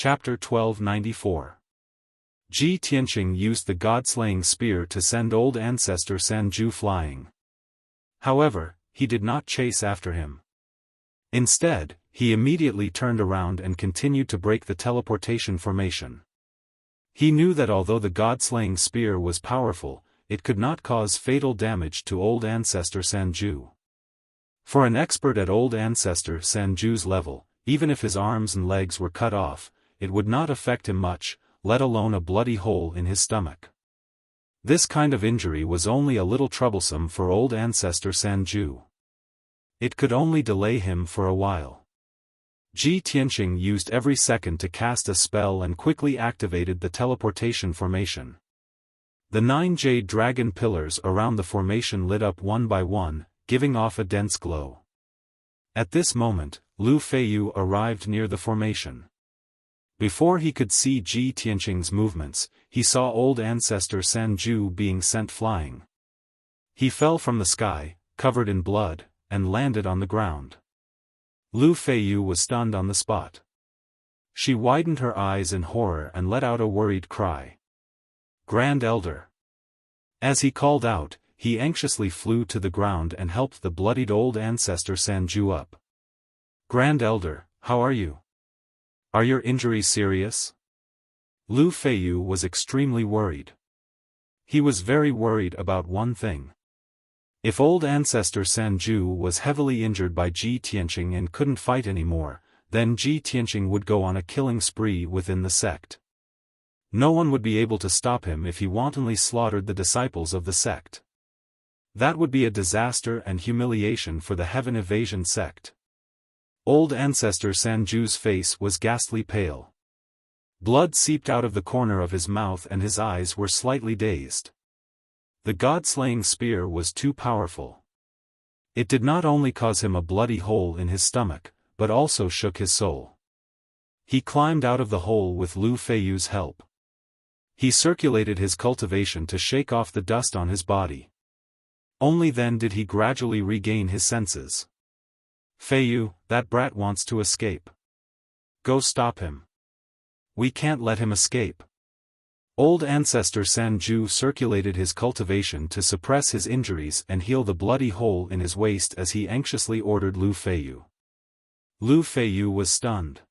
Chapter 1294. Ji Tianqing used the god-slaying spear to send old ancestor Sanju flying. However, he did not chase after him. Instead, he immediately turned around and continued to break the teleportation formation. He knew that although the god-slaying spear was powerful, it could not cause fatal damage to old ancestor Sanju. For an expert at old ancestor Sanju's level, even if his arms and legs were cut off, it would not affect him much, let alone a bloody hole in his stomach. This kind of injury was only a little troublesome for old ancestor Sanju. It could only delay him for a while. Ji Tianqing used every second to cast a spell and quickly activated the teleportation formation. The 9 jade dragon pillars around the formation lit up one by one, giving off a dense glow. At this moment, Lu Feiyu arrived near the formation. Before he could see Ji Tianqing's movements, he saw old ancestor Sanju being sent flying. He fell from the sky, covered in blood, and landed on the ground. Lu Feiyu was stunned on the spot. She widened her eyes in horror and let out a worried cry. "Grand Elder!" As he called out, he anxiously flew to the ground and helped the bloodied old ancestor Sanju up. "Grand Elder, how are you? Are your injuries serious?" Lu Feiyu was extremely worried. He was very worried about one thing. If old ancestor Sanju was heavily injured by Ji Tianqing and couldn't fight anymore, then Ji Tianqing would go on a killing spree within the sect. No one would be able to stop him if he wantonly slaughtered the disciples of the sect. That would be a disaster and humiliation for the Heaven Evasion sect. Old ancestor Sanju's face was ghastly pale. Blood seeped out of the corner of his mouth and his eyes were slightly dazed. The god-slaying spear was too powerful. It did not only cause him a bloody hole in his stomach, but also shook his soul. He climbed out of the hole with Lu Feiyu's help. He circulated his cultivation to shake off the dust on his body. Only then did he gradually regain his senses. "Feiyu, that brat wants to escape. Go stop him. We can't let him escape." Old ancestor Sanju circulated his cultivation to suppress his injuries and heal the bloody hole in his waist as he anxiously ordered Lu Feiyu. Lu Feiyu was stunned.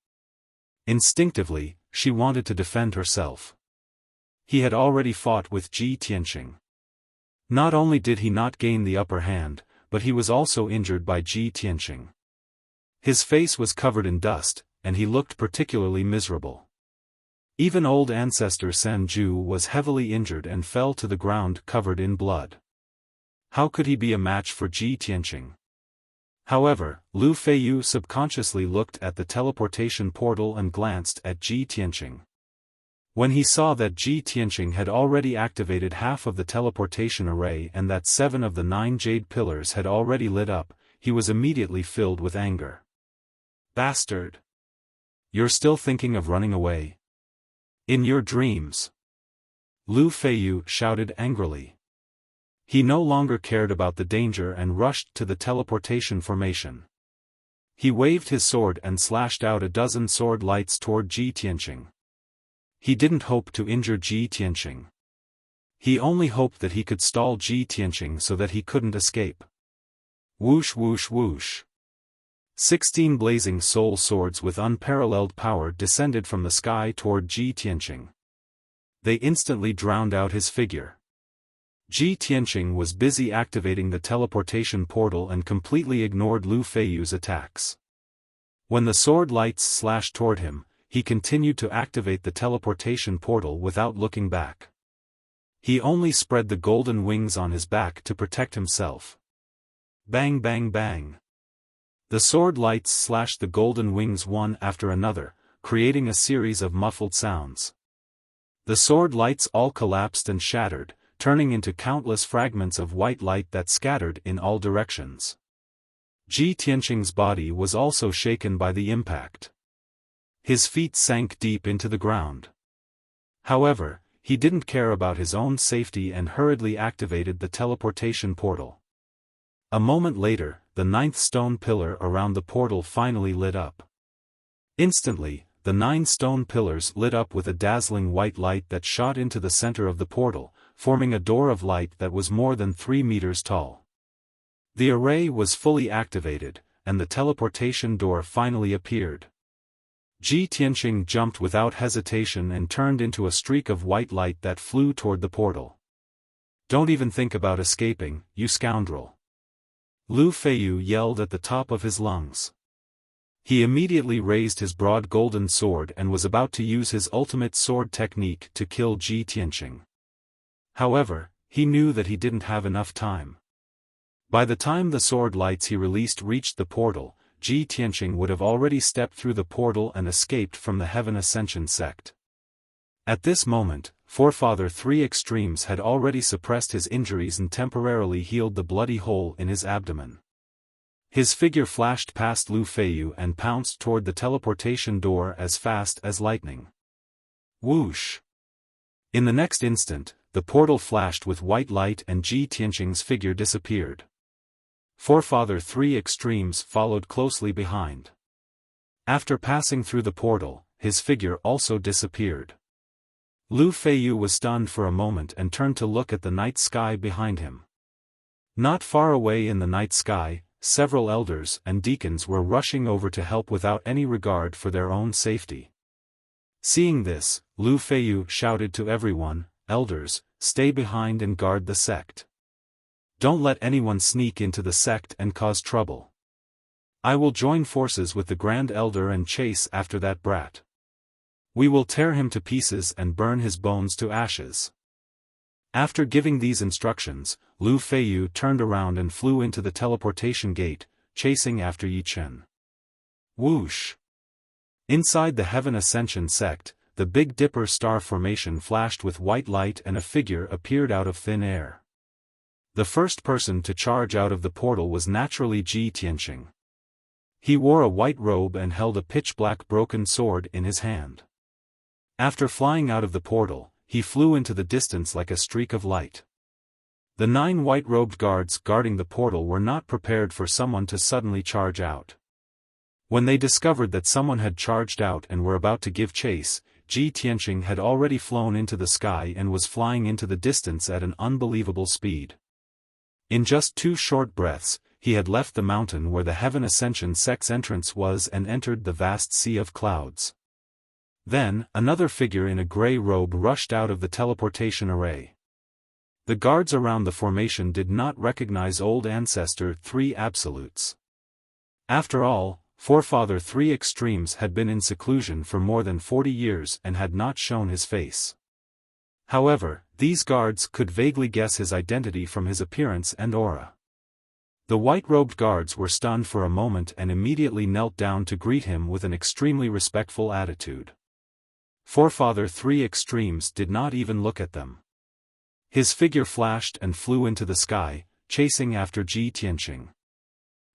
Instinctively, she wanted to defend herself. He had already fought with Ji Tianqing. Not only did he not gain the upper hand, but he was also injured by Ji Tianqing. His face was covered in dust, and he looked particularly miserable. Even old ancestor Sanju was heavily injured and fell to the ground covered in blood. How could he be a match for Ji Tianqing? However, Lu Feiyu subconsciously looked at the teleportation portal and glanced at Ji Tianqing. When he saw that Ji Tianqing had already activated half of the teleportation array and that 7 of the 9 jade pillars had already lit up, he was immediately filled with anger. "Bastard! You're still thinking of running away? In your dreams!" Lu Feiyu shouted angrily. He no longer cared about the danger and rushed to the teleportation formation. He waved his sword and slashed out a dozen sword lights toward Ji Tianqing. He didn't hope to injure Ji Tianqing. He only hoped that he could stall Ji Tianqing so that he couldn't escape. Whoosh whoosh whoosh. 16 blazing soul swords with unparalleled power descended from the sky toward Ji Tianqing. They instantly drowned out his figure. Ji Tianqing was busy activating the teleportation portal and completely ignored Lu Feiyu's attacks. When the sword lights slashed toward him, he continued to activate the teleportation portal without looking back. He only spread the golden wings on his back to protect himself. Bang bang bang. The sword lights slashed the golden wings one after another, creating a series of muffled sounds. The sword lights all collapsed and shattered, turning into countless fragments of white light that scattered in all directions. Ji Tianqing's body was also shaken by the impact. His feet sank deep into the ground. However, he didn't care about his own safety and hurriedly activated the teleportation portal. A moment later, the 9th stone pillar around the portal finally lit up. Instantly, the 9 stone pillars lit up with a dazzling white light that shot into the center of the portal, forming a door of light that was more than 3 meters tall. The array was fully activated, and the teleportation door finally appeared. Ji Tianqing jumped without hesitation and turned into a streak of white light that flew toward the portal. "Don't even think about escaping, you scoundrel!" Lu Feiyu yelled at the top of his lungs. He immediately raised his broad golden sword and was about to use his ultimate sword technique to kill Ji Tianqing. However, he knew that he didn't have enough time. By the time the sword lights he released reached the portal, Ji Tianqing would have already stepped through the portal and escaped from the Heaven Ascension sect. At this moment, Forefather 3 Extremes had already suppressed his injuries and temporarily healed the bloody hole in his abdomen. His figure flashed past Lu Feiyu and pounced toward the teleportation door as fast as lightning. Whoosh! In the next instant, the portal flashed with white light and Ji Tianqing's figure disappeared. Forefather 3 Extremes followed closely behind. After passing through the portal, his figure also disappeared. Lu Feiyu was stunned for a moment and turned to look at the night sky behind him. Not far away in the night sky, several elders and deacons were rushing over to help without any regard for their own safety. Seeing this, Lu Feiyu shouted to everyone, "Elders, stay behind and guard the sect. Don't let anyone sneak into the sect and cause trouble. I will join forces with the Grand Elder and chase after that brat. We will tear him to pieces and burn his bones to ashes." After giving these instructions, Lu Feiyu turned around and flew into the teleportation gate, chasing after Yi Chen. Whoosh! Inside the Heaven Ascension sect, the Big Dipper star formation flashed with white light and a figure appeared out of thin air. The first person to charge out of the portal was naturally Ji Tianqing. He wore a white robe and held a pitch-black broken sword in his hand. After flying out of the portal, he flew into the distance like a streak of light. The 9 white-robed guards guarding the portal were not prepared for someone to suddenly charge out. When they discovered that someone had charged out and were about to give chase, Ji Tianqing had already flown into the sky and was flying into the distance at an unbelievable speed. In just 2 short breaths, he had left the mountain where the Heaven Ascension sect's entrance was and entered the vast sea of clouds. Then, another figure in a gray robe rushed out of the teleportation array. The guards around the formation did not recognize Old Ancestor 3 Absolutes. After all, Forefather 3 Extremes had been in seclusion for more than 40 years and had not shown his face. However, these guards could vaguely guess his identity from his appearance and aura. The white-robed guards were stunned for a moment and immediately knelt down to greet him with an extremely respectful attitude. Forefather 3 Extremes did not even look at them. His figure flashed and flew into the sky, chasing after Ji Tianqing.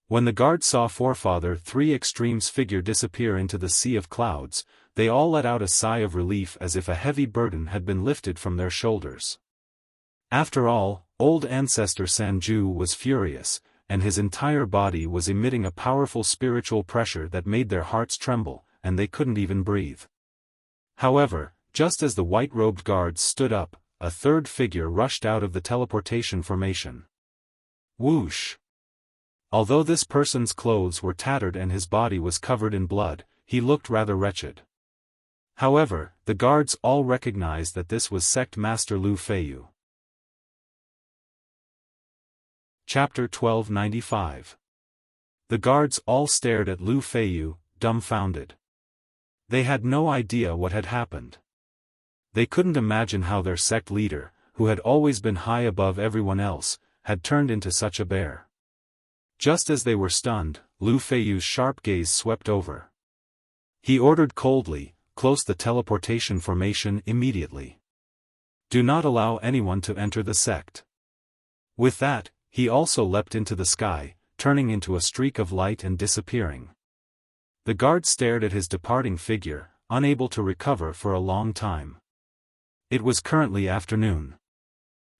When the guards saw Forefather 3 Extremes' figure disappear into the sea of clouds, they all let out a sigh of relief as if a heavy burden had been lifted from their shoulders. After all, Old Ancestor Sanju was furious, and his entire body was emitting a powerful spiritual pressure that made their hearts tremble, and they couldn't even breathe. However, just as the white-robed guards stood up, a third figure rushed out of the teleportation formation. Whoosh! Although this person's clothes were tattered and his body was covered in blood, he looked rather wretched. However, the guards all recognized that this was Sect Master Lu Feiyu. Chapter 1295. The guards all stared at Lu Feiyu, dumbfounded. They had no idea what had happened. They couldn't imagine how their sect leader, who had always been high above everyone else, had turned into such a bear. Just as they were stunned, Lu Feiyu's sharp gaze swept over. He ordered coldly, "Close the teleportation formation immediately. Do not allow anyone to enter the sect." With that, he also leapt into the sky, turning into a streak of light and disappearing. The guards stared at his departing figure, unable to recover for a long time. It was currently afternoon.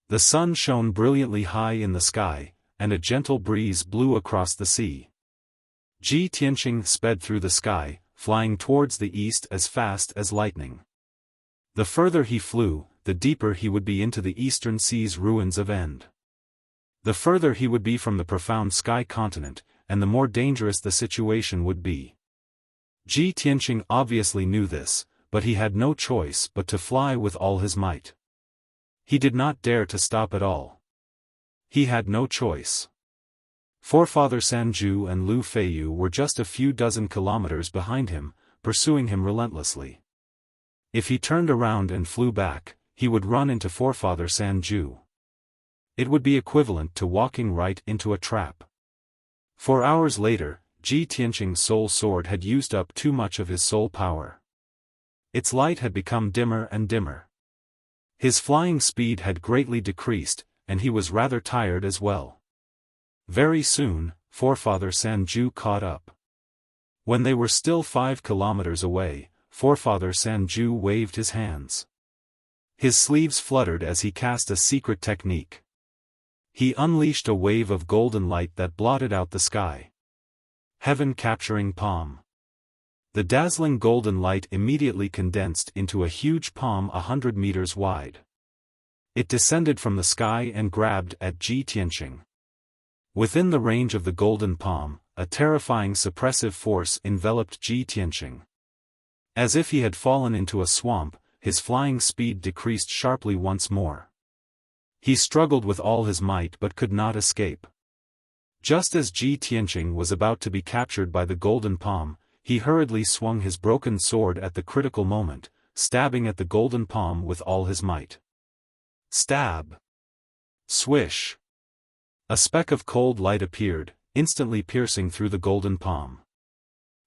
The sun shone brilliantly high in the sky, and a gentle breeze blew across the sea. Ji Tianqing sped through the sky, flying towards the east as fast as lightning. The further he flew, the deeper he would be into the eastern sea's ruins of End. The further he would be from the profound sky continent, and the more dangerous the situation would be. Ji Tianqing obviously knew this, but he had no choice but to fly with all his might. He did not dare to stop at all. He had no choice. Forefather Sanju and Lu Feiyu were just a few dozen kilometers behind him, pursuing him relentlessly. If he turned around and flew back, he would run into Forefather Sanju. It would be equivalent to walking right into a trap. 4 hours later, Ji Tianqing's soul sword had used up too much of his soul power. Its light had become dimmer and dimmer. His flying speed had greatly decreased, and he was rather tired as well. Very soon, Forefather Sanju caught up. When they were still 5 kilometers away, Forefather Sanju waved his hands. His sleeves fluttered as he cast a secret technique. He unleashed a wave of golden light that blotted out the sky. Heaven-capturing palm. The dazzling golden light immediately condensed into a huge palm 100 meters wide. It descended from the sky and grabbed at Ji Tianqing. Within the range of the golden palm, a terrifying suppressive force enveloped Ji Tianqing. As if he had fallen into a swamp, his flying speed decreased sharply once more. He struggled with all his might but could not escape. Just as Ji Tianqing was about to be captured by the golden palm, he hurriedly swung his broken sword at the critical moment, stabbing at the golden palm with all his might. Stab! Swish! A speck of cold light appeared, instantly piercing through the golden palm.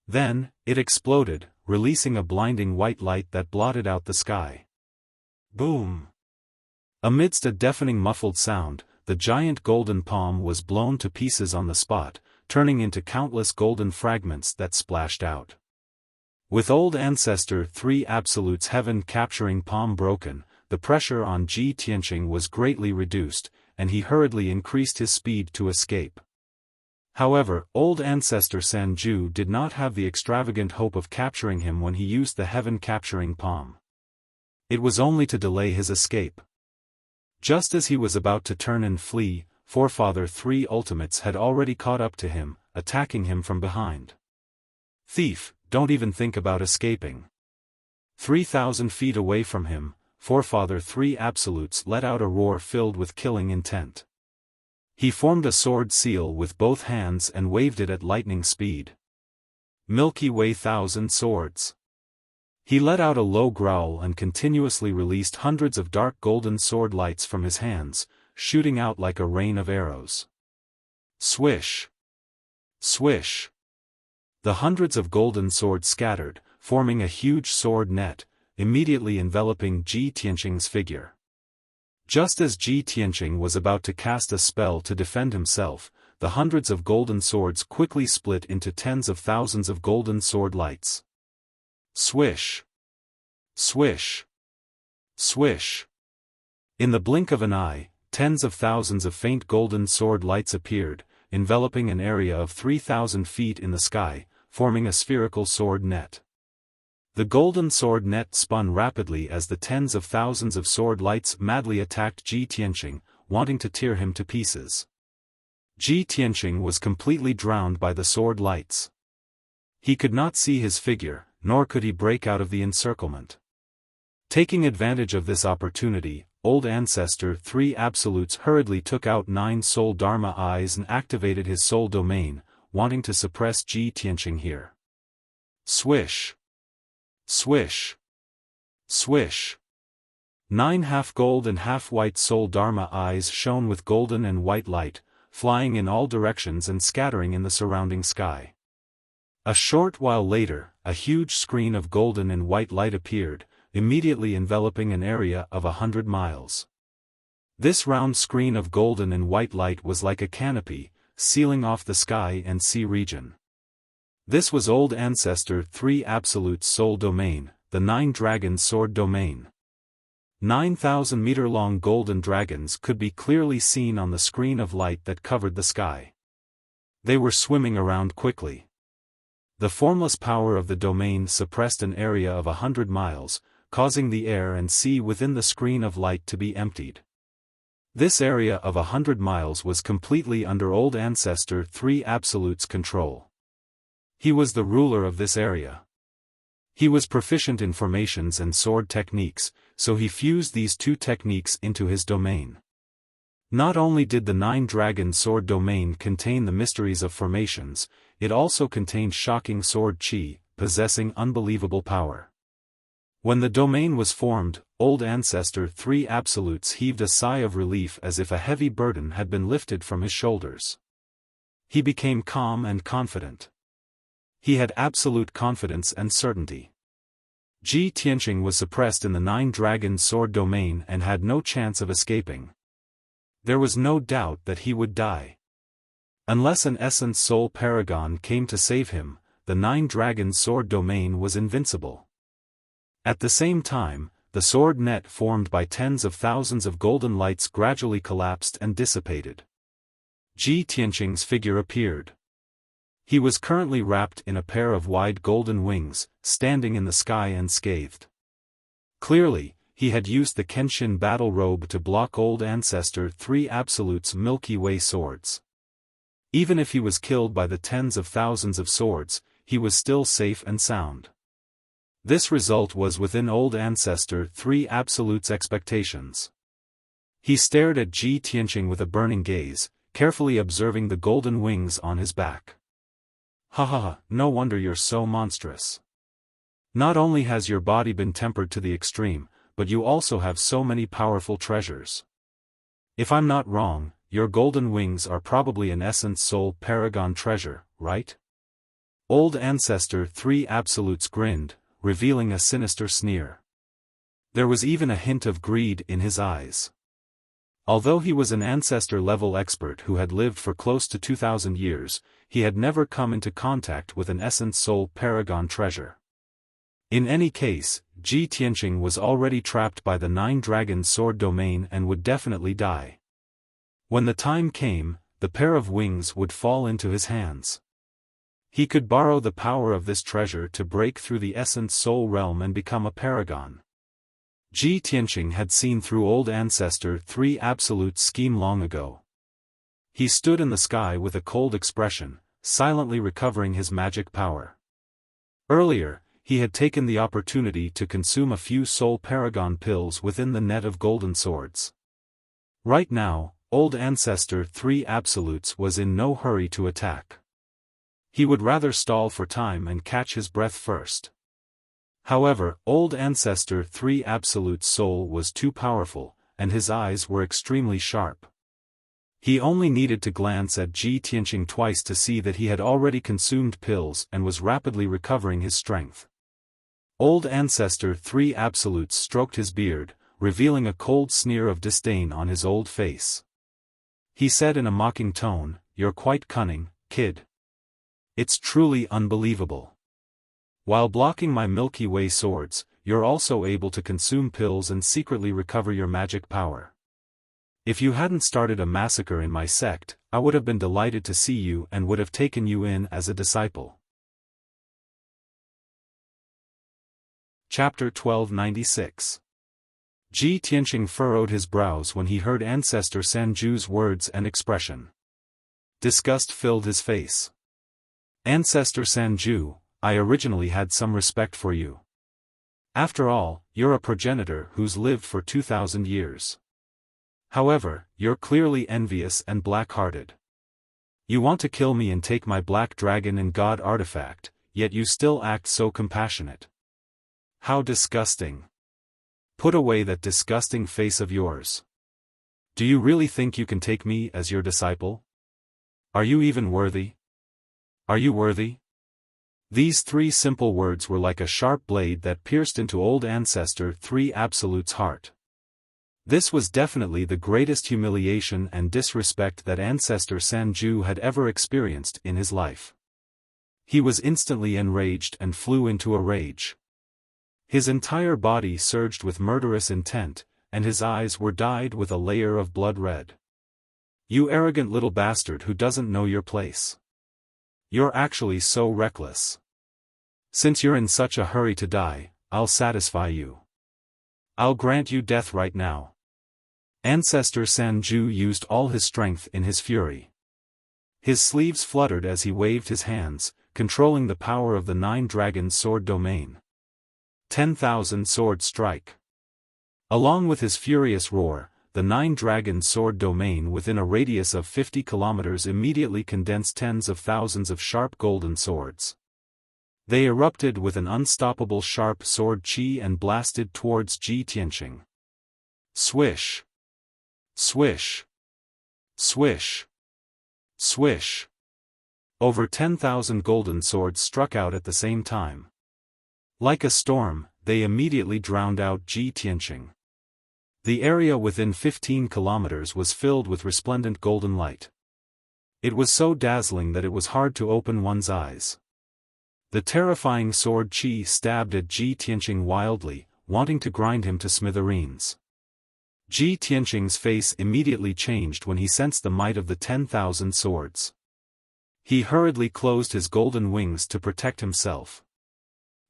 Then, it exploded, releasing a blinding white light that blotted out the sky. Boom! Amidst a deafening muffled sound, the giant golden palm was blown to pieces on the spot, turning into countless golden fragments that splashed out. With Old Ancestor 3 Absolute's heaven-capturing palm broken, the pressure on Ji Tianqing was greatly reduced, and he hurriedly increased his speed to escape. However, Old Ancestor Sanju did not have the extravagant hope of capturing him when he used the heaven-capturing palm. It was only to delay his escape. Just as he was about to turn and flee, Forefather 3 Ultimates had already caught up to him, attacking him from behind. Thief, don't even think about escaping. 3,000 feet away from him, Forefather 3 Absolutes let out a roar filled with killing intent. He formed a sword seal with both hands and waved it at lightning speed. Milky Way 1,000 swords. He let out a low growl and continuously released hundreds of dark golden sword lights from his hands, shooting out like a rain of arrows. Swish! Swish! The hundreds of golden swords scattered, forming a huge sword net, immediately enveloping Ji Tianqing's figure. Just as Ji Tianqing was about to cast a spell to defend himself, the hundreds of golden swords quickly split into tens of thousands of golden sword lights. Swish! Swish! Swish! In the blink of an eye, tens of thousands of faint golden sword lights appeared, enveloping an area of 3,000 feet in the sky, forming a spherical sword net. The golden sword net spun rapidly as the tens of thousands of sword lights madly attacked Ji Tianqing, wanting to tear him to pieces. Ji Tianqing was completely drowned by the sword lights. He could not see his figure, nor could he break out of the encirclement. Taking advantage of this opportunity, Old Ancestor 3 Absolutes hurriedly took out 9 Soul Dharma eyes and activated his soul domain, wanting to suppress Ji Tianqing here. Swish! Swish! Swish! 9 half-gold and half-white Soul Dharma eyes shone with golden and white light, flying in all directions and scattering in the surrounding sky. A short while later, a huge screen of golden and white light appeared, immediately enveloping an area of 100 miles. This round screen of golden and white light was like a canopy, sealing off the sky and sea region. This was Old Ancestor 3 Absolute's soul domain, the 9 Dragon Sword domain. 9,000-meter-long golden dragons could be clearly seen on the screen of light that covered the sky. They were swimming around quickly. The formless power of the domain suppressed an area of 100 miles, causing the air and sea within the screen of light to be emptied. This area of 100 miles was completely under Old Ancestor 3 Absolute's control. He was the ruler of this area. He was proficient in formations and sword techniques, so he fused these two techniques into his domain. Not only did the 9-dragon sword domain contain the mysteries of formations, it also contained shocking sword chi, possessing unbelievable power. When the domain was formed, Old Ancestor 3 Absolutes heaved a sigh of relief as if a heavy burden had been lifted from his shoulders. He became calm and confident. He had absolute confidence and certainty. Ji Tianqing was suppressed in the 9-dragon sword domain and had no chance of escaping. There was no doubt that he would die. Unless an essence soul paragon came to save him, the 9-dragon sword domain was invincible. At the same time, the sword net formed by tens of thousands of golden lights gradually collapsed and dissipated. Ji Tianqing's figure appeared. He was currently wrapped in a pair of wide golden wings, standing in the sky unscathed. Clearly, he had used the Kenshin battle robe to block Old Ancestor 3 Absolute's Milky Way swords. Even if he was killed by the tens of thousands of swords, he was still safe and sound. This result was within Old Ancestor 3 Absolute's expectations. He stared at Ji Tianqing with a burning gaze, carefully observing the golden wings on his back. Ha ha ha, no wonder you're so monstrous. Not only has your body been tempered to the extreme, but you also have so many powerful treasures. If I'm not wrong, your golden wings are probably an essence soul paragon treasure, right? Old Ancestor 3 Absolutes grinned, revealing a sinister sneer. There was even a hint of greed in his eyes. Although he was an ancestor-level expert who had lived for close to 2,000 years, he had never come into contact with an essence soul paragon treasure. In any case, Ji Tianqing was already trapped by the 9-dragon sword domain and would definitely die. When the time came, the pair of wings would fall into his hands. He could borrow the power of this treasure to break through the essence soul realm and become a paragon. Ji Tianqing had seen through Old Ancestor 3 Absolute's scheme long ago. He stood in the sky with a cold expression, silently recovering his magic power. Earlier, he had taken the opportunity to consume a few soul paragon pills within the net of golden swords. Right now, Old Ancestor 3 Absolutes was in no hurry to attack. He would rather stall for time and catch his breath first. However, Old Ancestor 3 Absolute's soul was too powerful, and his eyes were extremely sharp. He only needed to glance at Ji Tianqing twice to see that he had already consumed pills and was rapidly recovering his strength. Old Ancestor 3 Absolutes stroked his beard, revealing a cold sneer of disdain on his old face. He said in a mocking tone, "You're quite cunning, kid. It's truly unbelievable. While blocking my Milky Way swords, you're also able to consume pills and secretly recover your magic power. If you hadn't started a massacre in my sect, I would have been delighted to see you and would have taken you in as a disciple." Chapter 1296. Ji Tianqing furrowed his brows when he heard Ancestor Sanju's words and expression. Disgust filled his face. "Ancestor Sanju, I originally had some respect for you. After all, you're a progenitor who's lived for 2,000 years. However, you're clearly envious and black-hearted. You want to kill me and take my black dragon and god artifact, yet you still act so compassionate. How disgusting. Put away that disgusting face of yours. Do you really think you can take me as your disciple? Are you even worthy? Are you worthy?" These three simple words were like a sharp blade that pierced into Old Ancestor 3 Absolute's heart. This was definitely the greatest humiliation and disrespect that Ancestor Sanju had ever experienced in his life. He was instantly enraged and flew into a rage. His entire body surged with murderous intent, and his eyes were dyed with a layer of blood red. "You arrogant little bastard who doesn't know your place. You're actually so reckless. Since you're in such a hurry to die, I'll satisfy you. I'll grant you death right now. Ancestor Sanju used all his strength in his fury. His sleeves fluttered as he waved his hands, controlling the power of the 9 dragons' sword domain. 10,000 sword strike. Along with his furious roar, the 9 dragons' sword domain within a radius of 50 kilometers immediately condensed tens of thousands of sharp golden swords. They erupted with an unstoppable sharp sword chi and blasted towards Ji Tianqing. Swish! Swish! Swish! Swish! Over 10,000 golden swords struck out at the same time. Like a storm, they immediately drowned out Ji Tianqing. The area within 15 kilometers was filled with resplendent golden light. It was so dazzling that it was hard to open one's eyes. The terrifying sword chi stabbed at Ji Tianqing wildly, wanting to grind him to smithereens. Ji Tianqing's face immediately changed when he sensed the might of the 10,000 swords. He hurriedly closed his golden wings to protect himself.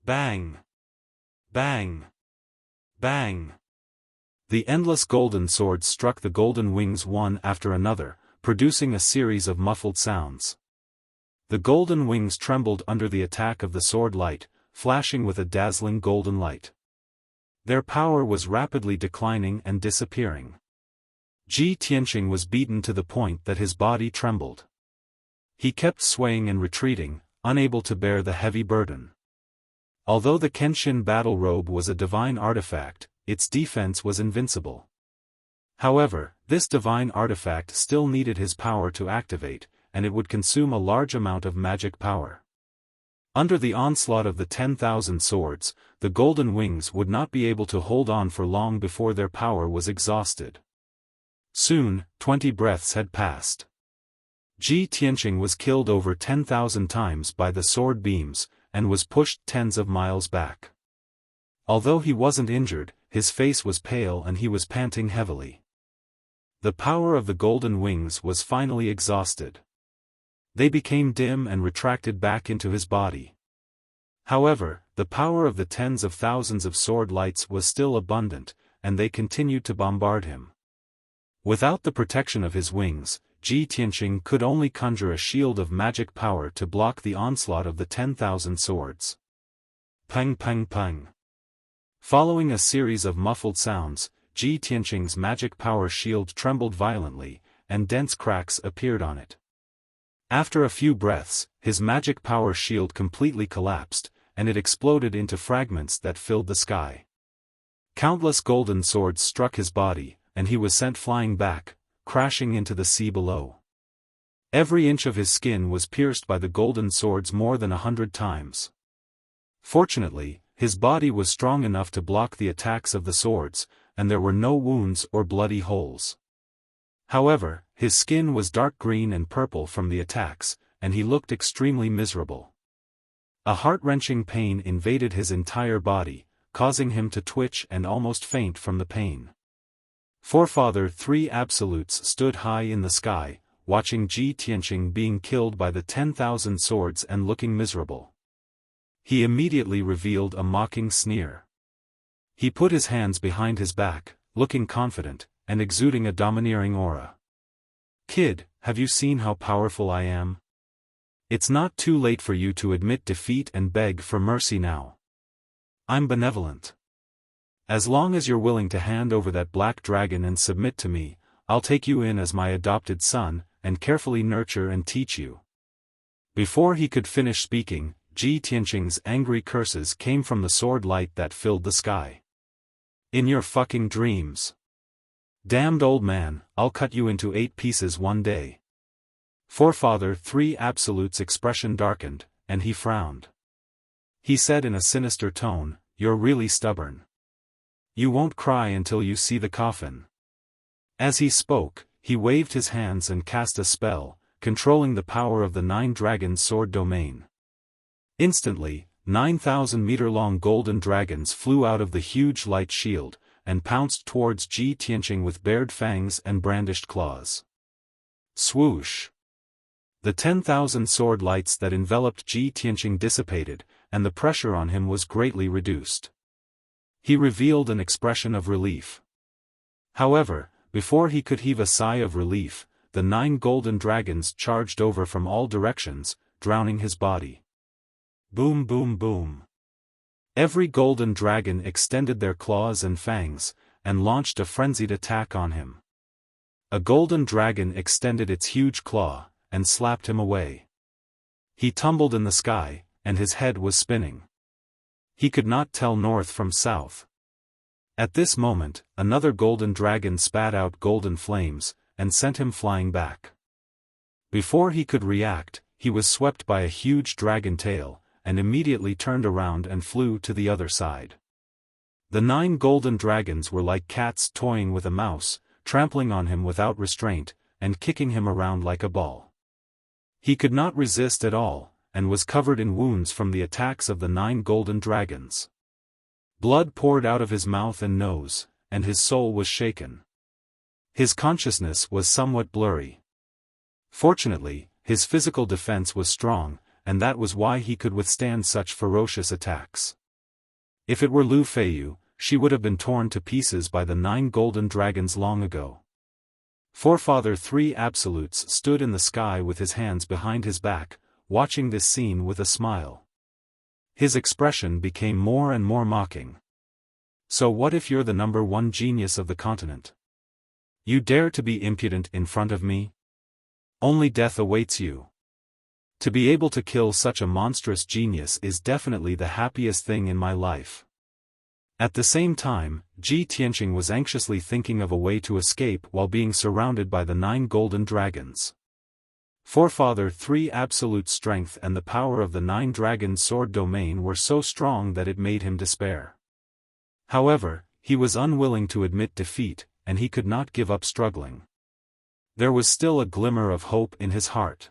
Bang! Bang! Bang! The endless golden swords struck the golden wings one after another, producing a series of muffled sounds. The golden wings trembled under the attack of the sword light, flashing with a dazzling golden light. Their power was rapidly declining and disappearing. Ji Tianqing was beaten to the point that his body trembled. He kept swaying and retreating, unable to bear the heavy burden. Although the Kenshin battle robe was a divine artifact, its defense was invincible. However, this divine artifact still needed his power to activate, and it would consume a large amount of magic power. Under the onslaught of the 10,000 swords, the golden wings would not be able to hold on for long before their power was exhausted. Soon, 20 breaths had passed. Ji Tianqing was killed over 10,000 times by the sword beams, and was pushed tens of miles back. Although he wasn't injured, his face was pale and he was panting heavily. The power of the golden wings was finally exhausted. They became dim and retracted back into his body. However, the power of the tens of thousands of sword lights was still abundant, and they continued to bombard him. Without the protection of his wings, Ji Tianqing could only conjure a shield of magic power to block the onslaught of the 10,000 swords. Pang pang pang. Following a series of muffled sounds, Ji Tianqing's magic power shield trembled violently, and dense cracks appeared on it. After a few breaths, his magic power shield completely collapsed, and it exploded into fragments that filled the sky. Countless golden swords struck his body, and he was sent flying back, crashing into the sea below. Every inch of his skin was pierced by the golden swords more than 100 times. Fortunately, his body was strong enough to block the attacks of the swords, and there were no wounds or bloody holes. However, his skin was dark green and purple from the attacks, and he looked extremely miserable. A heart-wrenching pain invaded his entire body, causing him to twitch and almost faint from the pain. Forefather 3 Absolutes stood high in the sky, watching Ji Tianqing being killed by the 10,000 swords and looking miserable. He immediately revealed a mocking sneer. He put his hands behind his back, looking confident, and exuding a domineering aura. "Kid, have you seen how powerful I am? It's not too late for you to admit defeat and beg for mercy now. I'm benevolent. As long as you're willing to hand over that black dragon and submit to me, I'll take you in as my adopted son, and carefully nurture and teach you." Before he could finish speaking, Ji Tianqing's angry curses came from the sword light that filled the sky. "In your fucking dreams. Damned old man, I'll cut you into 8 pieces one day." Forefather 3 Absolute's expression darkened, and he frowned. He said in a sinister tone, "You're really stubborn. You won't cry until you see the coffin." As he spoke, he waved his hands and cast a spell, controlling the power of the 9 dragons' sword domain. Instantly, 9,000-meter-long golden dragons flew out of the huge light shield, and pounced towards Ji Tianqing with bared fangs and brandished claws. Swoosh! The 10,000 sword lights that enveloped Ji Tianqing dissipated, and the pressure on him was greatly reduced. He revealed an expression of relief. However, before he could heave a sigh of relief, the 9 golden dragons charged over from all directions, drowning his body. Boom, boom, boom. Every golden dragon extended their claws and fangs, and launched a frenzied attack on him. A golden dragon extended its huge claw, and slapped him away. He tumbled in the sky, and his head was spinning. He could not tell north from south. At this moment, another golden dragon spat out golden flames, and sent him flying back. Before he could react, he was swept by a huge dragon tail, and immediately turned around and flew to the other side. The 9 golden dragons were like cats toying with a mouse, trampling on him without restraint, and kicking him around like a ball. He could not resist at all, and was covered in wounds from the attacks of the 9 golden dragons. Blood poured out of his mouth and nose, and his soul was shaken. His consciousness was somewhat blurry. Fortunately, his physical defense was strong, and that was why he could withstand such ferocious attacks. If it were Lu Feiyu, she would have been torn to pieces by the 9 golden dragons long ago. Forefather 3 Absolutes stood in the sky with his hands behind his back, watching this scene with a smile. His expression became more and more mocking. So what if you're the #1 genius of the continent? You dare to be impudent in front of me? Only death awaits you. To be able to kill such a monstrous genius is definitely the happiest thing in my life. At the same time, Ji Tianqing was anxiously thinking of a way to escape while being surrounded by the 9 golden dragons. Forefather 3 Absolute strength and the power of the 9 dragons' sword domain were so strong that it made him despair. However, he was unwilling to admit defeat, and he could not give up struggling. There was still a glimmer of hope in his heart.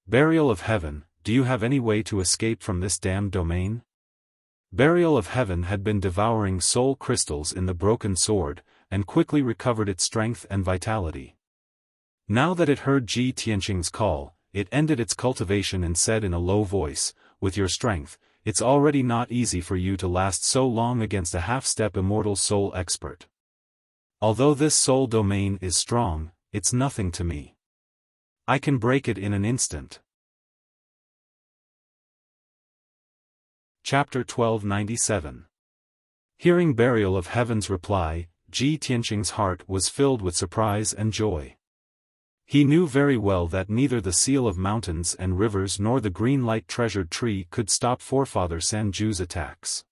Burial of Heaven, do you have any way to escape from this damned domain? Burial of Heaven had been devouring soul crystals in the broken sword, and quickly recovered its strength and vitality. Now that it heard Ji Tianqing's call, it ended its cultivation and said in a low voice, "With your strength, it's already not easy for you to last so long against a half-step immortal soul expert. Although this soul domain is strong, it's nothing to me. I can break it in an instant." Chapter 1297. Hearing Burial of Heaven's reply, Ji Tianqing's heart was filled with surprise and joy. He knew very well that neither the seal of mountains and rivers nor the green light treasured tree could stop Forefather Sanju's attacks.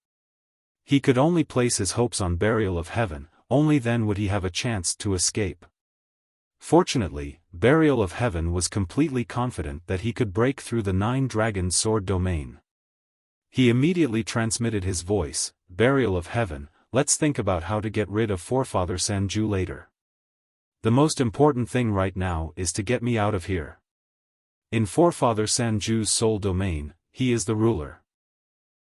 He could only place his hopes on Burial of Heaven, only then would he have a chance to escape. Fortunately, Burial of Heaven was completely confident that he could break through the 9 dragons' sword domain. He immediately transmitted his voice, "Burial of Heaven, let's think about how to get rid of Forefather Sanju later. The most important thing right now is to get me out of here. In Forefather Sanju's soul domain, he is the ruler.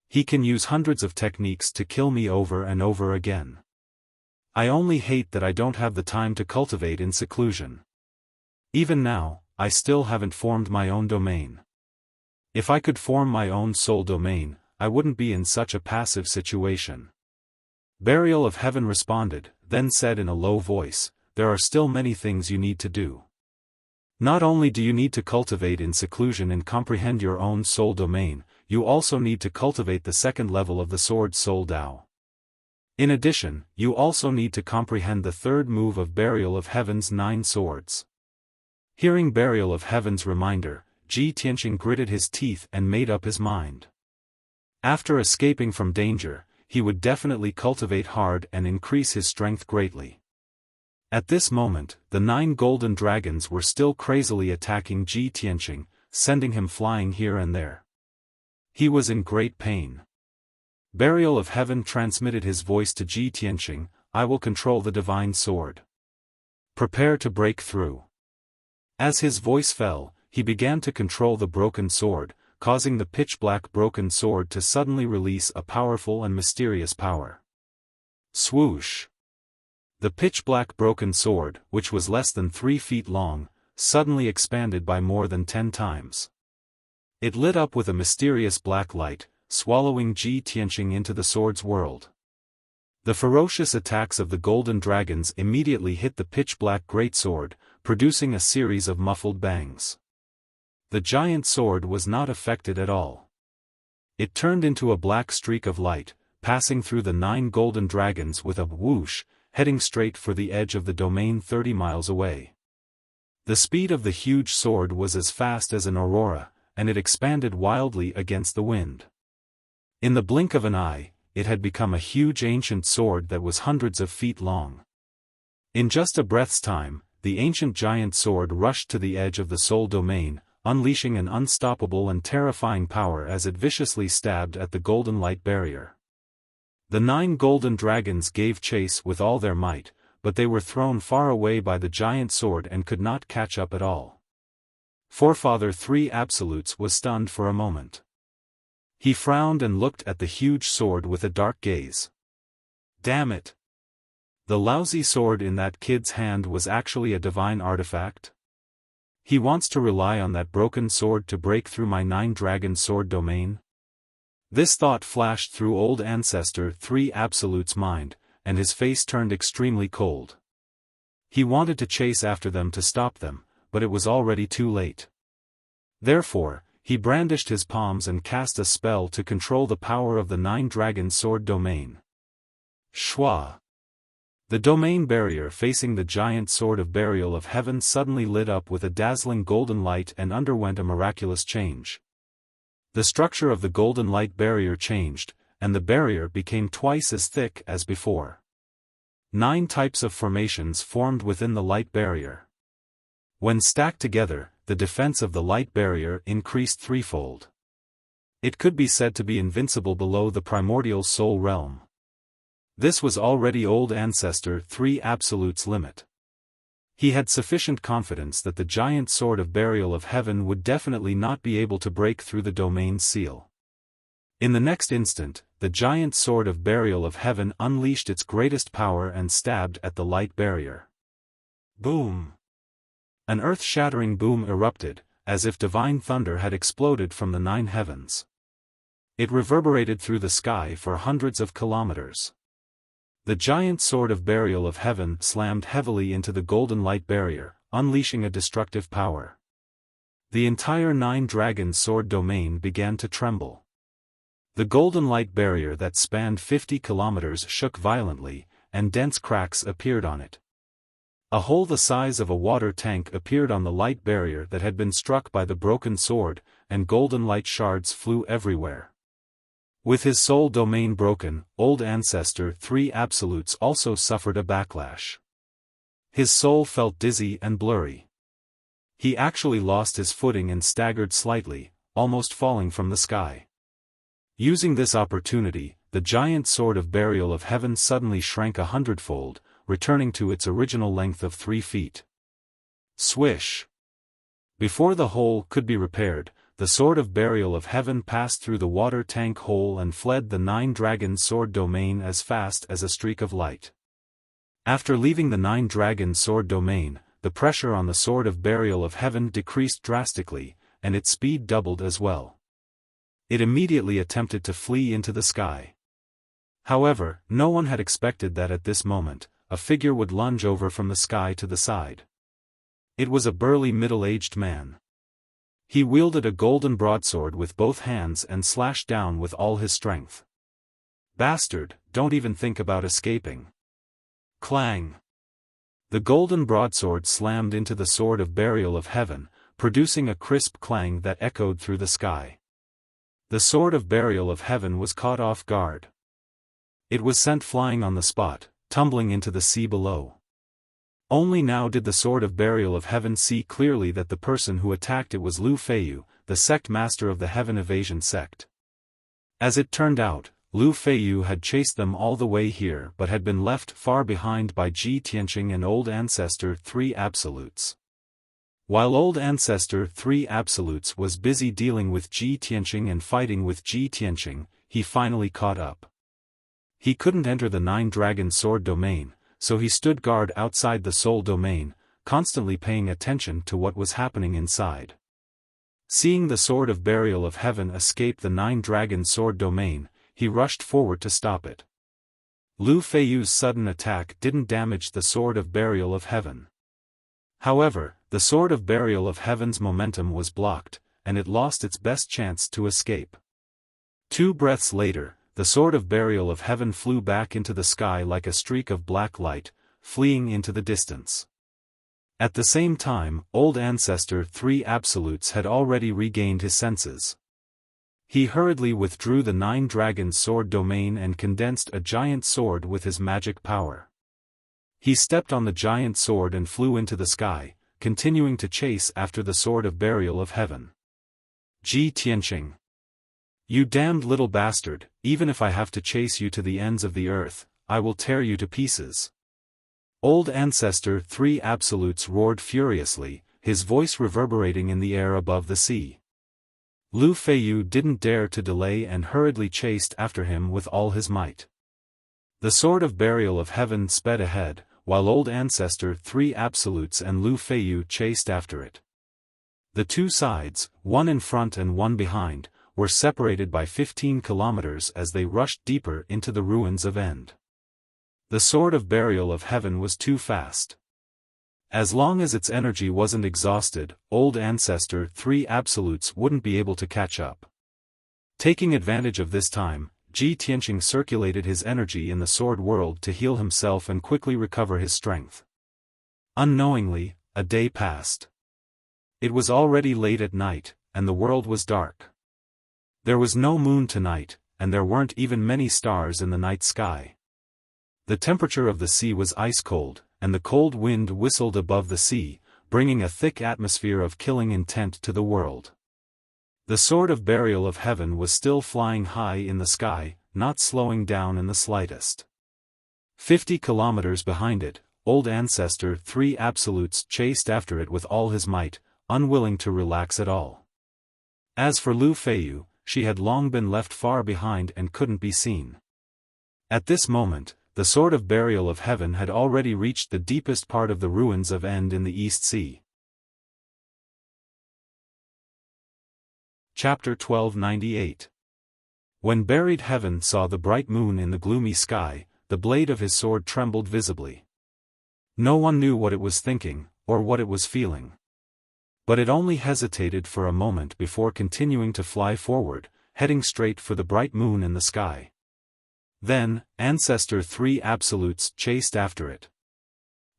He can use hundreds of techniques to kill me over and over again. I only hate that I don't have the time to cultivate in seclusion. Even now, I still haven't formed my own domain. If I could form my own soul domain, I wouldn't be in such a passive situation." Burial of Heaven responded, then said in a low voice, "There are still many things you need to do. Not only do you need to cultivate in seclusion and comprehend your own soul domain, you also need to cultivate the 2nd level of the sword soul Dao. In addition, you also need to comprehend the 3rd move of Burial of Heaven's 9 swords." Hearing Burial of Heaven's reminder, Ji Tianqing gritted his teeth and made up his mind. After escaping from danger, he would definitely cultivate hard and increase his strength greatly. At this moment, the 9 golden dragons were still crazily attacking Ji Tianqing, sending him flying here and there. He was in great pain. Burial of Heaven transmitted his voice to Ji Tianqing, "I will control the divine sword. Prepare to break through." As his voice fell, he began to control the broken sword, causing the pitch-black broken sword to suddenly release a powerful and mysterious power. Swoosh! The pitch-black broken sword, which was less than 3 feet long, suddenly expanded by more than 10 times. It lit up with a mysterious black light, swallowing Ji Tianqing into the sword's world. The ferocious attacks of the golden dragons immediately hit the pitch-black greatsword, producing a series of muffled bangs. The giant sword was not affected at all. It turned into a black streak of light, passing through the 9 golden dragons with a whoosh, heading straight for the edge of the domain 30 miles away. The speed of the huge sword was as fast as an aurora, and it expanded wildly against the wind. In the blink of an eye, it had become a huge ancient sword that was hundreds of feet long. In just a breath's time, the ancient giant sword rushed to the edge of the soul domain, unleashing an unstoppable and terrifying power as it viciously stabbed at the golden light barrier. The 9 golden dragons gave chase with all their might, but they were thrown far away by the giant sword and could not catch up at all. Forefather 3 Absolutes was stunned for a moment. He frowned and looked at the huge sword with a dark gaze. Damn it! The lousy sword in that kid's hand was actually a divine artifact? He wants to rely on that broken sword to break through my 9-dragon sword domain? This thought flashed through old Ancestor 3 Absolute's mind, and his face turned extremely cold. He wanted to chase after them to stop them, but it was already too late. Therefore, he brandished his palms and cast a spell to control the power of the 9-dragon sword domain. Shwa! The domain barrier facing the giant sword of burial of heaven suddenly lit up with a dazzling golden light and underwent a miraculous change. The structure of the golden light barrier changed, and the barrier became twice as thick as before. 9 types of formations formed within the light barrier. When stacked together, the defense of the light barrier increased threefold. It could be said to be invincible below the primordial soul realm. This was already old Ancestor 3 Absolute's limit. He had sufficient confidence that the giant sword of burial of heaven would definitely not be able to break through the domain's seal. In the next instant, the giant sword of burial of heaven unleashed its greatest power and stabbed at the light barrier. Boom! An earth-shattering boom erupted, as if divine thunder had exploded from the 9 heavens. It reverberated through the sky for hundreds of kilometers. The giant sword of burial of heaven slammed heavily into the golden light barrier, unleashing a destructive power. The entire 9-dragon sword domain began to tremble. The golden light barrier that spanned 50 kilometers shook violently, and dense cracks appeared on it. A hole the size of a water tank appeared on the light barrier that had been struck by the broken sword, and golden light shards flew everywhere. With his soul domain broken, old Ancestor 3 Absolutes also suffered a backlash. His soul felt dizzy and blurry. He actually lost his footing and staggered slightly, almost falling from the sky. Using this opportunity, the giant sword of burial of heaven suddenly shrank 100-fold, returning to its original length of 3 feet. Swish! Before the hole could be repaired, the sword of burial of heaven passed through the water tank hole and fled the 9-dragon sword domain as fast as a streak of light. After leaving the 9-dragon sword domain, the pressure on the sword of burial of heaven decreased drastically, and its speed doubled as well. It immediately attempted to flee into the sky. However, no one had expected that at this moment, a figure would lunge over from the sky to the side. It was a burly middle-aged man. He wielded a golden broadsword with both hands and slashed down with all his strength. Bastard, don't even think about escaping. Clang! The golden broadsword slammed into the sword of burial of heaven, producing a crisp clang that echoed through the sky. The sword of burial of heaven was caught off guard. It was sent flying on the spot, tumbling into the sea below. Only now did the sword of burial of heaven see clearly that the person who attacked it was Lu Feiyu, the sect master of the Heaven Evasion sect. As it turned out, Lu Feiyu had chased them all the way here but had been left far behind by Ji Tianqing and old Ancestor 3 Absolutes. While old Ancestor 3 Absolutes was busy dealing with Ji Tianqing and fighting with Ji Tianqing, he finally caught up. He couldn't enter the 9-dragon sword domain, so he stood guard outside the soul domain, constantly paying attention to what was happening inside. Seeing the sword of burial of heaven escape the nine-dragon sword domain, he rushed forward to stop it. Lu Feiyu's sudden attack didn't damage the sword of burial of heaven. However, the sword of burial of heaven's momentum was blocked, and it lost its best chance to escape. 2 breaths later, the sword of burial of heaven flew back into the sky like a streak of black light, fleeing into the distance. At the same time, Old Ancestor 3 Absolutes had already regained his senses. He hurriedly withdrew the nine-dragon sword domain and condensed a giant sword with his magic power. He stepped on the giant sword and flew into the sky, continuing to chase after the sword of burial of heaven. Ji Tianqing. You damned little bastard, even if I have to chase you to the ends of the earth, I will tear you to pieces. Old Ancestor 3 Absolutes roared furiously, his voice reverberating in the air above the sea. Lu Feiyu didn't dare to delay and hurriedly chased after him with all his might. The sword of burial of heaven sped ahead, while Old Ancestor 3 Absolutes and Lu Feiyu chased after it. The two sides, one in front and one behind, were separated by 15 kilometers as they rushed deeper into the ruins of End. The sword of burial of heaven was too fast. As long as its energy wasn't exhausted, Old Ancestor 3 Absolutes wouldn't be able to catch up. Taking advantage of this time, Ji Tianqing circulated his energy in the sword world to heal himself and quickly recover his strength. Unknowingly, a day passed. It was already late at night, and the world was dark. There was no moon tonight, and there weren't even many stars in the night sky. The temperature of the sea was ice-cold, and the cold wind whistled above the sea, bringing a thick atmosphere of killing intent to the world. The sword of burial of heaven was still flying high in the sky, not slowing down in the slightest. 50 kilometers behind it, Old Ancestor 3 Absolutes chased after it with all his might, unwilling to relax at all. As for Lu Feiyu, she had long been left far behind and couldn't be seen. At this moment, the sword of burial of heaven had already reached the deepest part of the ruins of End in the East Sea. Chapter 1298. When buried heaven saw the bright moon in the gloomy sky, the blade of his sword trembled visibly. No one knew what it was thinking, or what it was feeling. But it only hesitated for a moment before continuing to fly forward, heading straight for the bright moon in the sky. Then, Ancestor 3 Absolutes chased after it.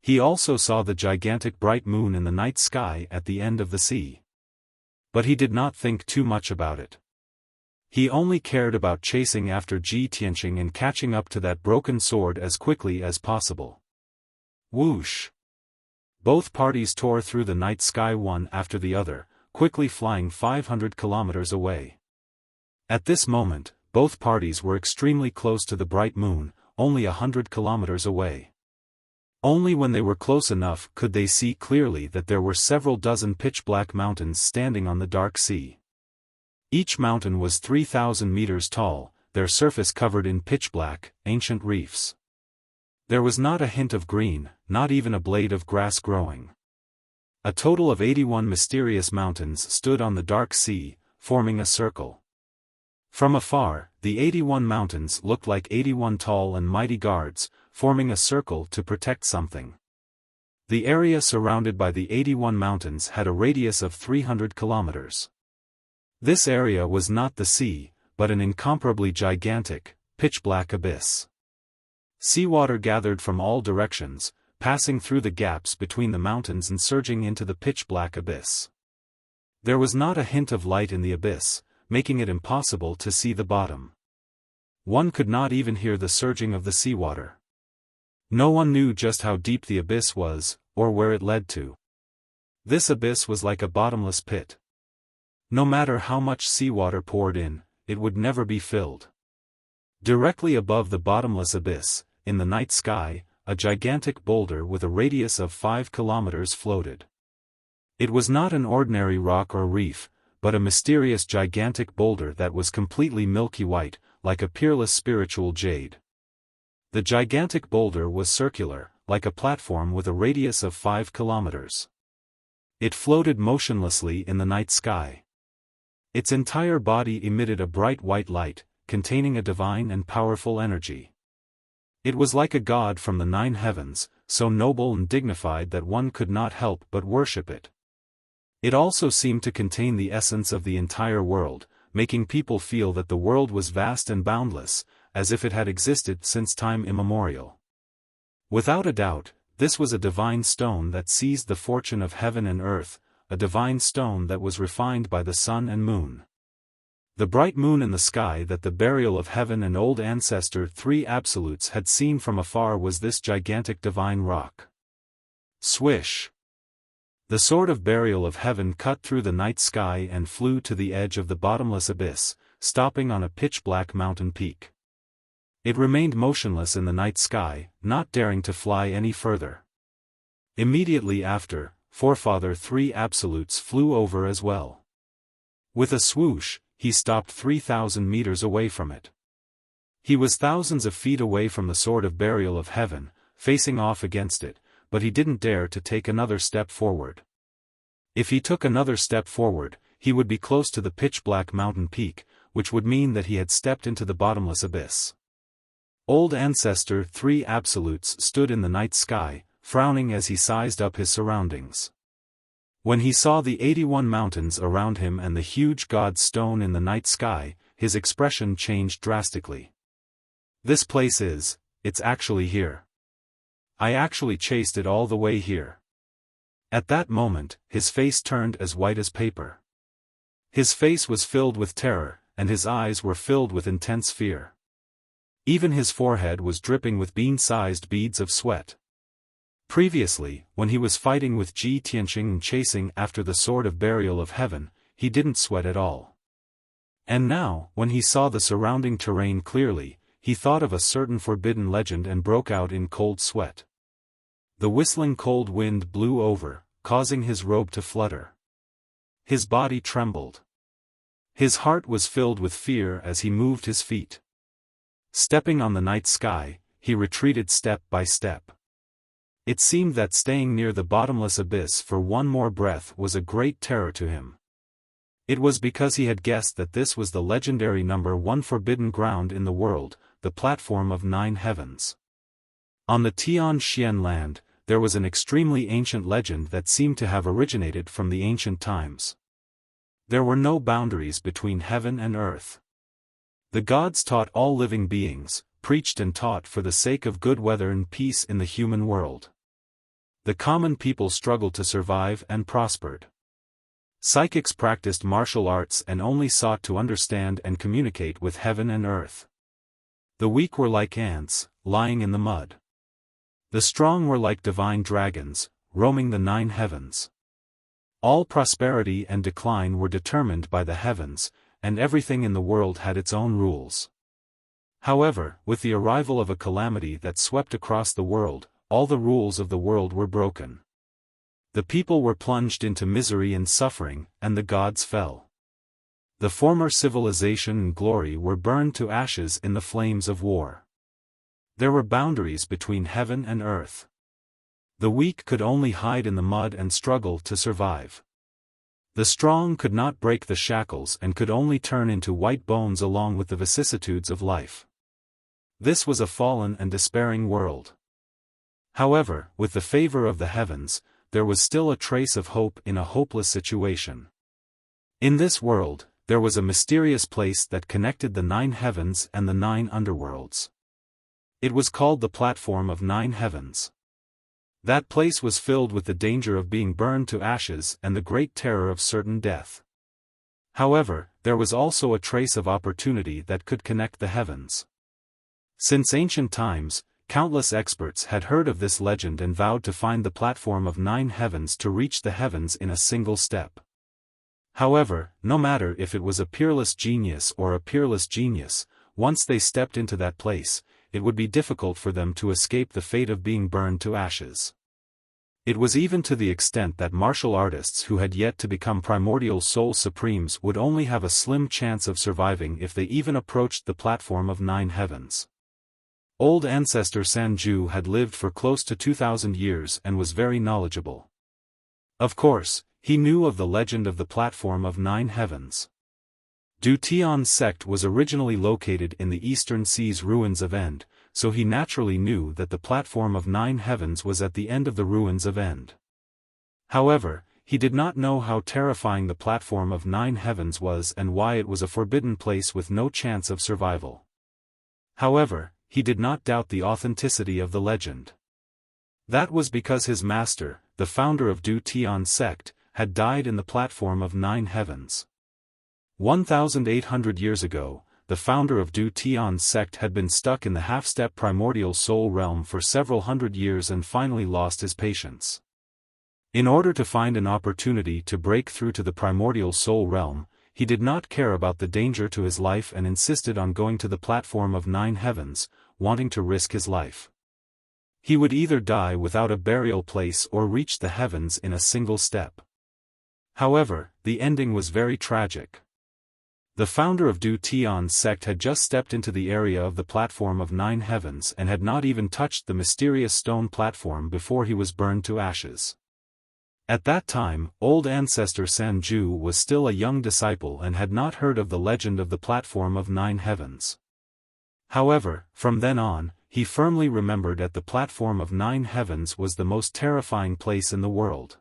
He also saw the gigantic bright moon in the night sky at the end of the sea. But he did not think too much about it. He only cared about chasing after Ji Tianqing and catching up to that broken sword as quickly as possible. Whoosh! Both parties tore through the night sky one after the other, quickly flying 500 kilometers away. At this moment, both parties were extremely close to the bright moon, only 100 kilometers away. Only when they were close enough could they see clearly that there were several dozen pitch-black mountains standing on the dark sea. Each mountain was 3,000 meters tall, their surface covered in pitch-black, ancient reefs. There was not a hint of green, not even a blade of grass growing. A total of 81 mysterious mountains stood on the dark sea, forming a circle. From afar, the 81 mountains looked like 81 tall and mighty guards, forming a circle to protect something. The area surrounded by the 81 mountains had a radius of 300 kilometers. This area was not the sea, but an incomparably gigantic, pitch-black abyss. Seawater gathered from all directions, passing through the gaps between the mountains and surging into the pitch-black abyss. There was not a hint of light in the abyss, making it impossible to see the bottom. One could not even hear the surging of the seawater. No one knew just how deep the abyss was, or where it led to. This abyss was like a bottomless pit. No matter how much seawater poured in, it would never be filled. Directly above the bottomless abyss, in the night sky, a gigantic boulder with a radius of 5 kilometers floated. It was not an ordinary rock or reef, but a mysterious gigantic boulder that was completely milky white, like a peerless spiritual jade. The gigantic boulder was circular, like a platform with a radius of 5 kilometers. It floated motionlessly in the night sky. Its entire body emitted a bright white light, containing a divine and powerful energy. It was like a god from the 9 heavens, so noble and dignified that one could not help but worship it. It also seemed to contain the essence of the entire world, making people feel that the world was vast and boundless, as if it had existed since time immemorial. Without a doubt, this was a divine stone that seized the fortune of heaven and earth, a divine stone that was refined by the sun and moon. The bright moon in the sky that the burial of heaven and old ancestor 3 absolutes had seen from afar was this gigantic divine rock. Swish! The sword of burial of heaven cut through the night sky and flew to the edge of the bottomless abyss, stopping on a pitch-black mountain peak. It remained motionless in the night sky, not daring to fly any further. Immediately after, Forefather 3 absolutes flew over as well. With a swoosh, he stopped 3,000 meters away from it. He was thousands of feet away from the sword of burial of heaven, facing off against it, but he didn't dare to take another step forward. If he took another step forward, he would be close to the pitch-black mountain peak, which would mean that he had stepped into the bottomless abyss. Old Ancestor 3 Absolutes stood in the night sky, frowning as he sized up his surroundings. When he saw the 81 mountains around him and the huge god stone in the night sky, his expression changed drastically. This place it's actually here. I actually chased it all the way here. At that moment, his face turned as white as paper. His face was filled with terror, and his eyes were filled with intense fear. Even his forehead was dripping with bean-sized beads of sweat. Previously, when he was fighting with Ji Tianqing and chasing after the sword of burial of heaven, he didn't sweat at all. And now, when he saw the surrounding terrain clearly, he thought of a certain forbidden legend and broke out in cold sweat. The whistling cold wind blew over, causing his robe to flutter. His body trembled. His heart was filled with fear as he moved his feet. Stepping on the night sky, he retreated step by step. It seemed that staying near the bottomless abyss for one more breath was a great terror to him. It was because he had guessed that this was the legendary number 1 forbidden ground in the world, the platform of 9 heavens. On the Tian Xian land, there was an extremely ancient legend that seemed to have originated from the ancient times. There were no boundaries between heaven and earth. The gods taught all living beings, preached and taught for the sake of good weather and peace in the human world. The common people struggled to survive and prospered. Psychics practiced martial arts and only sought to understand and communicate with heaven and earth. The weak were like ants, lying in the mud. The strong were like divine dragons, roaming the 9 heavens. All prosperity and decline were determined by the heavens, and everything in the world had its own rules. However, with the arrival of a calamity that swept across the world, all the rules of the world were broken. The people were plunged into misery and suffering, and the gods fell. The former civilization and glory were burned to ashes in the flames of war. There were boundaries between heaven and earth. The weak could only hide in the mud and struggle to survive. The strong could not break the shackles and could only turn into white bones along with the vicissitudes of life. This was a fallen and despairing world. However, with the favor of the heavens, there was still a trace of hope in a hopeless situation. In this world, there was a mysterious place that connected the 9 heavens and the 9 underworlds. It was called the Platform of 9 Heavens. That place was filled with the danger of being burned to ashes and the great terror of certain death. However, there was also a trace of opportunity that could connect the heavens. Since ancient times, countless experts had heard of this legend and vowed to find the Platform of 9 Heavens to reach the heavens in a single step. However, no matter if it was a peerless genius or a peerless genius, once they stepped into that place, it would be difficult for them to escape the fate of being burned to ashes. It was even to the extent that martial artists who had yet to become primordial soul supremes would only have a slim chance of surviving if they even approached the Platform of 9 Heavens. Old Ancestor Sanju had lived for close to 2,000 years and was very knowledgeable. Of course, he knew of the legend of the Platform of 9 Heavens. Du Tian's sect was originally located in the eastern sea's ruins of End, so he naturally knew that the platform of 9 heavens was at the end of the ruins of End. However, he did not know how terrifying the platform of 9 heavens was and why it was a forbidden place with no chance of survival. However, he did not doubt the authenticity of the legend. That was because his master, the founder of Du Tian's sect, had died in the platform of 9 heavens. 1,800 years ago, the founder of Du Tian's sect had been stuck in the half-step primordial soul realm for several hundred years and finally lost his patience. In order to find an opportunity to break through to the primordial soul realm, he did not care about the danger to his life and insisted on going to the platform of 9 heavens, wanting to risk his life. He would either die without a burial place or reach the heavens in a single step. However, the ending was very tragic. The founder of Du Tian's sect had just stepped into the area of the platform of 9 heavens and had not even touched the mysterious stone platform before he was burned to ashes. At that time, old ancestor Sanju was still a young disciple and had not heard of the legend of the platform of 9 heavens. However, from then on, he firmly remembered that the platform of 9 heavens was the most terrifying place in the world.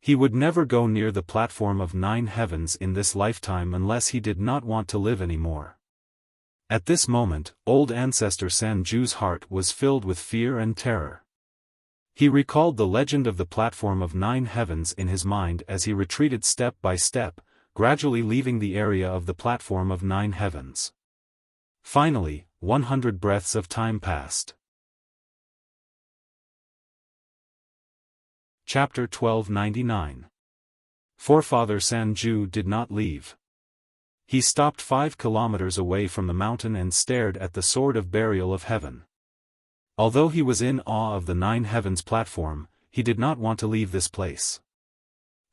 He would never go near the platform of 9 heavens in this lifetime unless he did not want to live anymore. At this moment, old ancestor Sanju's heart was filled with fear and terror. He recalled the legend of the platform of 9 heavens in his mind as he retreated step by step, gradually leaving the area of the platform of 9 heavens. Finally, 100 breaths of time passed. Chapter 1299. Forefather Sanju did not leave. He stopped 5 kilometers away from the mountain and stared at the sword of burial of heaven. Although he was in awe of the 9 heavens platform, he did not want to leave this place.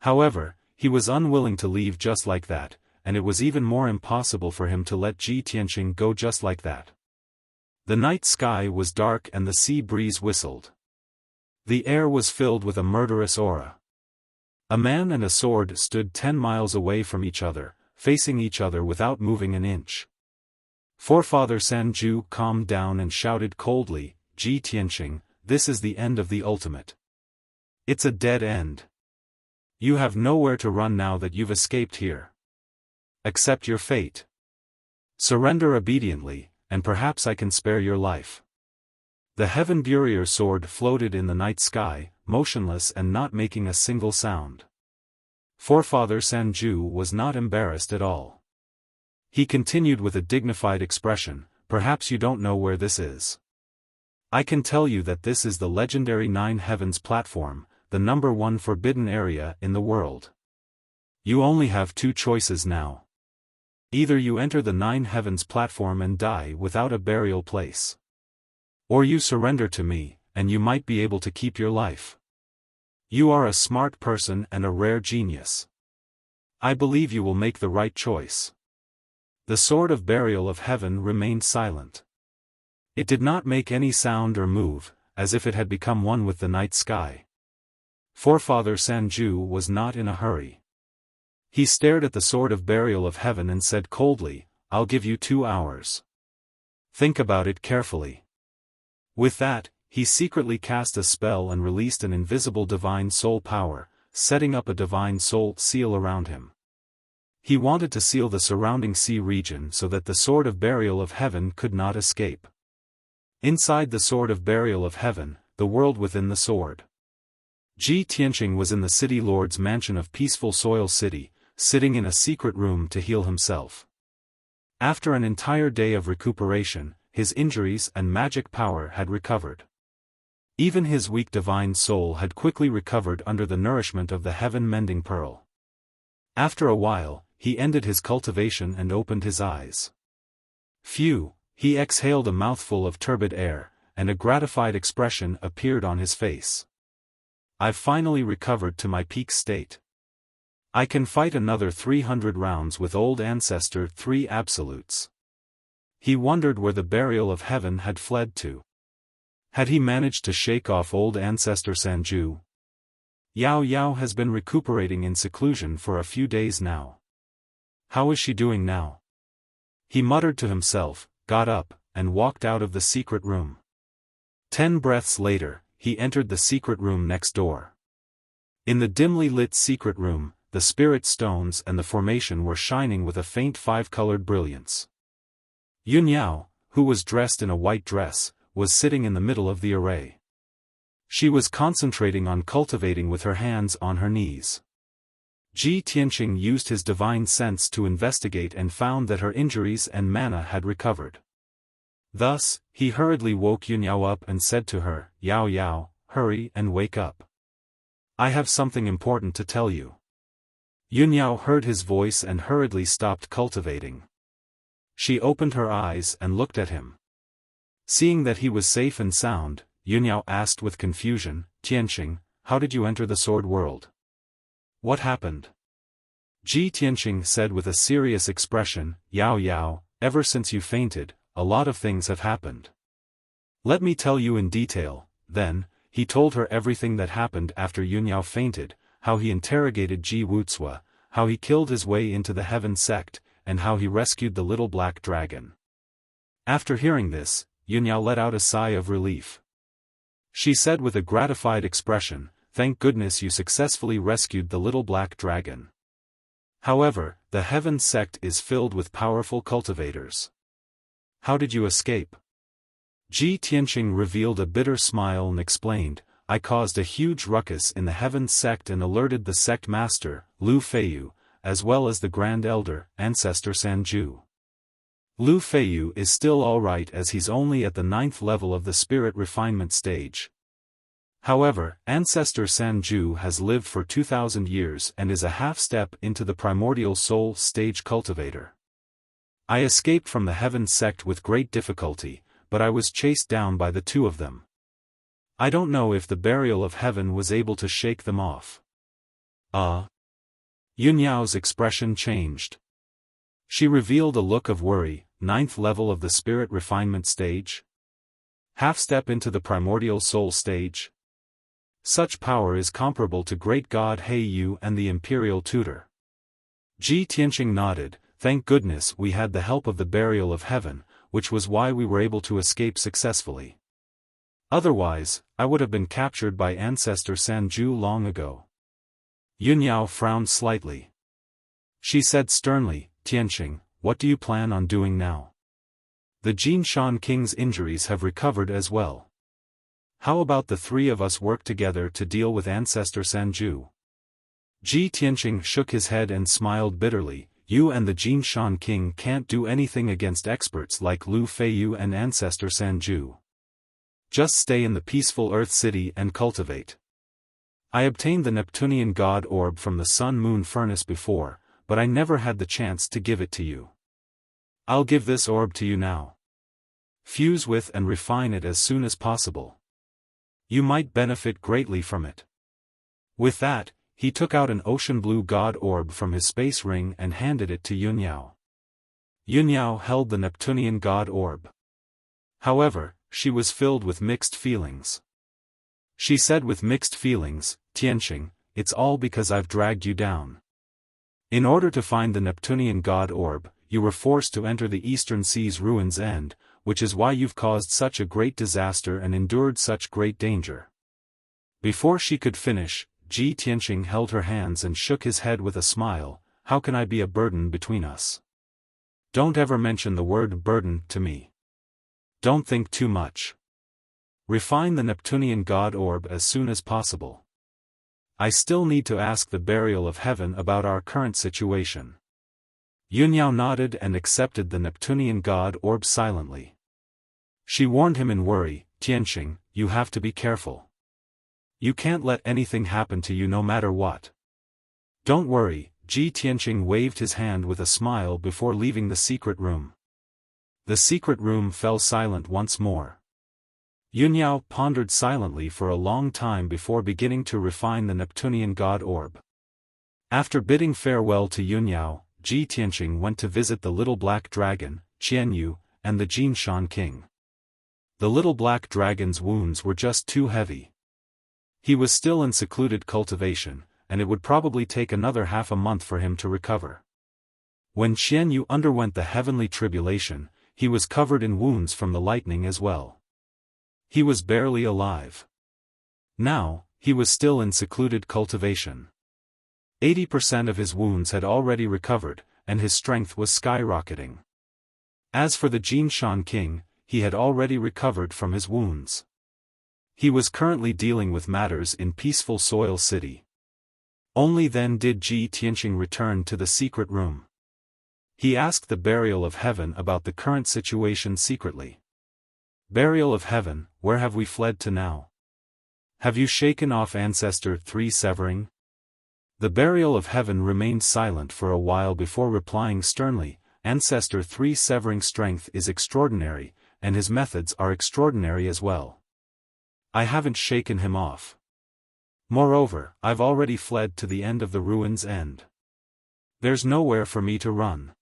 However, he was unwilling to leave just like that, and it was even more impossible for him to let Ji Tianqing go just like that. The night sky was dark and the sea breeze whistled. The air was filled with a murderous aura. A man and a sword stood 10 miles away from each other, facing each other without moving an inch. Forefather Sanju calmed down and shouted coldly, "Ji Tianqing, this is the end of the ultimate. It's a dead end. You have nowhere to run now that you've escaped here. Accept your fate. Surrender obediently, and perhaps I can spare your life." The Heaven Burier sword floated in the night sky, motionless and not making a single sound. Forefather Sanju was not embarrassed at all. He continued with a dignified expression, "Perhaps you don't know where this is. I can tell you that this is the legendary 9 heavens platform, the number 1 forbidden area in the world. You only have 2 choices now. Either you enter the 9 heavens platform and die without a burial place. Or you surrender to me, and you might be able to keep your life. You are a smart person and a rare genius. I believe you will make the right choice." The sword of burial of heaven remained silent. It did not make any sound or move, as if it had become one with the night sky. Forefather Sanju was not in a hurry. He stared at the sword of burial of heaven and said coldly, "I'll give you 2 hours. Think about it carefully." With that, he secretly cast a spell and released an invisible divine soul power, setting up a divine soul seal around him. He wanted to seal the surrounding sea region so that the sword of burial of heaven could not escape. Inside the sword of burial of heaven, the world within the sword. Ji Tianqing was in the city lord's mansion of Peaceful Soil City, sitting in a secret room to heal himself. After an entire day of recuperation, his injuries and magic power had recovered. Even his weak divine soul had quickly recovered under the nourishment of the heaven-mending pearl. After a while, he ended his cultivation and opened his eyes. Phew, he exhaled a mouthful of turbid air, and a gratified expression appeared on his face. I've finally recovered to my peak state. I can fight another 300 rounds with old ancestor 3 absolutes. He wondered where the burial of heaven had fled to. Had he managed to shake off old ancestor Sanju? Yao Yao has been recuperating in seclusion for a few days now. How is she doing now? He muttered to himself, got up, and walked out of the secret room. 10 breaths later, he entered the secret room next door. In the dimly lit secret room, the spirit stones and the formation were shining with a faint 5-colored brilliance. Yunyao, who was dressed in a white dress, was sitting in the middle of the array. She was concentrating on cultivating with her hands on her knees. Ji Tianqing used his divine sense to investigate and found that her injuries and mana had recovered. Thus, he hurriedly woke Yunyao up and said to her, Yao Yao, hurry and wake up. I have something important to tell you. Yunyao heard his voice and hurriedly stopped cultivating. She opened her eyes and looked at him. Seeing that he was safe and sound, Yunyao asked with confusion, Tianqing, how did you enter the sword world? What happened? Ji Tianqing said with a serious expression, Yao Yao, ever since you fainted, a lot of things have happened. Let me tell you in detail. Then, he told her everything that happened after Yunyao fainted, how he interrogated Ji Wuxia, how he killed his way into the heaven sect, and how he rescued the little black dragon. After hearing this, Yunyao let out a sigh of relief. She said with a gratified expression, thank goodness you successfully rescued the little black dragon. However, the heaven sect is filled with powerful cultivators. How did you escape? Ji Tianqing revealed a bitter smile and explained, I caused a huge ruckus in the heaven sect and alerted the sect master, Lu Feiyu, as well as the Grand Elder, Ancestor Sanju. Lu Feiyu is still alright as he's only at the 9th level of the spirit refinement stage. However, Ancestor Sanju has lived for 2,000 years and is a half-step into the primordial soul stage cultivator. I escaped from the heaven sect with great difficulty, but I was chased down by the two of them. I don't know if the burial of heaven was able to shake them off. Yunyao's expression changed. She revealed a look of worry, 9th level of the spirit refinement stage? Half-step into the primordial soul stage? Such power is comparable to great god He Yu and the imperial tutor. Ji Tianqing nodded, thank goodness we had the help of the burial of heaven, which was why we were able to escape successfully. Otherwise, I would have been captured by Ancestor Sanju long ago. Yunyao frowned slightly. She said sternly, Tianqing, what do you plan on doing now? The Jinshan King's injuries have recovered as well. How about the three of us work together to deal with Ancestor Sanju? Ji Tianqing shook his head and smiled bitterly, you and the Jinshan King can't do anything against experts like Lu Feiyu and Ancestor Sanju. Just stay in the peaceful Earth City and cultivate. I obtained the Neptunian God Orb from the Sun-Moon Furnace before, but I never had the chance to give it to you. I'll give this orb to you now. Fuse with and refine it as soon as possible. You might benefit greatly from it. With that, he took out an ocean blue God Orb from his space ring and handed it to Yunyao. Yunyao held the Neptunian God Orb. However, she was filled with mixed feelings. She said with mixed feelings, Tianqing, it's all because I've dragged you down. In order to find the Neptunian God Orb, you were forced to enter the Eastern Sea's ruins end, which is why you've caused such a great disaster and endured such great danger. Before she could finish, Ji Tianqing held her hands and shook his head with a smile, how can I be a burden between us? Don't ever mention the word burden to me. Don't think too much. Refine the Neptunian God Orb as soon as possible. I still need to ask the burial of heaven about our current situation. Yunyao nodded and accepted the Neptunian God Orb silently. She warned him in worry, Tianqing, you have to be careful. You can't let anything happen to you no matter what. Don't worry, Ji Tianqing waved his hand with a smile before leaving the secret room. The secret room fell silent once more. Yunyao pondered silently for a long time before beginning to refine the Neptunian God Orb. After bidding farewell to Yunyao, Ji Tianqing went to visit the little black dragon, Qianyu, and the Jinshan King. The little black dragon's wounds were just too heavy. He was still in secluded cultivation, and it would probably take another half a month for him to recover. When Xian Yu underwent the heavenly tribulation, he was covered in wounds from the lightning as well. He was barely alive. Now, he was still in secluded cultivation. 80% of his wounds had already recovered, and his strength was skyrocketing. As for the Jinshan king, he had already recovered from his wounds. He was currently dealing with matters in peaceful Soil City. Only then did Ji Tianqing return to the secret room. He asked the Burial of Heaven about the current situation secretly. Burial of Heaven, where have we fled to now? Have you shaken off Ancestor 3 severing? The Burial of Heaven remained silent for a while before replying sternly, Ancestor 3 severing strength is extraordinary, and his methods are extraordinary as well. I haven't shaken him off. Moreover, I've already fled to the end of the ruin's end. There's nowhere for me to run.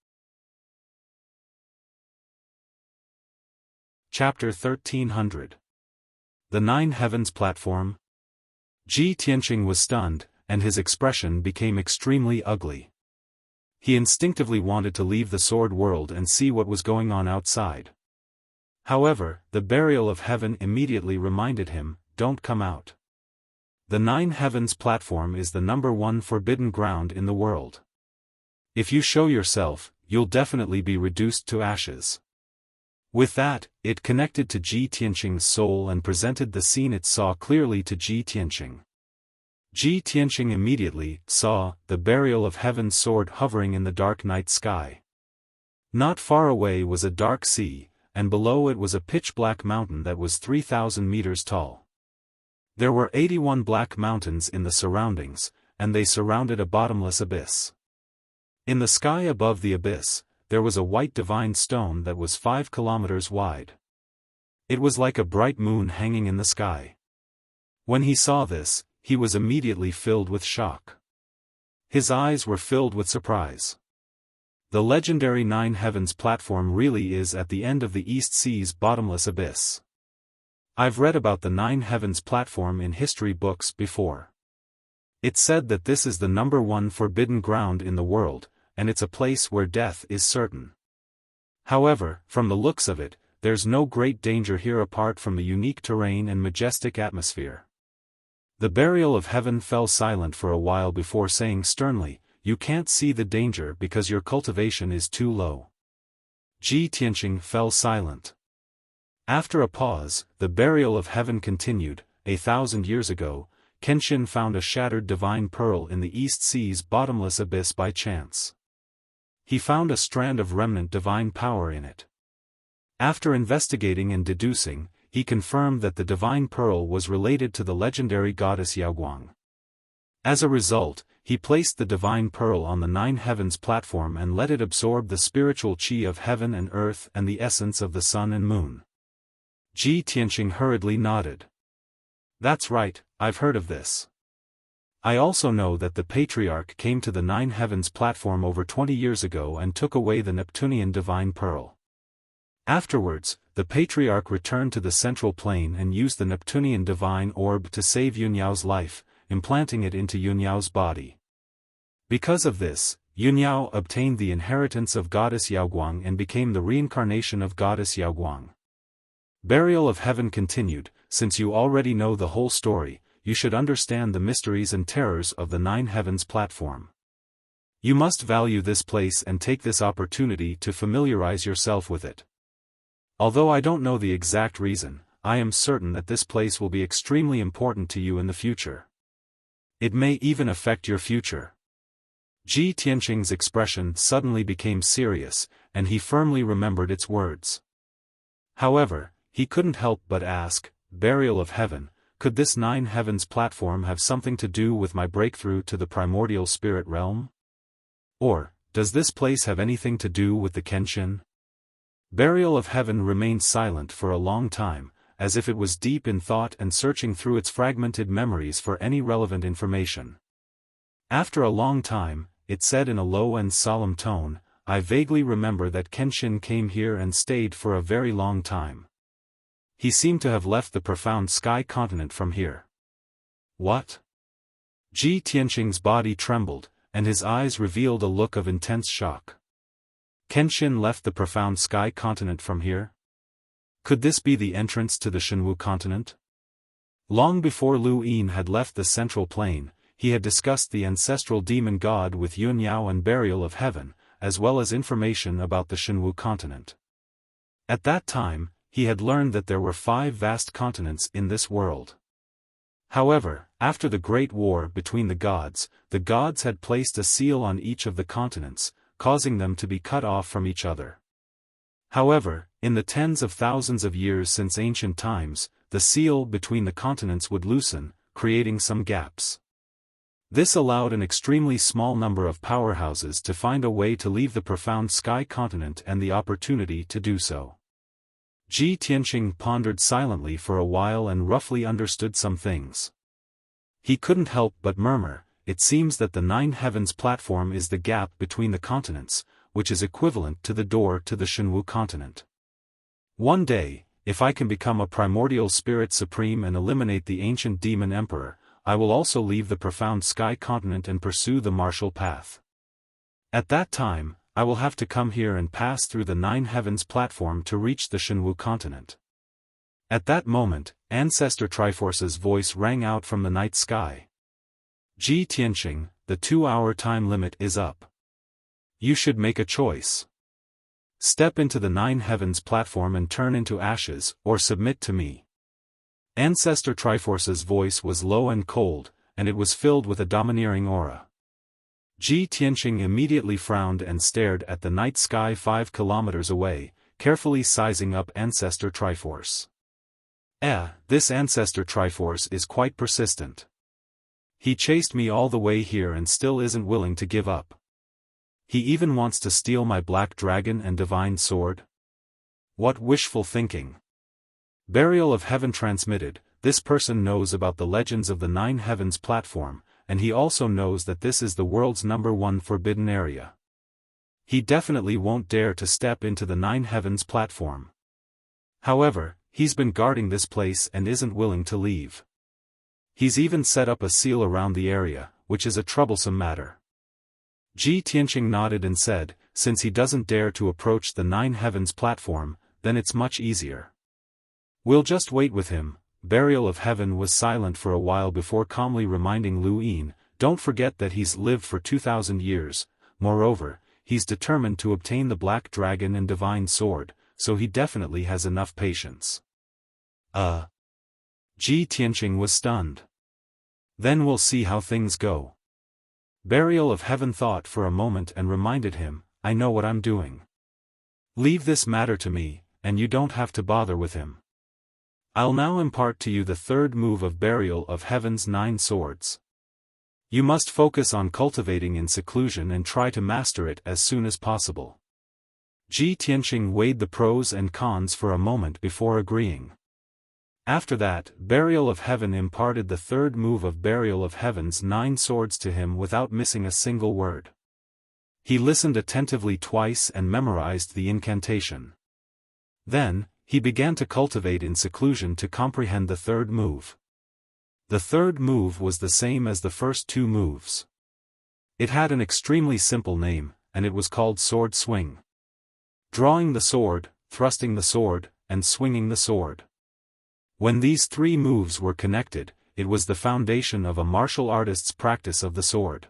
Chapter 1300. The Nine Heavens Platform. Ji Tianqing was stunned, and his expression became extremely ugly. He instinctively wanted to leave the sword world and see what was going on outside. However, the Burial of Heaven immediately reminded him, don't come out. The Nine Heavens Platform is the #1 forbidden ground in the world. If you show yourself, you'll definitely be reduced to ashes. With that, it connected to Ji Tianqing's soul and presented the scene it saw clearly to Ji Tianqing. Ji Tianqing immediately saw the Burial of Heaven's sword hovering in the dark night sky. Not far away was a dark sea, and below it was a pitch-black mountain that was 3,000 meters tall. There were 81 black mountains in the surroundings, and they surrounded a bottomless abyss. In the sky above the abyss, there was a white divine stone that was 5 kilometers wide. It was like a bright moon hanging in the sky. When he saw this, he was immediately filled with shock. His eyes were filled with surprise. The legendary Nine Heavens Platform really is at the end of the East Sea's bottomless abyss. I've read about the Nine Heavens Platform in history books before. It said that this is the #1 forbidden ground in the world, and it's a place where death is certain. However, from the looks of it, there's no great danger here apart from the unique terrain and majestic atmosphere. The Burial of Heaven fell silent for a while before saying sternly, you can't see the danger because your cultivation is too low. Ji Tianqing fell silent. After a pause, the Burial of Heaven continued, 1,000 years ago, Kenshin found a shattered divine pearl in the East Sea's bottomless abyss by chance. He found a strand of remnant divine power in it. After investigating and deducing, he confirmed that the divine pearl was related to the legendary goddess Yaoguang. As a result, he placed the divine pearl on the Nine Heavens Platform and let it absorb the spiritual qi of heaven and earth and the essence of the sun and moon. Ji Tianqing hurriedly nodded. That's right, I've heard of this. I also know that the Patriarch came to the Nine Heavens Platform over 20 years ago and took away the Neptunian divine pearl. Afterwards, the Patriarch returned to the central plane and used the Neptunian divine orb to save Yunyao's life, implanting it into Yunyao's body. Because of this, Yunyao obtained the inheritance of goddess Yaoguang and became the reincarnation of goddess Yaoguang. Burial of Heaven continued, since you already know the whole story, you should understand the mysteries and terrors of the Nine Heavens Platform. You must value this place and take this opportunity to familiarize yourself with it. Although I don't know the exact reason, I am certain that this place will be extremely important to you in the future. It may even affect your future. Ji Tianqing's expression suddenly became serious, and he firmly remembered its words. However, he couldn't help but ask, Burial of Heaven, could this Nine Heavens Platform have something to do with my breakthrough to the primordial spirit realm? Or, does this place have anything to do with the Kenshin? Burial of Heaven remained silent for a long time, as if it was deep in thought and searching through its fragmented memories for any relevant information. After a long time, it said in a low and solemn tone, I vaguely remember that Kenshin came here and stayed for a very long time. He seemed to have left the profound sky continent from here. What? Ji Tianqing's body trembled, and his eyes revealed a look of intense shock. Kenshin left the profound sky continent from here? Could this be the entrance to the Shenwu continent? Long before Lu Yin had left the central plain, he had discussed the ancestral demon god with Yun Yao and Burial of Heaven, as well as information about the Shenwu continent. At that time, he had learned that there were 5 vast continents in this world. However, after the Great War between the gods had placed a seal on each of the continents, causing them to be cut off from each other. However, in the tens of thousands of years since ancient times, the seal between the continents would loosen, creating some gaps. This allowed an extremely small number of powerhouses to find a way to leave the profound sky continent and the opportunity to do so. Ji Tianqing pondered silently for a while and roughly understood some things. He couldn't help but murmur, it seems that the 9 heavens platform is the gap between the continents, which is equivalent to the door to the Shenwu continent. One day, if I can become a primordial spirit supreme and eliminate the ancient demon emperor, I will also leave the profound sky continent and pursue the martial path. At that time, I will have to come here and pass through the 9 heavens platform to reach the Shenwu continent. At that moment, Ancestor Triforce's voice rang out from the night sky. Ji Tianqing, the 2-hour time limit is up. You should make a choice. Step into the 9 heavens platform and turn into ashes, or submit to me. Ancestor Triforce's voice was low and cold, and it was filled with a domineering aura. Ji Tianqing immediately frowned and stared at the night sky 5 kilometers away, carefully sizing up Ancestor Triforce. This Ancestor Triforce is quite persistent. He chased me all the way here and still isn't willing to give up. He even wants to steal my black dragon and divine sword? What wishful thinking. Burial of Heaven transmitted, this person knows about the legends of the 9 heavens platform, and he also knows that this is the world's #1 forbidden area. He definitely won't dare to step into the 9 heavens platform. However, he's been guarding this place and isn't willing to leave. He's even set up a seal around the area, which is a troublesome matter. Ji Tianqing nodded and said, since he doesn't dare to approach the 9 heavens platform, then it's much easier. We'll just wait with him. Burial of Heaven was silent for a while before calmly reminding Lu Yin, don't forget that he's lived for 2,000 years, moreover, he's determined to obtain the black dragon and divine sword, so he definitely has enough patience. Ji Tianqing was stunned. Then we'll see how things go. Burial of Heaven thought for a moment and reminded him, I know what I'm doing. Leave this matter to me, and you don't have to bother with him. I'll now impart to you the 3rd move of Burial of Heaven's 9 swords. You must focus on cultivating in seclusion and try to master it as soon as possible. Ji Tianqing weighed the pros and cons for a moment before agreeing. After that, Burial of Heaven imparted the 3rd move of Burial of Heaven's 9 swords to him without missing a single word. He listened attentively twice and memorized the incantation. Then, he began to cultivate in seclusion to comprehend the 3rd move. The 3rd move was the same as the first 2 moves. It had an extremely simple name, and it was called Sword Swing. Drawing the sword, thrusting the sword, and swinging the sword. When these 3 moves were connected, it was the foundation of a martial artist's practice of the sword.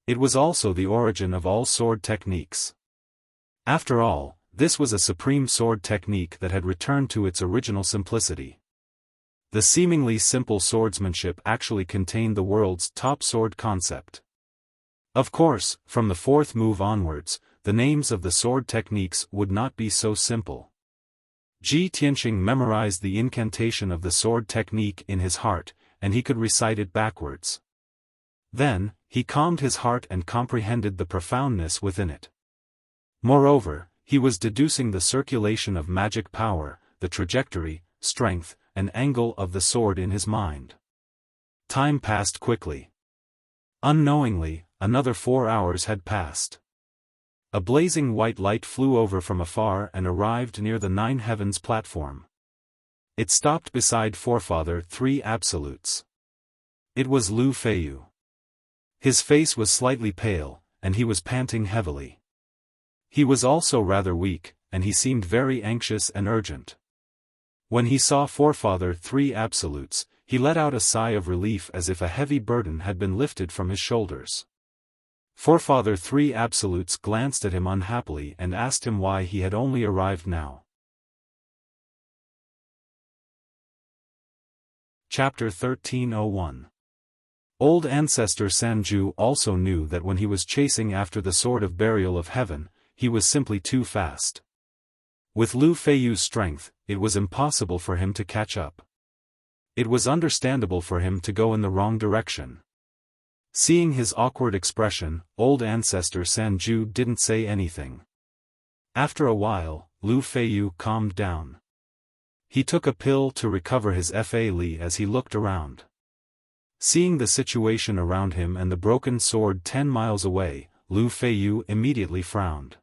It was also the origin of all sword techniques. After all, this was a supreme sword technique that had returned to its original simplicity. The seemingly simple swordsmanship actually contained the world's top sword concept. Of course, from the 4th move onwards, the names of the sword techniques would not be so simple. Ji Tianqing memorized the incantation of the sword technique in his heart, and he could recite it backwards. Then, he calmed his heart and comprehended the profoundness within it. Moreover, he was deducing the circulation of magic power, the trajectory, strength, and angle of the sword in his mind. Time passed quickly. Unknowingly, another 4 hours had passed. A blazing white light flew over from afar and arrived near the 9 heavens platform. It stopped beside Forefather 3 Absolutes. It was Lu Feiyu. His face was slightly pale, and he was panting heavily. He was also rather weak, and he seemed very anxious and urgent. When he saw Forefather Three Absolutes, he let out a sigh of relief as if a heavy burden had been lifted from his shoulders. Forefather Three Absolutes glanced at him unhappily and asked him why he had only arrived now. Chapter 1301. Old Ancestor Sanju also knew that when he was chasing after the Sword of Burial of Heaven, he was simply too fast. With Lu Feiyu's strength, it was impossible for him to catch up. It was understandable for him to go in the wrong direction. Seeing his awkward expression, Old Ancestor Sanju didn't say anything. After a while, Lu Feiyu calmed down. He took a pill to recover his Fa Li as he looked around. Seeing the situation around him and the broken sword 10 miles away, Lu Feiyu immediately frowned.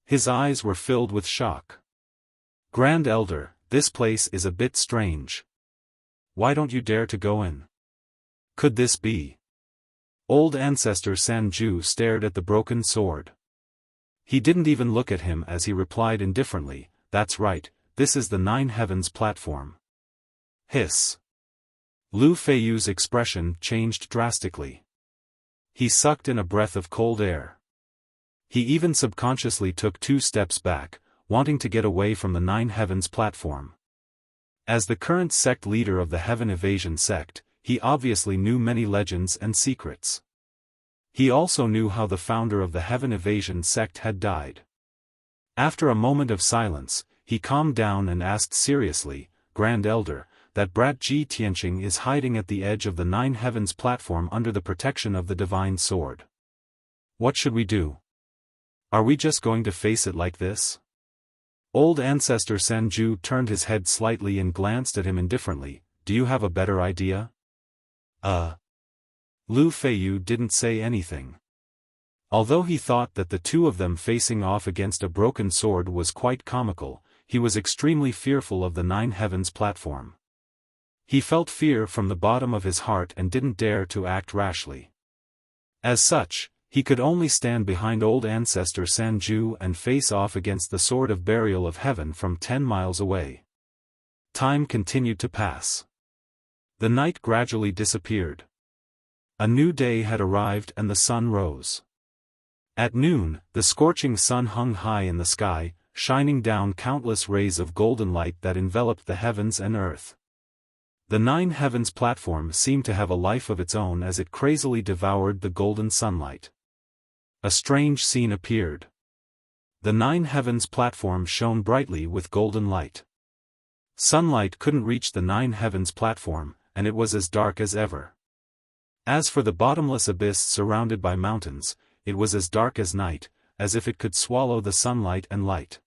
His eyes were filled with shock. Grand Elder, this place is a bit strange. Why don't you dare to go in? Could this be? Old Ancestor Sanju stared at the broken sword. He didn't even look at him as he replied indifferently, "That's right, this is the Nine Heavens platform." Hiss. Lu Feiyu's expression changed drastically. He sucked in a breath of cold air. He even subconsciously took 2 steps back, wanting to get away from the Nine Heavens platform. As the current sect leader of the Heaven Evasion sect, he obviously knew many legends and secrets. He also knew how the founder of the Heaven Evasion sect had died. After a moment of silence, he calmed down and asked seriously, "Grand Elder, that brat Ji Tianqing is hiding at the edge of the Nine Heavens platform under the protection of the Divine Sword. What should we do? Are we just going to face it like this?" Old Ancestor Sanju turned his head slightly and glanced at him indifferently. "Do you have a better idea?" Lu Feiyu didn't say anything. Although he thought that the two of them facing off against a broken sword was quite comical, he was extremely fearful of the Nine Heavens platform. He felt fear from the bottom of his heart and didn't dare to act rashly. As such, he could only stand behind Old Ancestor Sanju and face off against the Sword of Burial of Heaven from 10 miles away. Time continued to pass. The night gradually disappeared. A new day had arrived and the sun rose. At noon, the scorching sun hung high in the sky, shining down countless rays of golden light that enveloped the heavens and earth. The Nine Heavens platform seemed to have a life of its own as it crazily devoured the golden sunlight. A strange scene appeared. The Nine Heavens platform shone brightly with golden light. Sunlight couldn't reach the Nine Heavens platform, and it was as dark as ever. As for the bottomless abyss surrounded by mountains, it was as dark as night, as if it could swallow the sunlight and light.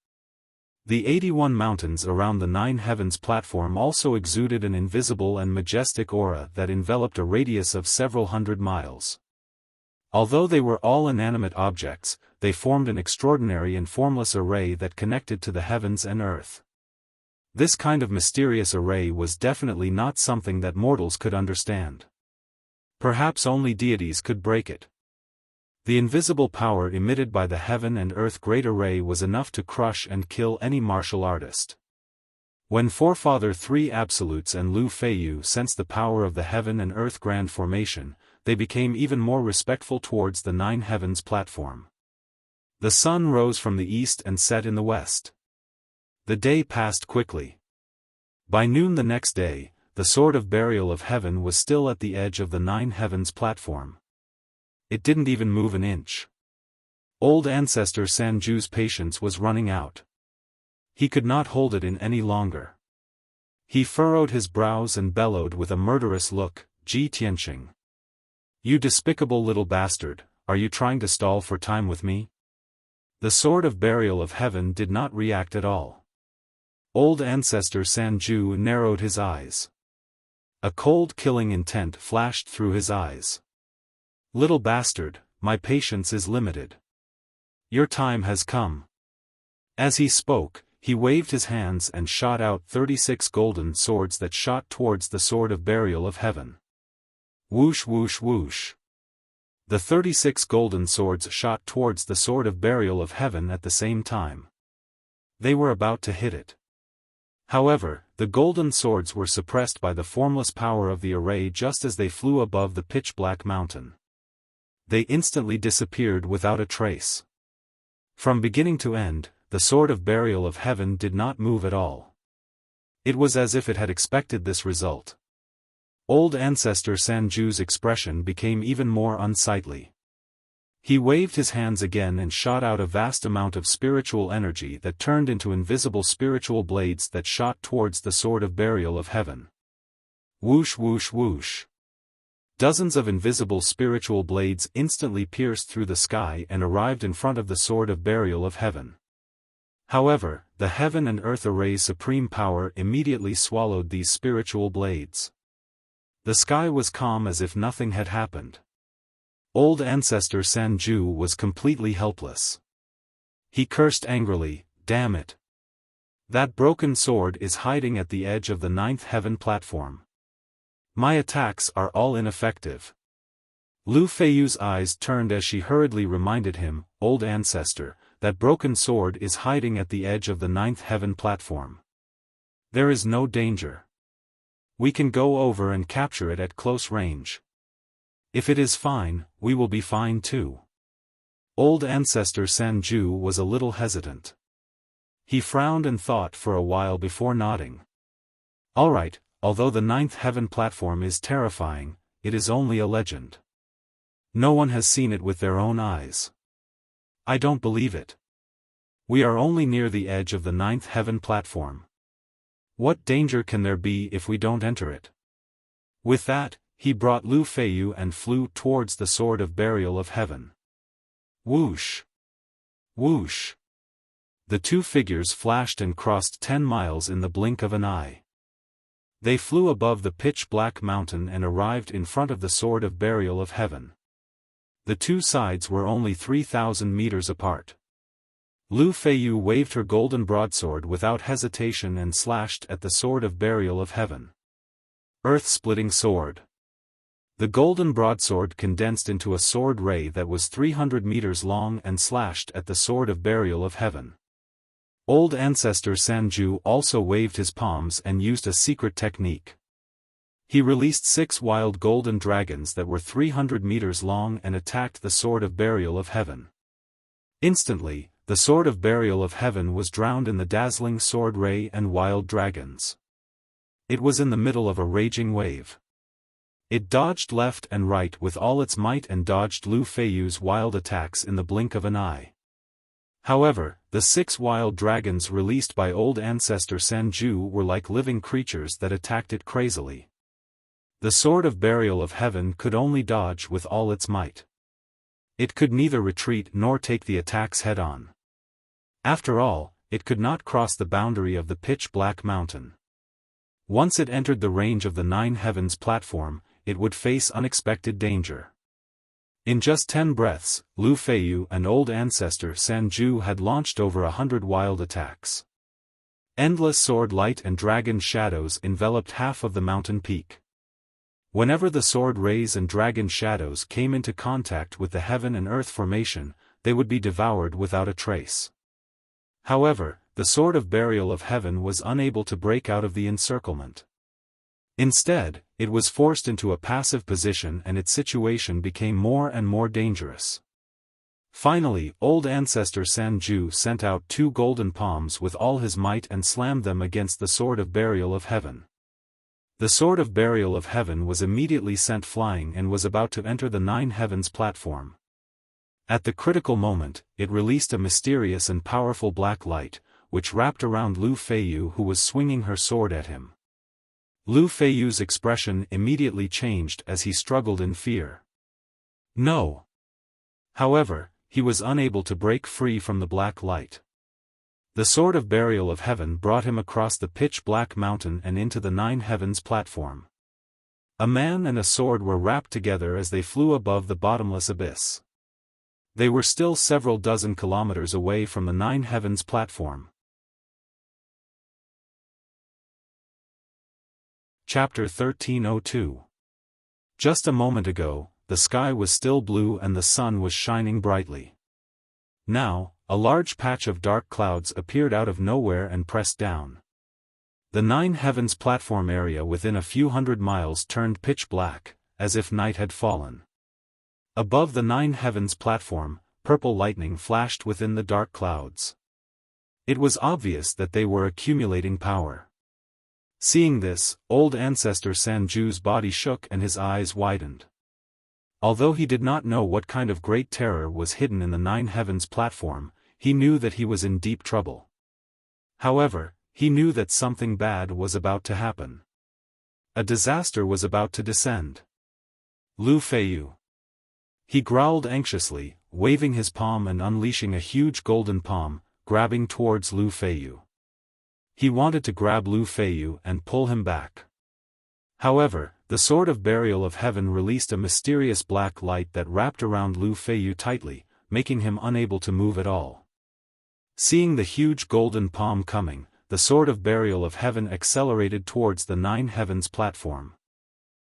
The 81 mountains around the Nine Heavens platform also exuded an invisible and majestic aura that enveloped a radius of several hundred miles. Although they were all inanimate objects, they formed an extraordinary and formless array that connected to the heavens and earth. This kind of mysterious array was definitely not something that mortals could understand. Perhaps only deities could break it. The invisible power emitted by the heaven and earth great array was enough to crush and kill any martial artist. When Forefather Three Absolutes and Lu Feiyu sensed the power of the heaven and earth grand formation, they became even more respectful towards the Nine Heavens platform. The sun rose from the east and set in the west. The day passed quickly. By noon the next day, the Sword of Burial of Heaven was still at the edge of the Nine Heavens platform. It didn't even move an inch. Old Ancestor Sanju's patience was running out. He could not hold it in any longer. He furrowed his brows and bellowed with a murderous look, "Ji Tianqing. You despicable little bastard, are you trying to stall for time with me?" The Sword of Burial of Heaven did not react at all. Old Ancestor Sanju narrowed his eyes. A cold killing intent flashed through his eyes. "Little bastard, my patience is limited. Your time has come." As he spoke, he waved his hands and shot out 36 golden swords that shot towards the Sword of Burial of Heaven. Whoosh whoosh whoosh. The 36 golden swords shot towards the sword of burial of heaven at the same time. They were about to hit it. However, the golden swords were suppressed by the formless power of the array just as they flew above the pitch-black mountain. They instantly disappeared without a trace. From beginning to end, the sword of burial of heaven did not move at all. It was as if it had expected this result. Old Ancestor Sanju's expression became even more unsightly. He waved his hands again and shot out a vast amount of spiritual energy that turned into invisible spiritual blades that shot towards the sword of burial of heaven. Whoosh whoosh whoosh. Dozens of invisible spiritual blades instantly pierced through the sky and arrived in front of the sword of burial of heaven. However, the heaven and earth array's supreme power immediately swallowed these spiritual blades. The sky was calm as if nothing had happened. Old Ancestor Sanju was completely helpless. He cursed angrily, "Damn it! That broken sword is hiding at the edge of the ninth heaven platform. My attacks are all ineffective." Lu Feiyu's eyes turned as she hurriedly reminded him, "Old Ancestor, that broken sword is hiding at the edge of the ninth heaven platform. There is no danger. We can go over and capture it at close range. If it is fine, we will be fine too." Old Ancestor Sanju was a little hesitant. He frowned and thought for a while before nodding. "All right, although the ninth heaven platform is terrifying, it is only a legend. No one has seen it with their own eyes. I don't believe it. We are only near the edge of the ninth heaven platform. What danger can there be if we don't enter it?" With that, he brought Lu Feiyu and flew towards the sword of burial of heaven. Whoosh! Whoosh! The two figures flashed and crossed 10 miles in the blink of an eye. They flew above the pitch-black mountain and arrived in front of the sword of burial of heaven. The two sides were only 3,000 meters apart. Lu Feiyu waved her golden broadsword without hesitation and slashed at the sword of burial of heaven. Earth-splitting sword. The golden broadsword condensed into a sword ray that was 300 meters long and slashed at the sword of burial of heaven. Old Ancestor Sanju also waved his palms and used a secret technique. He released 6 wild golden dragons that were 300 meters long and attacked the sword of burial of heaven. Instantly, the sword of burial of heaven was drowned in the dazzling sword ray and wild dragons. It was in the middle of a raging wave. It dodged left and right with all its might and dodged Lu Feiyu's wild attacks in the blink of an eye. However, the 6 wild dragons released by Old Ancestor Sanju were like living creatures that attacked it crazily. The sword of burial of heaven could only dodge with all its might. It could neither retreat nor take the attacks head-on. After all, it could not cross the boundary of the pitch-black mountain. Once it entered the range of the 9 heavens platform, it would face unexpected danger. In just 10 breaths, Lu Feiyu and Old Ancestor Sanju had launched over 100 wild attacks. Endless sword light and dragon shadows enveloped half of the mountain peak. Whenever the sword rays and dragon shadows came into contact with the heaven and earth formation, they would be devoured without a trace. However, the sword of burial of heaven was unable to break out of the encirclement. Instead, it was forced into a passive position and its situation became more and more dangerous. Finally, Old Ancestor Sanju sent out 2 golden palms with all his might and slammed them against the sword of burial of heaven. The sword of burial of heaven was immediately sent flying and was about to enter the 9 heavens platform. At the critical moment, it released a mysterious and powerful black light, which wrapped around Lu Feiyu who was swinging her sword at him. Lu Feiyu's expression immediately changed as he struggled in fear. No! However, he was unable to break free from the black light. The sword of burial of heaven brought him across the pitch-black mountain and into the 9 heavens platform. A man and a sword were wrapped together as they flew above the bottomless abyss. They were still several dozen kilometers away from the 9 heavens platform. Chapter 1302. Just a moment ago, the sky was still blue and the sun was shining brightly. Now, a large patch of dark clouds appeared out of nowhere and pressed down. The Nine Heavens platform area within a few hundred miles turned pitch black, as if night had fallen. Above the Nine Heavens platform, purple lightning flashed within the dark clouds. It was obvious that they were accumulating power. Seeing this, old ancestor Sanju's body shook and his eyes widened. Although he did not know what kind of great terror was hidden in the Nine Heavens platform, he knew that he was in deep trouble. However, he knew that something bad was about to happen. A disaster was about to descend. Lu Feiyu. He growled anxiously, waving his palm and unleashing a huge golden palm, grabbing towards Lu Feiyu. He wanted to grab Lu Feiyu and pull him back. However, the Sword of Burial of Heaven released a mysterious black light that wrapped around Lu Feiyu tightly, making him unable to move at all. Seeing the huge golden palm coming, the Sword of Burial of Heaven accelerated towards the Nine Heavens platform.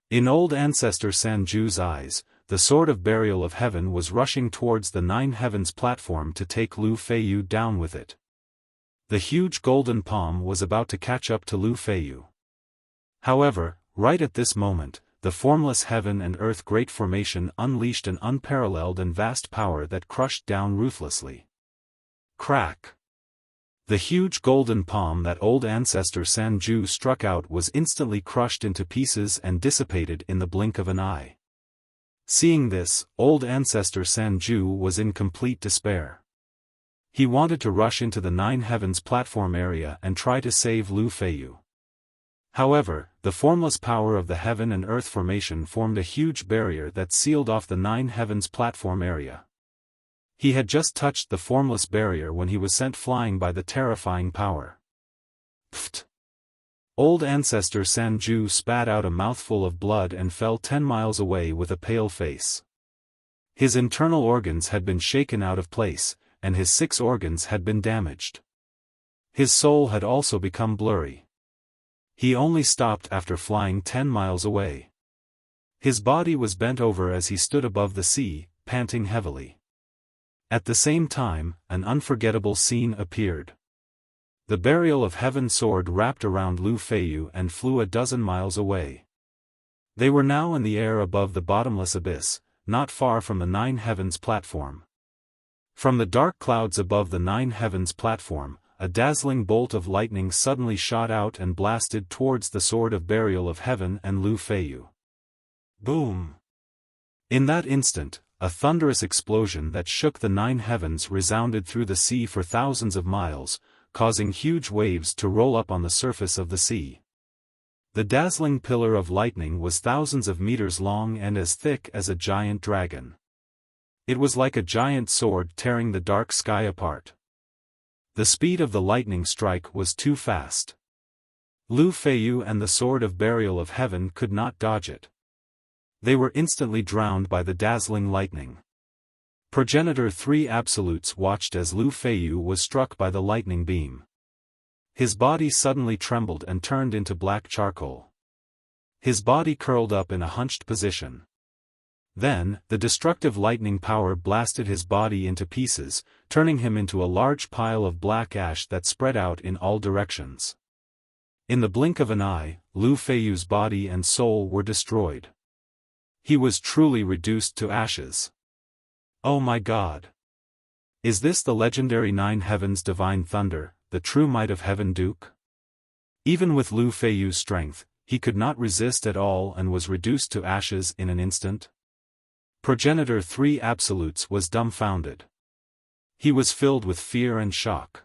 In old ancestor Sanju's eyes, the Sword of Burial of Heaven was rushing towards the Nine Heavens platform to take Lu Feiyu down with it. The huge golden palm was about to catch up to Lu Feiyu. However, right at this moment, the formless heaven and earth great formation unleashed an unparalleled and vast power that crushed down ruthlessly. Crack! The huge golden palm that old ancestor Sanju struck out was instantly crushed into pieces and dissipated in the blink of an eye. Seeing this, old ancestor Sanju was in complete despair. He wanted to rush into the Nine Heavens platform area and try to save Lu Feiyu. However, the formless power of the heaven and earth formation formed a huge barrier that sealed off the Nine Heavens platform area. He had just touched the formless barrier when he was sent flying by the terrifying power. Pfft! Old ancestor Sanju spat out a mouthful of blood and fell 10 miles away with a pale face. His internal organs had been shaken out of place, and his 6 organs had been damaged. His soul had also become blurry. He only stopped after flying 10 miles away. His body was bent over as he stood above the sea, panting heavily. At the same time, an unforgettable scene appeared. The Burial of Heaven sword wrapped around Lu Feiyu and flew a dozen miles away. They were now in the air above the bottomless abyss, not far from the Nine Heavens platform. From the dark clouds above the Nine Heavens platform, a dazzling bolt of lightning suddenly shot out and blasted towards the Sword of Burial of Heaven and Lu Feiyu. Boom! In that instant, a thunderous explosion that shook the Nine Heavens resounded through the sea for thousands of miles, causing huge waves to roll up on the surface of the sea. The dazzling pillar of lightning was thousands of meters long and as thick as a giant dragon. It was like a giant sword tearing the dark sky apart. The speed of the lightning strike was too fast. Lu Feiyu and the Sword of Burial of Heaven could not dodge it. They were instantly drowned by the dazzling lightning. Progenitor 3 Absolutes watched as Lu Feiyu was struck by the lightning beam. His body suddenly trembled and turned into black charcoal. His body curled up in a hunched position. Then, the destructive lightning power blasted his body into pieces, turning him into a large pile of black ash that spread out in all directions. In the blink of an eye, Lu Feiyu's body and soul were destroyed. He was truly reduced to ashes. Oh my God! Is this the legendary Nine Heavens Divine Thunder, the true might of Heaven Duke? Even with Lu Feiyu's strength, he could not resist at all and was reduced to ashes in an instant. Progenitor 3 Absolutes was dumbfounded. He was filled with fear and shock.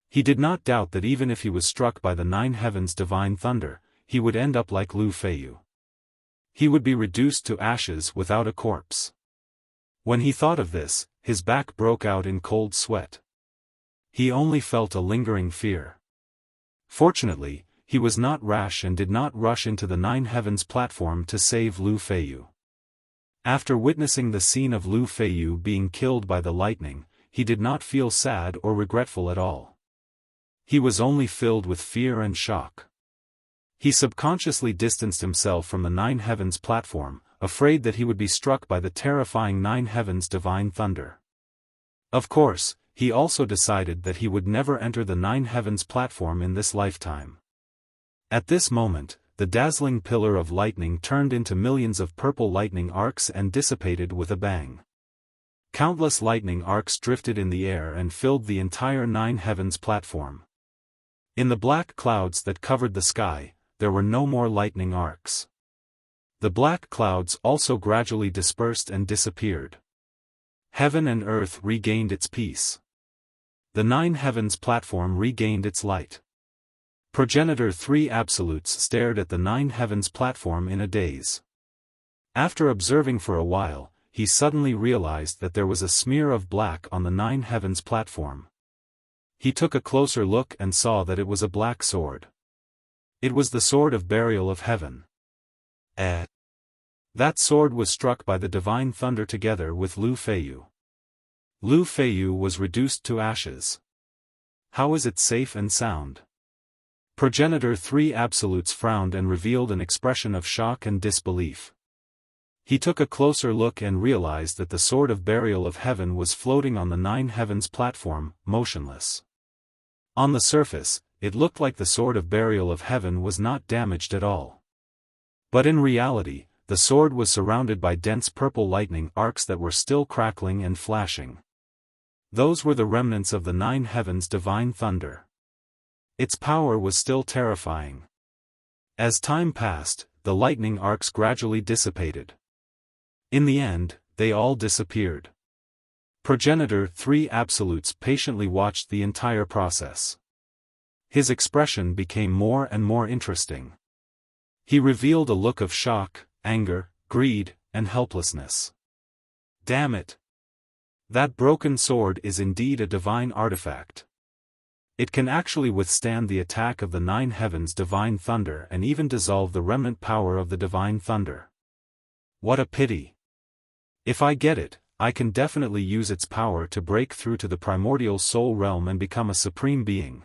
He did not doubt that even if he was struck by the Nine Heavens Divine Thunder, he would end up like Lu Feiyu. He would be reduced to ashes without a corpse. When he thought of this, his back broke out in cold sweat. He only felt a lingering fear. Fortunately, he was not rash and did not rush into the Nine Heavens platform to save Lu Feiyu. After witnessing the scene of Lu Feiyu being killed by the lightning, he did not feel sad or regretful at all. He was only filled with fear and shock. He subconsciously distanced himself from the Nine Heavens platform, afraid that he would be struck by the terrifying Nine Heavens divine thunder. Of course, he also decided that he would never enter the Nine Heavens platform in this lifetime. At this moment, the dazzling pillar of lightning turned into millions of purple lightning arcs and dissipated with a bang. Countless lightning arcs drifted in the air and filled the entire Nine Heavens platform. In the black clouds that covered the sky, there were no more lightning arcs. The black clouds also gradually dispersed and disappeared. Heaven and earth regained its peace. The Nine Heavens platform regained its light. Progenitor 3 Absolutes stared at the Nine Heavens platform in a daze. After observing for a while, he suddenly realized that there was a smear of black on the Nine Heavens platform. He took a closer look and saw that it was a black sword. It was the sword of burial of heaven. That sword was struck by the divine thunder together with Lu Feiyu. Lu Feiyu was reduced to ashes. How is it safe and sound? Progenitor 3 Absolutes frowned and revealed an expression of shock and disbelief. He took a closer look and realized that the sword of burial of heaven was floating on the Nine Heavens platform, motionless. On the surface, it looked like the sword of burial of heaven was not damaged at all. But in reality, the sword was surrounded by dense purple lightning arcs that were still crackling and flashing. Those were the remnants of the Nine Heavens divine thunder. Its power was still terrifying. As time passed, the lightning arcs gradually dissipated. In the end, they all disappeared. Progenitor 3 Absolutes patiently watched the entire process. His expression became more and more interesting. He revealed a look of shock, anger, greed, and helplessness. Damn it! That broken sword is indeed a divine artifact. It can actually withstand the attack of the Nine Heavens divine thunder and even dissolve the remnant power of the divine thunder. What a pity! If I get it, I can definitely use its power to break through to the primordial soul realm and become a supreme being.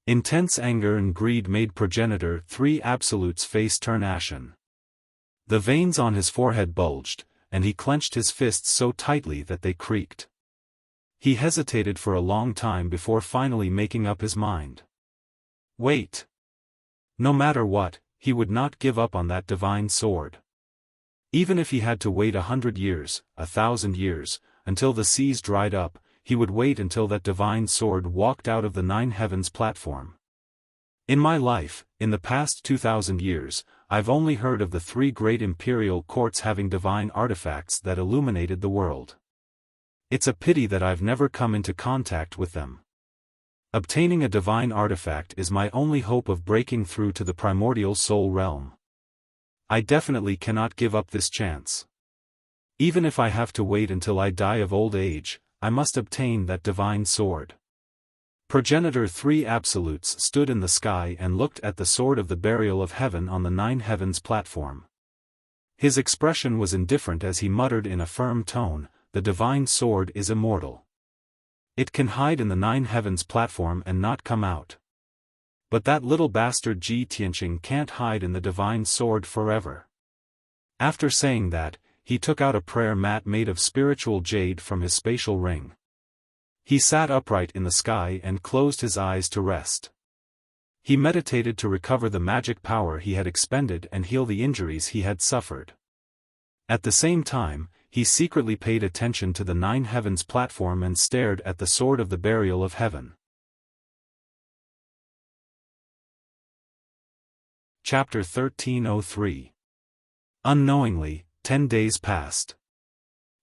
Intense anger and greed made Progenitor 3 Absolute's face turn ashen. The veins on his forehead bulged, and he clenched his fists so tightly that they creaked. He hesitated for a long time before finally making up his mind. Wait! No matter what, he would not give up on that divine sword. Even if he had to wait 100 years, 1,000 years, until the seas dried up, he would wait until that divine sword walked out of the Nine Heavens platform. In my life, in the past 2,000 years, I've only heard of the 3 great imperial courts having divine artifacts that illuminated the world. It's a pity that I've never come into contact with them. Obtaining a divine artifact is my only hope of breaking through to the primordial soul realm. I definitely cannot give up this chance. Even if I have to wait until I die of old age, I must obtain that divine sword. Progenitor 3 Absolutes stood in the sky and looked at the sword of the burial of heaven on the Nine Heavens platform. His expression was indifferent as he muttered in a firm tone, "The divine sword is immortal. It can hide in the Nine Heavens platform and not come out. But that little bastard Ji Tianqing can't hide in the divine sword forever." After saying that, he took out a prayer mat made of spiritual jade from his spatial ring. He sat upright in the sky and closed his eyes to rest. He meditated to recover the magic power he had expended and heal the injuries he had suffered. At the same time, he secretly paid attention to the Nine Heavens platform and stared at the sword of the burial of heaven. Chapter 1303. Unknowingly, 10 days passed.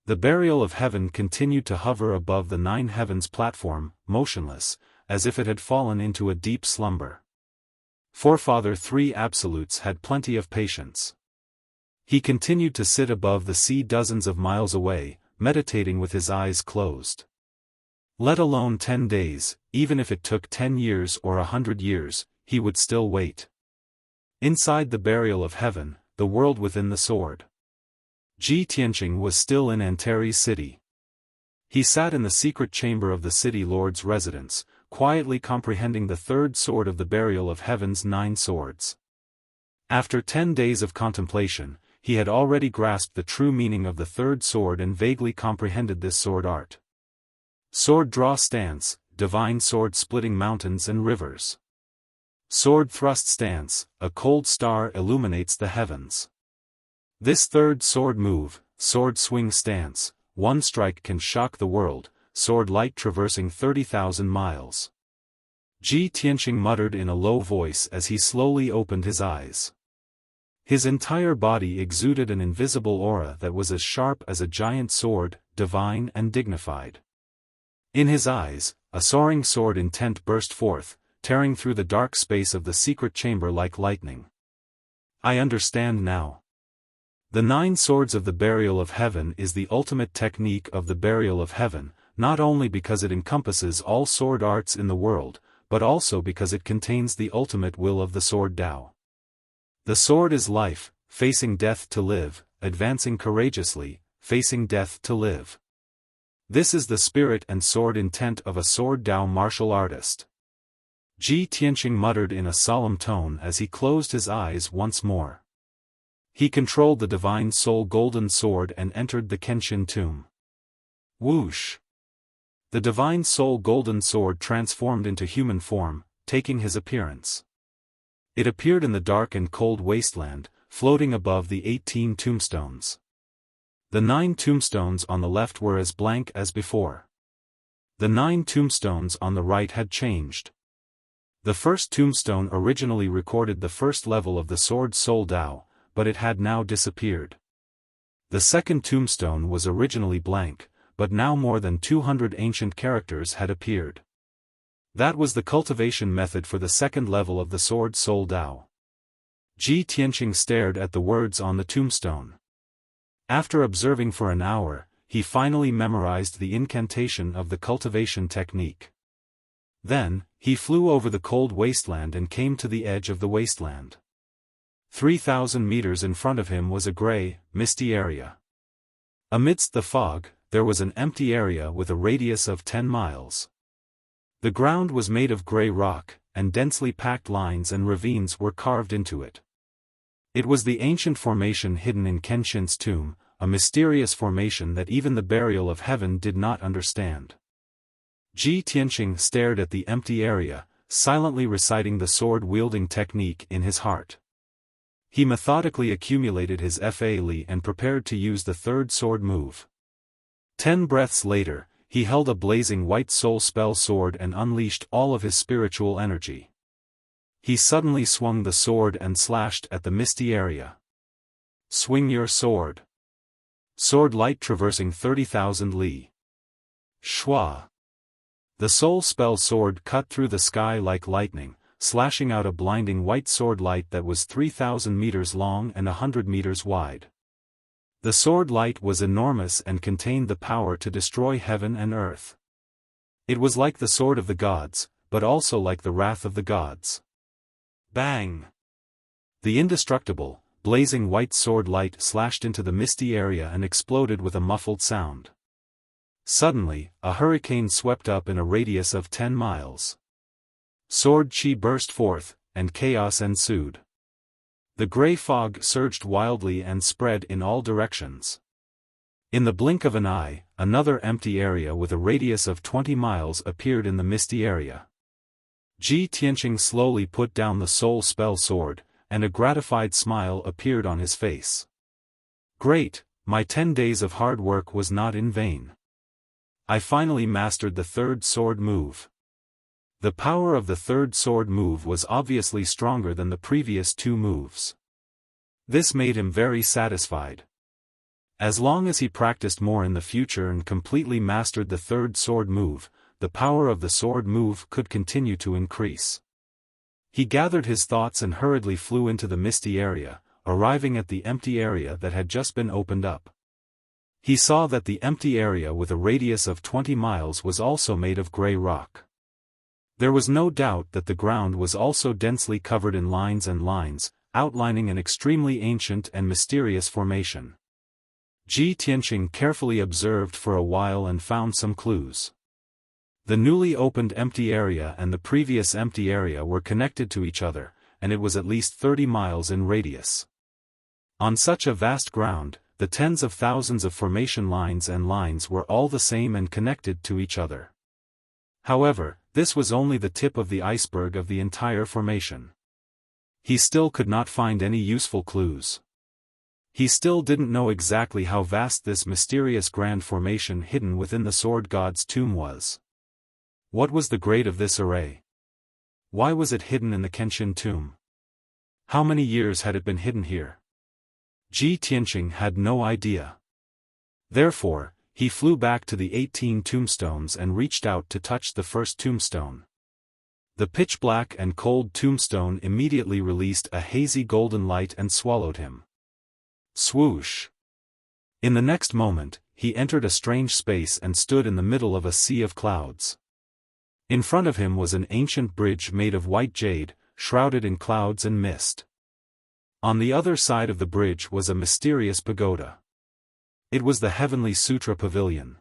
The burial of heaven continued to hover above the Nine Heavens platform, motionless, as if it had fallen into a deep slumber. Forefather 3 Absolutes had plenty of patience. He continued to sit above the sea dozens of miles away, meditating with his eyes closed. Let alone 10 days, even if it took 10 years or 100 years, he would still wait. Inside the burial of heaven, the world within the sword. Ji Tianqing was still in Antares City. He sat in the secret chamber of the city lord's residence, quietly comprehending the third sword of the burial of heaven's 9 swords. After 10 days of contemplation, he had already grasped the true meaning of the third sword and vaguely comprehended this sword art. Sword draw stance, divine sword splitting mountains and rivers. Sword thrust stance, a cold star illuminates the heavens. This third sword move, sword swing stance, one strike can shock the world, sword light traversing 30,000 miles. Ji Tianqing muttered in a low voice as he slowly opened his eyes. His entire body exuded an invisible aura that was as sharp as a giant sword, divine and dignified. In his eyes, a soaring sword intent burst forth, tearing through the dark space of the secret chamber like lightning. I understand now. The 9 swords of the burial of heaven is the ultimate technique of the burial of heaven, not only because it encompasses all sword arts in the world, but also because it contains the ultimate will of the sword Tao. The sword is life, facing death to live, advancing courageously, facing death to live. This is the spirit and sword intent of a sword Tao martial artist. Ji Tianqing muttered in a solemn tone as he closed his eyes once more. He controlled the divine soul golden sword and entered the Kenshin tomb. Whoosh! The divine soul golden sword transformed into human form, taking his appearance. It appeared in the dark and cold wasteland, floating above the 18 tombstones. The 9 tombstones on the left were as blank as before. The 9 tombstones on the right had changed. The first tombstone originally recorded the first level of the sword Soul Tao, but it had now disappeared. The second tombstone was originally blank, but now more than 200 ancient characters had appeared. That was the cultivation method for the second level of the sword Soul Tao. Ji Tianqing stared at the words on the tombstone. After observing for an hour, he finally memorized the incantation of the cultivation technique. Then, he flew over the cold wasteland and came to the edge of the wasteland. 3,000 meters in front of him was a gray, misty area. Amidst the fog, there was an empty area with a radius of 10 miles. The ground was made of gray rock, and densely packed lines and ravines were carved into it. It was the ancient formation hidden in Kenshin's tomb, a mysterious formation that even the burial of heaven did not understand. Ji Tianqing stared at the empty area, silently reciting the sword-wielding technique in his heart. He methodically accumulated his Fa Li and prepared to use the third sword move. 10 breaths later, he held a blazing white soul spell sword and unleashed all of his spiritual energy. He suddenly swung the sword and slashed at the misty area. Swing your sword. Sword light traversing 30,000 li. Shua. The soul spell sword cut through the sky like lightning, slashing out a blinding white sword light that was 3,000 meters long and 100 meters wide. The sword light was enormous and contained the power to destroy heaven and earth. It was like the sword of the gods, but also like the wrath of the gods. Bang! The indestructible, blazing white sword light slashed into the misty area and exploded with a muffled sound. Suddenly, a hurricane swept up in a radius of 10 miles. Sword chi burst forth, and chaos ensued. The gray fog surged wildly and spread in all directions. In the blink of an eye, another empty area with a radius of 20 miles appeared in the misty area. Ji Tianqing slowly put down the soul spell sword, and a gratified smile appeared on his face. Great, my 10 days of hard work was not in vain. I finally mastered the third sword move. The power of the third sword move was obviously stronger than the previous 2 moves. This made him very satisfied. As long as he practiced more in the future and completely mastered the third sword move, the power of the sword move could continue to increase. He gathered his thoughts and hurriedly flew into the misty area, arriving at the empty area that had just been opened up. He saw that the empty area with a radius of 20 miles was also made of gray rock. There was no doubt that the ground was also densely covered in lines and lines, outlining an extremely ancient and mysterious formation. Ji Tianqing carefully observed for a while and found some clues. The newly opened empty area and the previous empty area were connected to each other, and it was at least 30 miles in radius. On such a vast ground, the tens of thousands of formation lines and lines were all the same and connected to each other. However, this was only the tip of the iceberg of the entire formation. He still could not find any useful clues. He still didn't know exactly how vast this mysterious grand formation hidden within the sword god's tomb was. What was the grade of this array? Why was it hidden in the Kenshin tomb? How many years had it been hidden here? Ji Tianqing had no idea. Therefore, he flew back to the 18 tombstones and reached out to touch the first tombstone. The pitch-black and cold tombstone immediately released a hazy golden light and swallowed him. Swoosh! In the next moment, he entered a strange space and stood in the middle of a sea of clouds. In front of him was an ancient bridge made of white jade, shrouded in clouds and mist. On the other side of the bridge was a mysterious pagoda. It was the Heavenly Sutra Pavilion.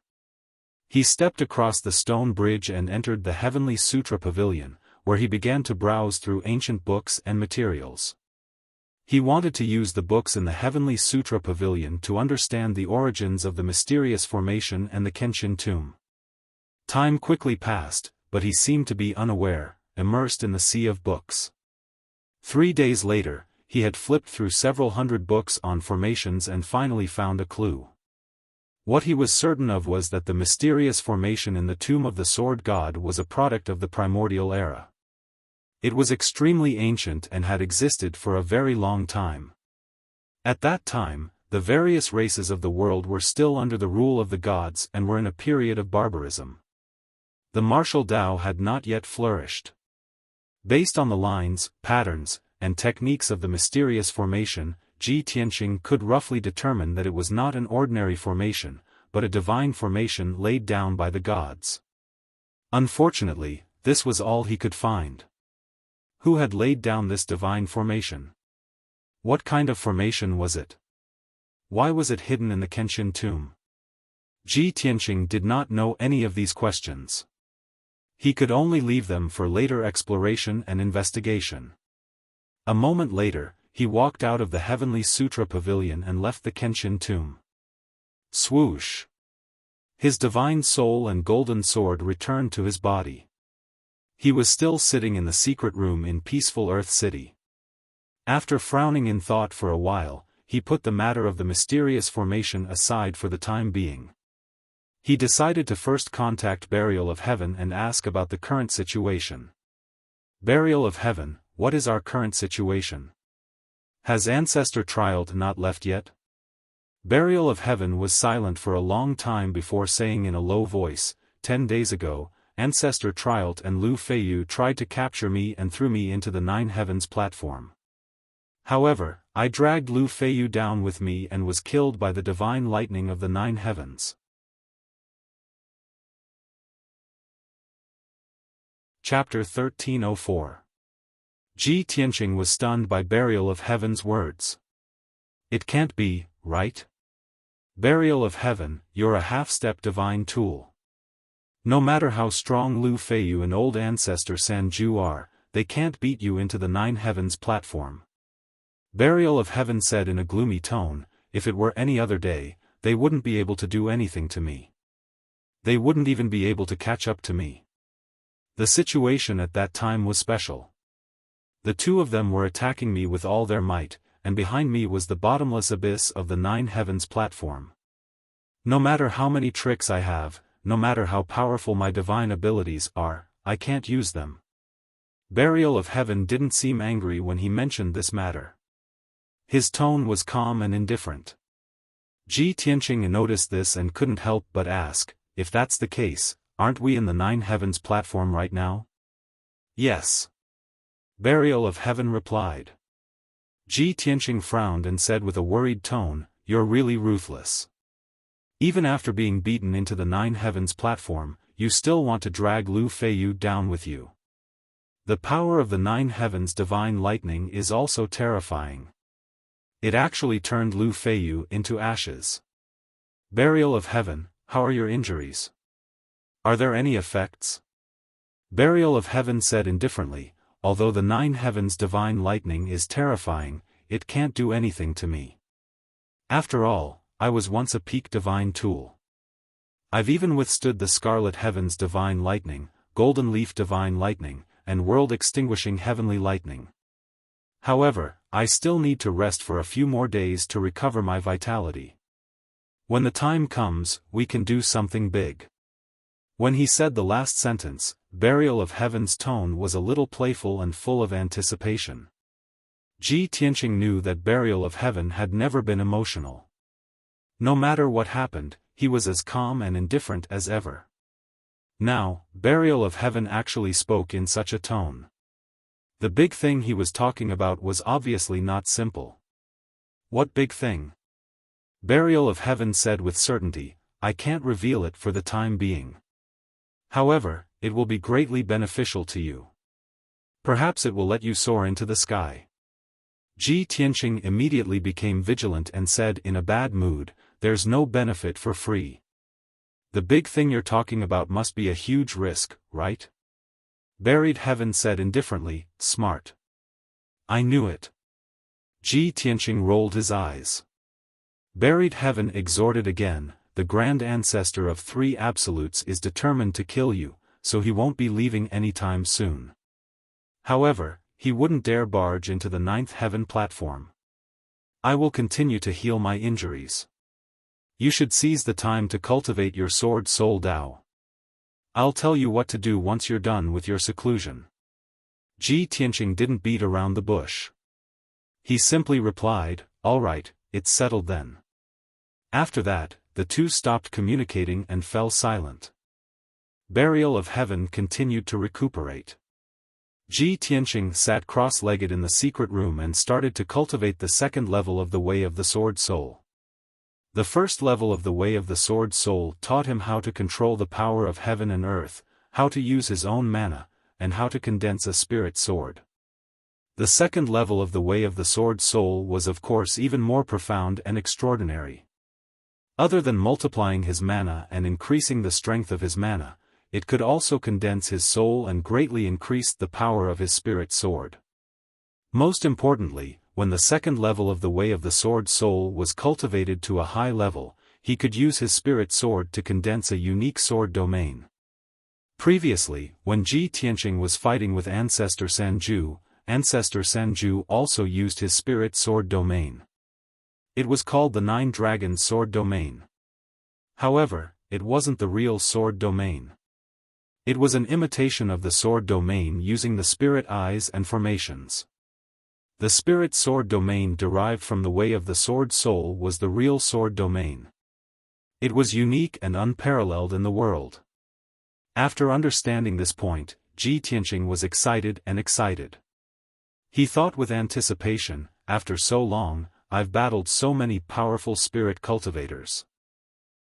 He stepped across the stone bridge and entered the Heavenly Sutra Pavilion, where he began to browse through ancient books and materials. He wanted to use the books in the Heavenly Sutra Pavilion to understand the origins of the mysterious formation and the Kenshin tomb. Time quickly passed, but he seemed to be unaware, immersed in the sea of books. 3 days later, he had flipped through several hundred books on formations and finally found a clue. What he was certain of was that the mysterious formation in the tomb of the sword god was a product of the primordial era. It was extremely ancient and had existed for a very long time. At that time, the various races of the world were still under the rule of the gods and were in a period of barbarism. The martial Tao had not yet flourished. Based on the lines, patterns, and techniques of the mysterious formation, Ji Tianqing could roughly determine that it was not an ordinary formation, but a divine formation laid down by the gods. Unfortunately, this was all he could find. Who had laid down this divine formation? What kind of formation was it? Why was it hidden in the Kenshin tomb? Ji Tianqing did not know any of these questions. He could only leave them for later exploration and investigation. A moment later, he walked out of the Heavenly Sutra Pavilion and left the Kenshin tomb. Swoosh! His divine soul and golden sword returned to his body. He was still sitting in the secret room in peaceful Earth City. After frowning in thought for a while, he put the matter of the mysterious formation aside for the time being. He decided to first contact Burial of Heaven and ask about the current situation. Burial of Heaven, what is our current situation? Has Ancestor Trialt not left yet? Burial of Heaven was silent for a long time before saying in a low voice, 10 days ago, Ancestor Trialt and Lu Feiyu tried to capture me and threw me into the Nine Heavens platform. However, I dragged Lu Feiyu down with me and was killed by the divine lightning of the Nine Heavens. Chapter 1304. Ji Tianqing was stunned by Burial of Heaven's words. It can't be, right? Burial of Heaven, you're a half-step divine tool. No matter how strong Lu Feiyu and old ancestor Sanju are, they can't beat you into the Nine Heavens platform. Burial of Heaven said in a gloomy tone, if it were any other day, they wouldn't be able to do anything to me. They wouldn't even be able to catch up to me. The situation at that time was special. The two of them were attacking me with all their might, and behind me was the bottomless abyss of the Nine Heavens platform. No matter how many tricks I have, no matter how powerful my divine abilities are, I can't use them. Burial of Heaven didn't seem angry when he mentioned this matter. His tone was calm and indifferent. Ji Tianqing noticed this and couldn't help but ask, if that's the case, aren't we in the Nine Heavens platform right now? Yes. Burial of Heaven replied. Ji Tianqing frowned and said with a worried tone, you're really ruthless. Even after being beaten into the Nine Heavens platform, you still want to drag Lu Feiyu down with you. The power of the Nine Heavens divine lightning is also terrifying. It actually turned Lu Feiyu into ashes. Burial of Heaven, how are your injuries? Are there any effects? Burial of Heaven said indifferently, although the 9 heavens divine lightning is terrifying, it can't do anything to me. After all, I was once a peak divine tool. I've even withstood the scarlet heavens divine lightning, golden leaf divine lightning, and world-extinguishing heavenly lightning. However, I still need to rest for a few more days to recover my vitality. When the time comes, we can do something big. When he said the last sentence, Burial of Heaven's tone was a little playful and full of anticipation. Ji Tianqing knew that Burial of Heaven had never been emotional. No matter what happened, he was as calm and indifferent as ever. Now, Burial of Heaven actually spoke in such a tone. The big thing he was talking about was obviously not simple. What big thing? Burial of Heaven said with certainty, I can't reveal it for the time being. However, it will be greatly beneficial to you. Perhaps it will let you soar into the sky. Ji Tianqing immediately became vigilant and said in a bad mood, there's no benefit for free. The big thing you're talking about must be a huge risk, right? Buried Heaven said indifferently, smart. I knew it. Ji Tianqing rolled his eyes. Buried Heaven exhorted again, the Grand Ancestor of 3 Absolutes is determined to kill you, so he won't be leaving anytime soon. However, he wouldn't dare barge into the 9th Heaven platform. I will continue to heal my injuries. You should seize the time to cultivate your sword soul Dao. I'll tell you what to do once you're done with your seclusion. Ji Tianqing didn't beat around the bush. He simply replied, all right, it's settled then. After that, the two stopped communicating and fell silent. Burial of Heaven continued to recuperate. Ji Tianqing sat cross-legged in the secret room and started to cultivate the 2nd level of the Way of the Sword Soul. The 1st level of the Way of the Sword Soul taught him how to control the power of heaven and earth, how to use his own mana, and how to condense a spirit sword. The 2nd level of the Way of the Sword Soul was of course even more profound and extraordinary. Other than multiplying his mana and increasing the strength of his mana, it could also condense his soul and greatly increase the power of his spirit sword. Most importantly, when the 2nd level of the Way of the Sword Soul was cultivated to a high level, he could use his spirit sword to condense a unique sword domain. Previously, when Ji Tianqing was fighting with Ancestor Sanju also used his spirit sword domain. It was called the 9 Dragon Sword Domain. However, it wasn't the real sword domain. It was an imitation of the sword domain using the spirit eyes and formations. The spirit sword domain derived from the Way of the Sword Soul was the real sword domain. It was unique and unparalleled in the world. After understanding this point, Ji Tianqing was excited. He thought with anticipation, after so long, I've battled so many powerful spirit cultivators.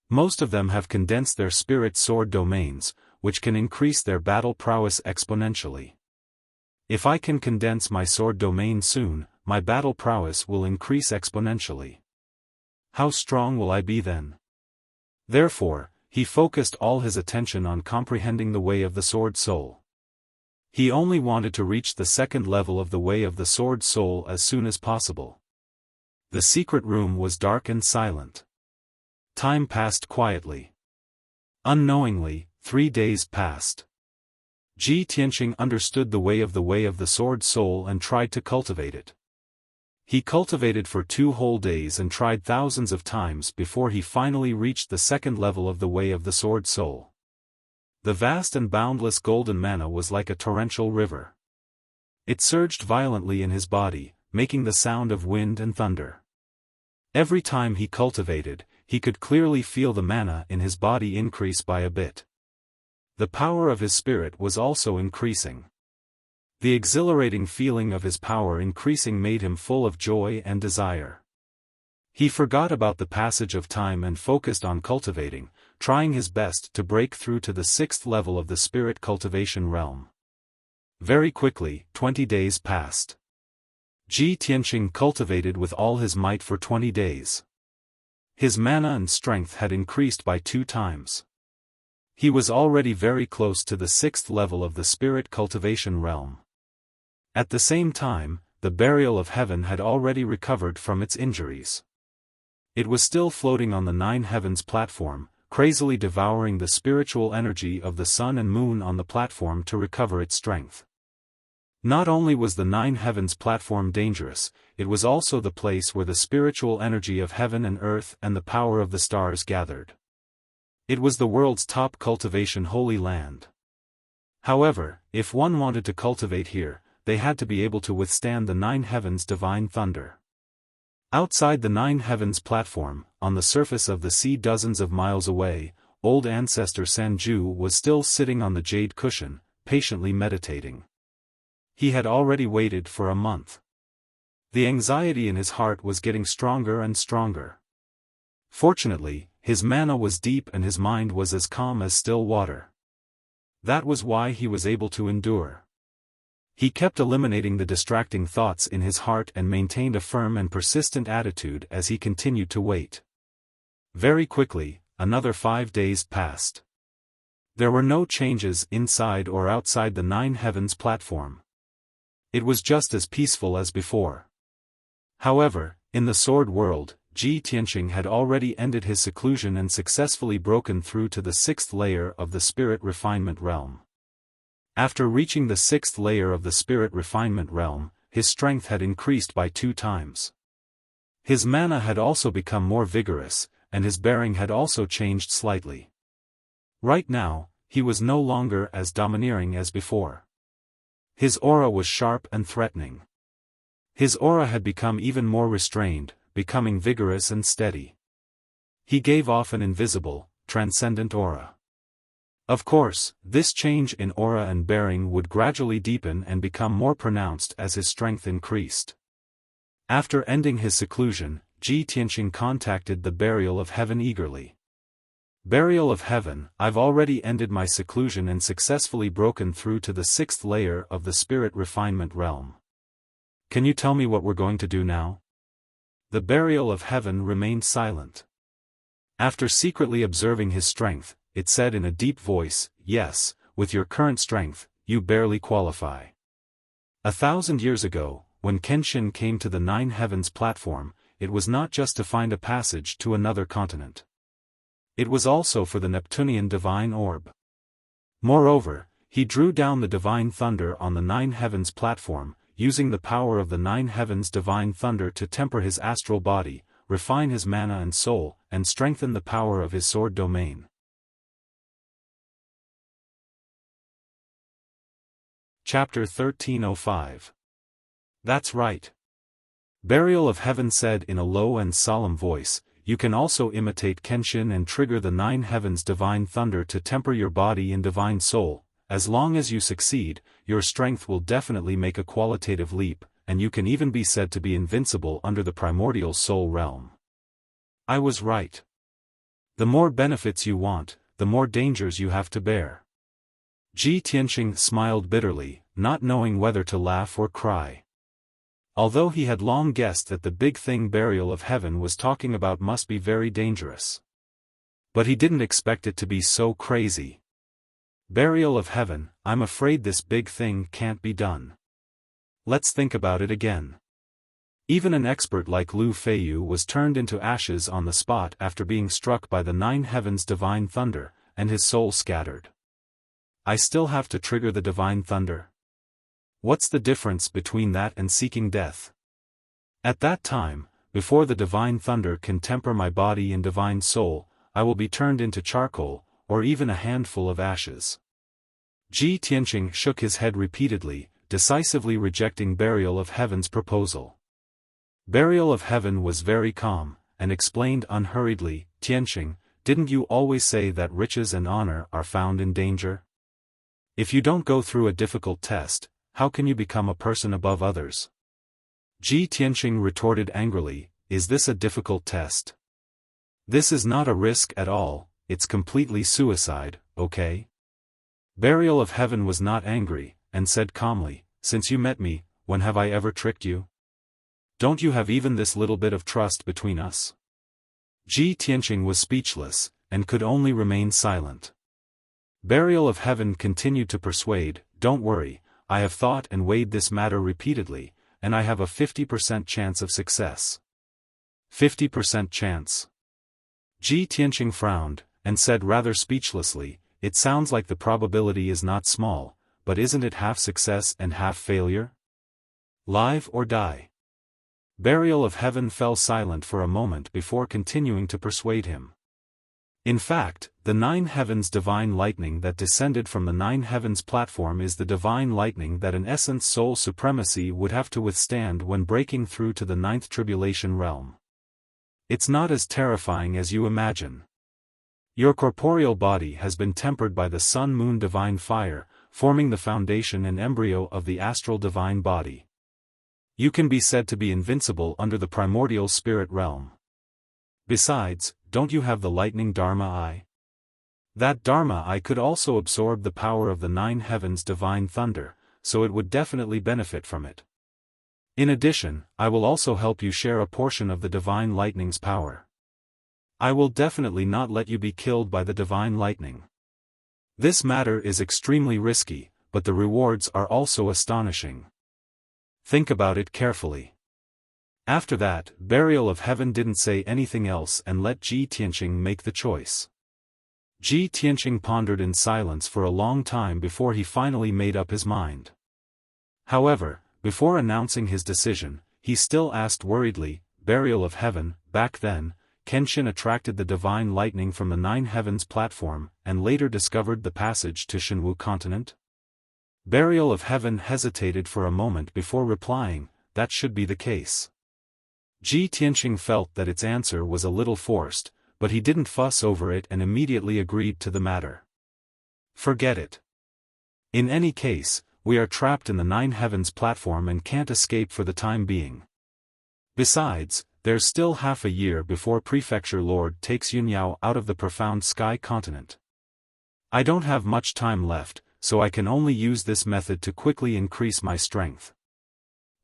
Most of them have condensed their spirit sword domains, which can increase their battle prowess exponentially. If I can condense my sword domain soon, my battle prowess will increase exponentially. How strong will I be then? Therefore, he focused all his attention on comprehending the Way of the Sword Soul. He only wanted to reach the 2nd level of the Way of the Sword Soul as soon as possible. The secret room was dark and silent. Time passed quietly. Unknowingly, 3 days passed. Ji Tianqing understood the Way of the Sword Soul and tried to cultivate it. He cultivated for 2 whole days and tried thousands of times before he finally reached the 2nd level of the Way of the Sword Soul. The vast and boundless golden mana was like a torrential river. It surged violently in his body, making the sound of wind and thunder. Every time he cultivated, he could clearly feel the mana in his body increase by a bit. The power of his spirit was also increasing. The exhilarating feeling of his power increasing made him full of joy and desire. He forgot about the passage of time and focused on cultivating, trying his best to break through to the 6th level of the spirit cultivation realm. Very quickly, 20 days passed. Ji Tianqing cultivated with all his might for 20 days. His mana and strength had increased by 2 times. He was already very close to the 6th level of the spirit cultivation realm. At the same time, the burial of heaven had already recovered from its injuries. It was still floating on the nine heavens platform, crazily devouring the spiritual energy of the sun and moon on the platform to recover its strength. Not only was the nine heavens platform dangerous, it was also the place where the spiritual energy of heaven and earth and the power of the stars gathered. It was the world's top cultivation holy land. However, if one wanted to cultivate here, they had to be able to withstand the nine heavens' divine thunder. Outside the nine heavens platform, on the surface of the sea dozens of miles away, old ancestor Sanju was still sitting on the jade cushion, patiently meditating. He had already waited for a month. The anxiety in his heart was getting stronger and stronger. Fortunately, his mana was deep and his mind was as calm as still water. That was why he was able to endure. He kept eliminating the distracting thoughts in his heart and maintained a firm and persistent attitude as he continued to wait. Very quickly, another 5 days passed. There were no changes inside or outside the nine heavens platform. It was just as peaceful as before. However, in the sword world, Ji Tianqing had already ended his seclusion and successfully broken through to the sixth layer of the spirit refinement realm. After reaching the sixth layer of the spirit refinement realm, his strength had increased by 2 times. His mana had also become more vigorous, and his bearing had also changed slightly. Right now, he was no longer as domineering as before. His aura was sharp and threatening. His aura had become even more restrained, becoming vigorous and steady. He gave off an invisible, transcendent aura. Of course, this change in aura and bearing would gradually deepen and become more pronounced as his strength increased. After ending his seclusion, Ji Tianqing contacted the burial of heaven eagerly. Burial of heaven, I've already ended my seclusion and successfully broken through to the sixth layer of the spirit refinement realm. Can you tell me what we're going to do now? The burial of heaven remained silent. After secretly observing his strength, it said in a deep voice, "Yes, with your current strength, you barely qualify." 1,000 years ago, when Kenshin came to the nine heavens platform, it was not just to find a passage to another continent. It was also for the Neptunian divine orb. Moreover, he drew down the divine thunder on the nine heavens platform, using the power of the nine heavens divine thunder to temper his astral body, refine his mana and soul, and strengthen the power of his sword domain. Chapter 1305. That's right. Burial of Heaven said in a low and solemn voice, "You can also imitate Kenshin and trigger the nine heavens divine thunder to temper your body and divine soul. As long as you succeed, your strength will definitely make a qualitative leap, and you can even be said to be invincible under the primordial soul realm." I was right. The more benefits you want, the more dangers you have to bear. Ji Tianqing smiled bitterly, not knowing whether to laugh or cry. Although he had long guessed that the big thing burial of heaven was talking about must be very dangerous. But he didn't expect it to be so crazy. Burial of heaven, I'm afraid this big thing can't be done. Let's think about it again. Even an expert like Lu Feiyu was turned into ashes on the spot after being struck by the nine heavens divine thunder, and his soul scattered. I still have to trigger the divine thunder? What's the difference between that and seeking death? At that time, before the divine thunder can temper my body and divine soul, I will be turned into charcoal, or even a handful of ashes. Ji Tianqing shook his head repeatedly, decisively rejecting Burial of Heaven's proposal. Burial of Heaven was very calm, and explained unhurriedly, "Tianqing, didn't you always say that riches and honor are found in danger? If you don't go through a difficult test, how can you become a person above others?" Ji Tianqing retorted angrily, "Is this a difficult test? This is not a risk at all, it's completely suicide, okay?" Burial of Heaven was not angry, and said calmly, "Since you met me, when have I ever tricked you? Don't you have even this little bit of trust between us?" Ji Tianqing was speechless, and could only remain silent. Burial of Heaven continued to persuade, "Don't worry, I have thought and weighed this matter repeatedly, and I have a 50% chance of success. 50% chance. Ji Tianqing frowned, and said rather speechlessly, it sounds like the probability is not small, but isn't it half success and half failure? Live or die? Burial of Heaven fell silent for a moment before continuing to persuade him. In fact, the 9 heavens divine lightning that descended from the 9 heavens platform is the divine lightning that an essence soul supremacy would have to withstand when breaking through to the 9th tribulation realm. It's not as terrifying as you imagine. Your corporeal body has been tempered by the sun-moon divine fire, forming the foundation and embryo of the astral divine body. You can be said to be invincible under the primordial spirit realm. Besides, don't you have the lightning Dharma eye? That Dharma eye could also absorb the power of the 9 heavens divine thunder, so it would definitely benefit from it. In addition, I will also help you share a portion of the divine lightning's power. I will definitely not let you be killed by the divine lightning. This matter is extremely risky, but the rewards are also astonishing. Think about it carefully. After that, Burial of Heaven didn't say anything else and let Ji Tianqing make the choice. Ji Tianqing pondered in silence for a long time before he finally made up his mind. However, before announcing his decision, he still asked worriedly, Burial of Heaven, back then, Kenshin attracted the divine lightning from the 9 heavens platform and later discovered the passage to Shenwu continent? Burial of Heaven hesitated for a moment before replying, that should be the case. Ji Tianqing felt that its answer was a little forced, but he didn't fuss over it and immediately agreed to the matter. Forget it. In any case, we are trapped in the 9 heavens platform and can't escape for the time being. Besides, there's still half a year before Prefecture Lord takes Yunyao out of the profound sky continent. I don't have much time left, so I can only use this method to quickly increase my strength.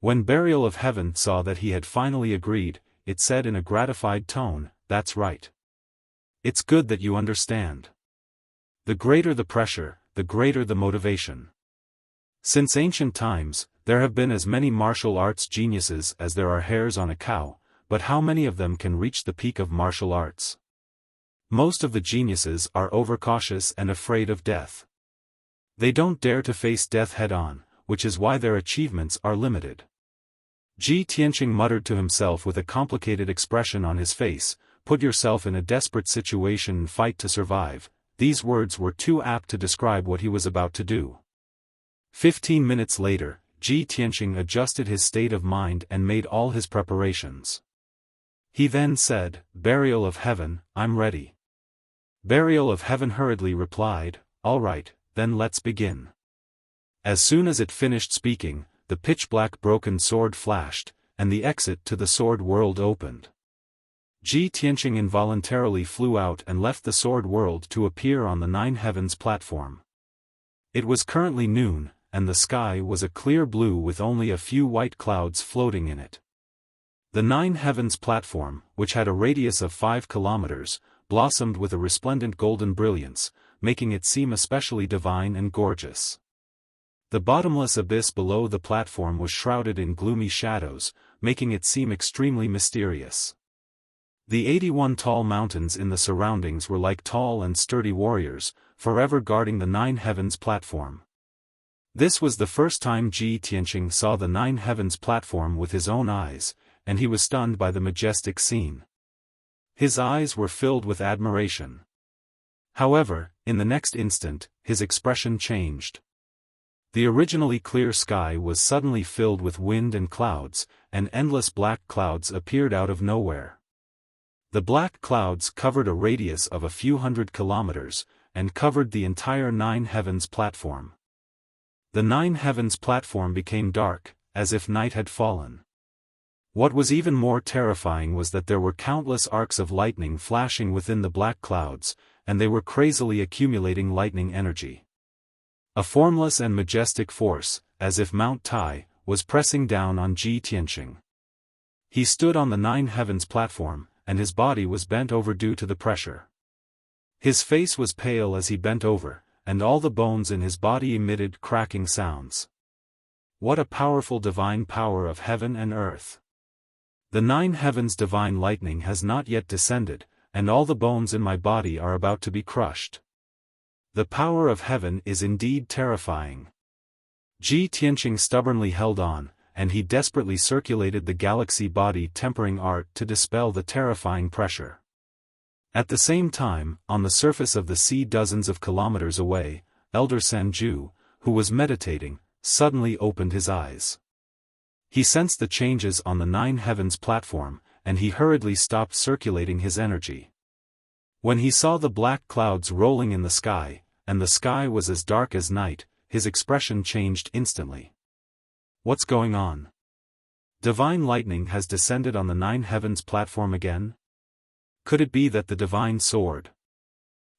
When Burial of Heaven saw that he had finally agreed, it said in a gratified tone, that's right. It's good that you understand. The greater the pressure, the greater the motivation. Since ancient times, there have been as many martial arts geniuses as there are hairs on a cow, but how many of them can reach the peak of martial arts? Most of the geniuses are overcautious and afraid of death. They don't dare to face death head-on, which is why their achievements are limited. Ji Tianqing muttered to himself with a complicated expression on his face, put yourself in a desperate situation and fight to survive. These words were too apt to describe what he was about to do. 15 minutes later, Ji Tianqing adjusted his state of mind and made all his preparations. He then said, Burial of Heaven, I'm ready. Burial of Heaven hurriedly replied, all right, then let's begin. As soon as it finished speaking, the pitch-black broken sword flashed, and the exit to the sword world opened. Ji Tianqing involuntarily flew out and left the sword world to appear on the 9 heavens platform. It was currently noon, and the sky was a clear blue with only a few white clouds floating in it. The 9 heavens platform, which had a radius of 5 kilometers, blossomed with a resplendent golden brilliance, making it seem especially divine and gorgeous. The bottomless abyss below the platform was shrouded in gloomy shadows, making it seem extremely mysterious. The 81 tall mountains in the surroundings were like tall and sturdy warriors, forever guarding the 9 heavens platform. This was the first time Ji Tianqing saw the 9 heavens platform with his own eyes, and he was stunned by the majestic scene. His eyes were filled with admiration. However, in the next instant, his expression changed. The originally clear sky was suddenly filled with wind and clouds, and endless black clouds appeared out of nowhere. The black clouds covered a radius of a few hundred kilometers, and covered the entire 9 heavens platform. The 9 heavens platform became dark, as if night had fallen. What was even more terrifying was that there were countless arcs of lightning flashing within the black clouds, and they were crazily accumulating lightning energy. A formless and majestic force, as if Mount Tai, was pressing down on Ji Tianqing. He stood on the 9 heavens platform, and his body was bent over due to the pressure. His face was pale as he bent over, and all the bones in his body emitted cracking sounds. What a powerful divine power of heaven and earth! The 9 heavens divine lightning has not yet descended, and all the bones in my body are about to be crushed. The power of heaven is indeed terrifying. Ji Tianqing stubbornly held on, and he desperately circulated the galaxy body tempering art to dispel the terrifying pressure. At the same time, on the surface of the sea dozens of kilometers away, Elder Sanju, who was meditating, suddenly opened his eyes. He sensed the changes on the 9 heavens platform, and he hurriedly stopped circulating his energy. When he saw the black clouds rolling in the sky, and the sky was as dark as night, his expression changed instantly. What's going on? Divine lightning has descended on the 9 heavens platform again? Could it be that the divine sword?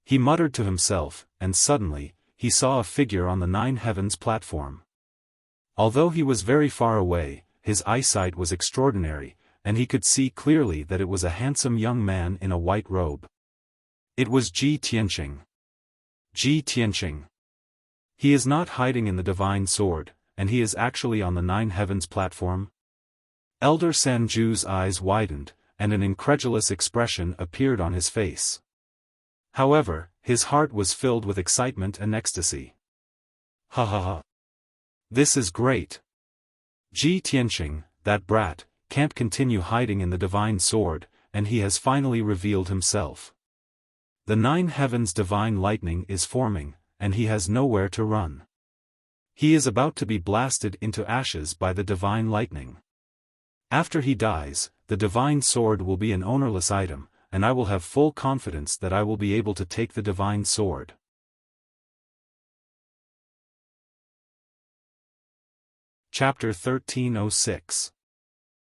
He muttered to himself, and suddenly, he saw a figure on the 9 heavens platform. Although he was very far away, his eyesight was extraordinary, and he could see clearly that it was a handsome young man in a white robe. It was Ji Tianqing. Ji Tianqing. He is not hiding in the divine sword, and he is actually on the 9 heavens platform? Elder Sanju's eyes widened, and an incredulous expression appeared on his face. However, his heart was filled with excitement and ecstasy. Ha ha ha. This is great. Ji Tianqing, that brat, can't continue hiding in the divine sword, and he has finally revealed himself. The 9 heavens divine lightning is forming, and he has nowhere to run. He is about to be blasted into ashes by the divine lightning. After he dies, the divine sword will be an ownerless item, and I will have full confidence that I will be able to take the divine sword. Chapter 1306.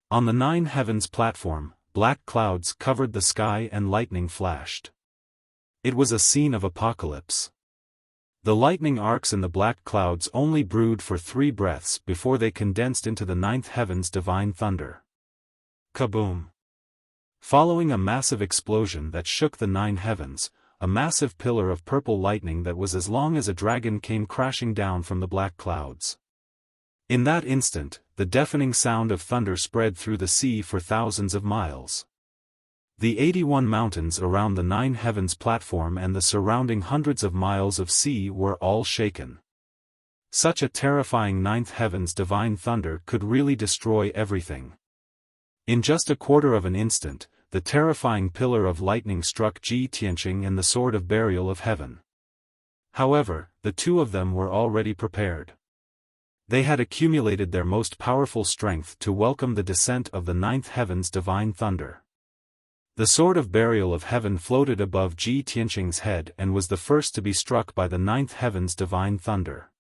On the 9 heavens platform, black clouds covered the sky and lightning flashed. It was a scene of apocalypse. The lightning arcs in the black clouds only brewed for 3 breaths before they condensed into the 9th heaven's divine thunder. Kaboom! Following a massive explosion that shook the 9 heavens, a massive pillar of purple lightning that was as long as a dragon came crashing down from the black clouds. In that instant, the deafening sound of thunder spread through the sea for thousands of miles. The 81 mountains around the 9 heavens platform and the surrounding hundreds of miles of sea were all shaken. Such a terrifying 9th heaven's divine thunder could really destroy everything. In just a quarter of an instant, the terrifying pillar of lightning struck Ji Tianqing and the sword of burial of heaven. However, the 2 of them were already prepared. They had accumulated their most powerful strength to welcome the descent of the 9th heaven's divine thunder. The sword of burial of heaven floated above Ji Tianqing's head and was the first to be struck by the 9th heaven's divine thunder.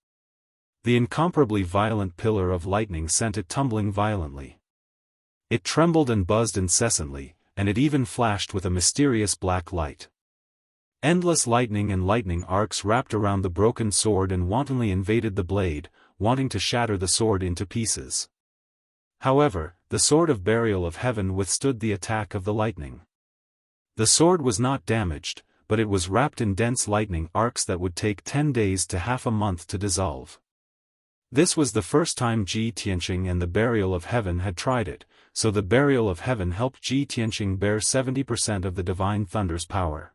The incomparably violent pillar of lightning sent it tumbling violently. It trembled and buzzed incessantly, and it even flashed with a mysterious black light. Endless lightning and lightning arcs wrapped around the broken sword and wantonly invaded the blade, wanting to shatter the sword into pieces. However, the sword of burial of heaven withstood the attack of the lightning. The sword was not damaged, but it was wrapped in dense lightning arcs that would take 10 days to half a month to dissolve. This was the first time Ji Tianqing and the burial of heaven had tried it, so the burial of heaven helped Ji Tianqing bear 70% of the divine thunder's power.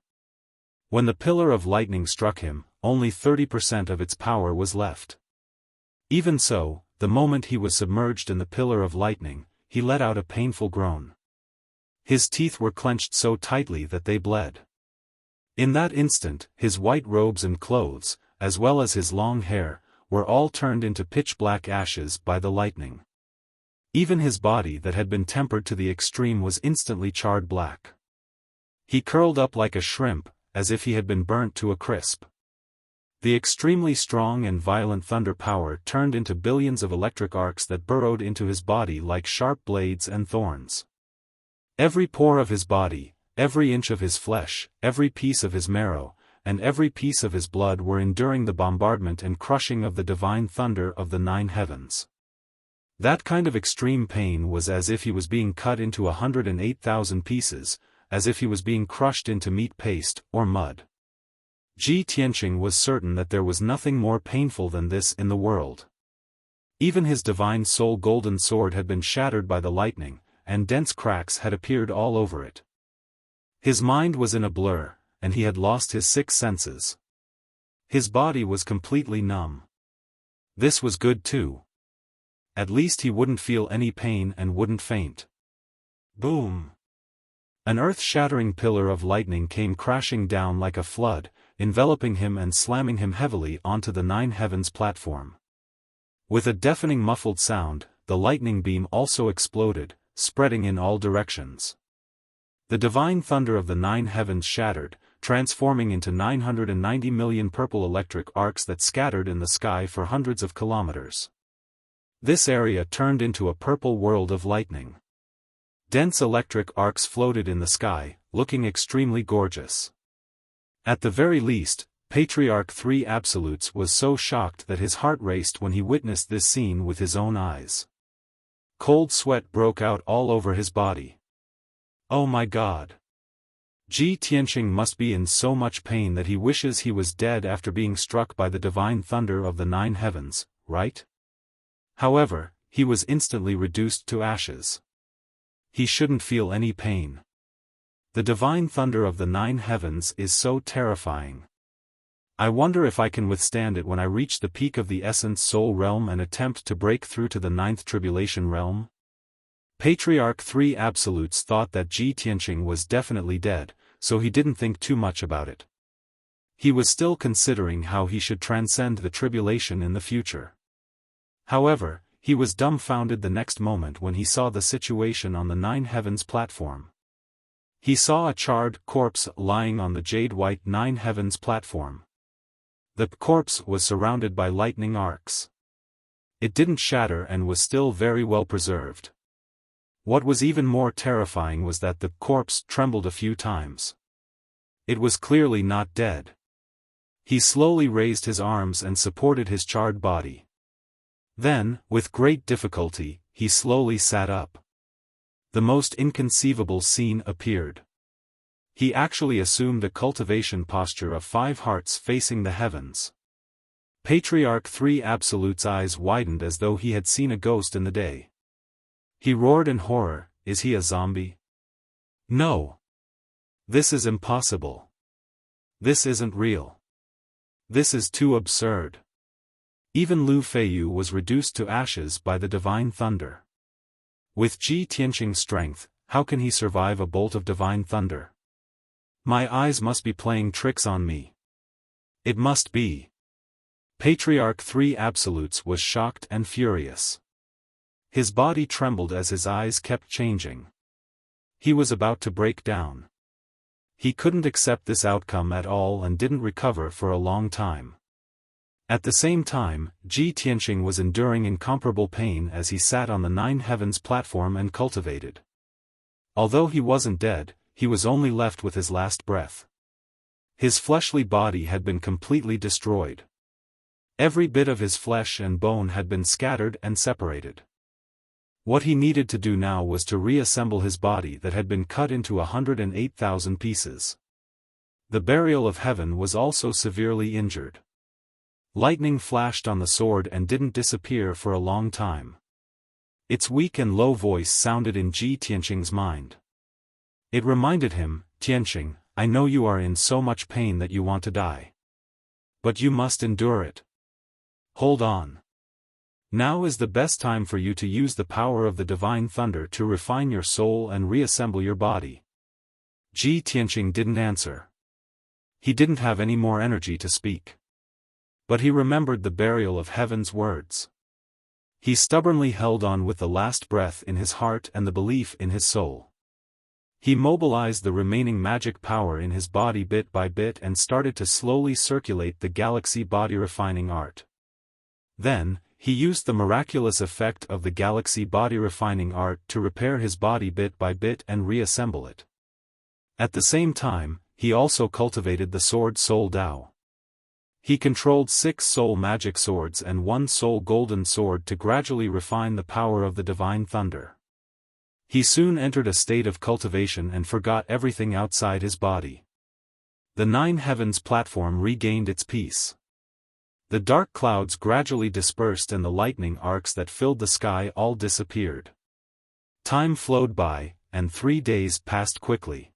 When the pillar of lightning struck him, only 30% of its power was left. Even so, the moment he was submerged in the pillar of lightning, he let out a painful groan. His teeth were clenched so tightly that they bled. In that instant, his white robes and clothes, as well as his long hair, were all turned into pitch-black ashes by the lightning. Even his body that had been tempered to the extreme was instantly charred black. He curled up like a shrimp, as if he had been burnt to a crisp. The extremely strong and violent thunder power turned into billions of electric arcs that burrowed into his body like sharp blades and thorns. Every pore of his body, every inch of his flesh, every piece of his marrow, and every piece of his blood were enduring the bombardment and crushing of the divine thunder of the 9 heavens. That kind of extreme pain was as if he was being cut into 108,000 pieces, as if he was being crushed into meat paste or mud. Ji Tianqing was certain that there was nothing more painful than this in the world. Even his divine soul golden sword had been shattered by the lightning, and dense cracks had appeared all over it. His mind was in a blur, and he had lost his six senses. His body was completely numb. This was good too. At least he wouldn't feel any pain and wouldn't faint. Boom! An earth-shattering pillar of lightning came crashing down like a flood, enveloping him and slamming him heavily onto the nine heavens platform. With a deafening muffled sound, the lightning beam also exploded, spreading in all directions. The divine thunder of the nine heavens shattered, transforming into 990 million purple electric arcs that scattered in the sky for hundreds of kilometers. This area turned into a purple world of lightning. Dense electric arcs floated in the sky, looking extremely gorgeous. At the very least, Patriarch 3 Absolutes was so shocked that his heart raced when he witnessed this scene with his own eyes. Cold sweat broke out all over his body. Oh my God! Ji Tianqing must be in so much pain that he wishes he was dead after being struck by the divine thunder of the nine heavens, right? However, he was instantly reduced to ashes. He shouldn't feel any pain. The divine thunder of the nine heavens is so terrifying. I wonder if I can withstand it when I reach the peak of the Essence Soul Realm and attempt to break through to the ninth Tribulation Realm. Patriarch 3 Absolutes thought that Ji Tianqing was definitely dead, so he didn't think too much about it. He was still considering how he should transcend the tribulation in the future. However, he was dumbfounded the next moment when he saw the situation on the nine heavens platform. He saw a charred corpse lying on the jade-white nine heavens platform. The corpse was surrounded by lightning arcs. It didn't shatter and was still very well preserved. What was even more terrifying was that the corpse trembled a few times. It was clearly not dead. He slowly raised his arms and supported his charred body. Then, with great difficulty, he slowly sat up. The most inconceivable scene appeared. He actually assumed a cultivation posture of 5 hearts facing the heavens. Patriarch 3 Absolute's eyes widened as though he had seen a ghost in the day. He roared in horror, "Is he a zombie? No! This is impossible. This isn't real. This is too absurd." Even Lu Feiyu was reduced to ashes by the divine thunder. With Ji Tianqing's strength, how can he survive a bolt of divine thunder? My eyes must be playing tricks on me. It must be. Patriarch 3 Absolutes was shocked and furious. His body trembled as his eyes kept changing. He was about to break down. He couldn't accept this outcome at all and didn't recover for a long time. At the same time, Ji Tianqing was enduring incomparable pain as he sat on the nine heavens platform and cultivated. Although he wasn't dead, he was only left with his last breath. His fleshly body had been completely destroyed. Every bit of his flesh and bone had been scattered and separated. What he needed to do now was to reassemble his body that had been cut into 108,000 pieces. The burial of heaven was also severely injured. Lightning flashed on the sword and didn't disappear for a long time. Its weak and low voice sounded in Ji Tianqing's mind. It reminded him, "Tianqing, I know you are in so much pain that you want to die. But you must endure it. Hold on. Now is the best time for you to use the power of the divine thunder to refine your soul and reassemble your body." Ji Tianqing didn't answer. He didn't have any more energy to speak. But he remembered the burial of heaven's words. He stubbornly held on with the last breath in his heart and the belief in his soul. He mobilized the remaining magic power in his body bit by bit and started to slowly circulate the galaxy body refining art. Then, he used the miraculous effect of the galaxy body refining art to repair his body bit by bit and reassemble it. At the same time, he also cultivated the sword Soul Dao. He controlled 6 soul magic swords and 1 soul golden sword to gradually refine the power of the divine thunder. He soon entered a state of cultivation and forgot everything outside his body. The nine heavens platform regained its peace. The dark clouds gradually dispersed and the lightning arcs that filled the sky all disappeared. Time flowed by, and 3 days passed quickly.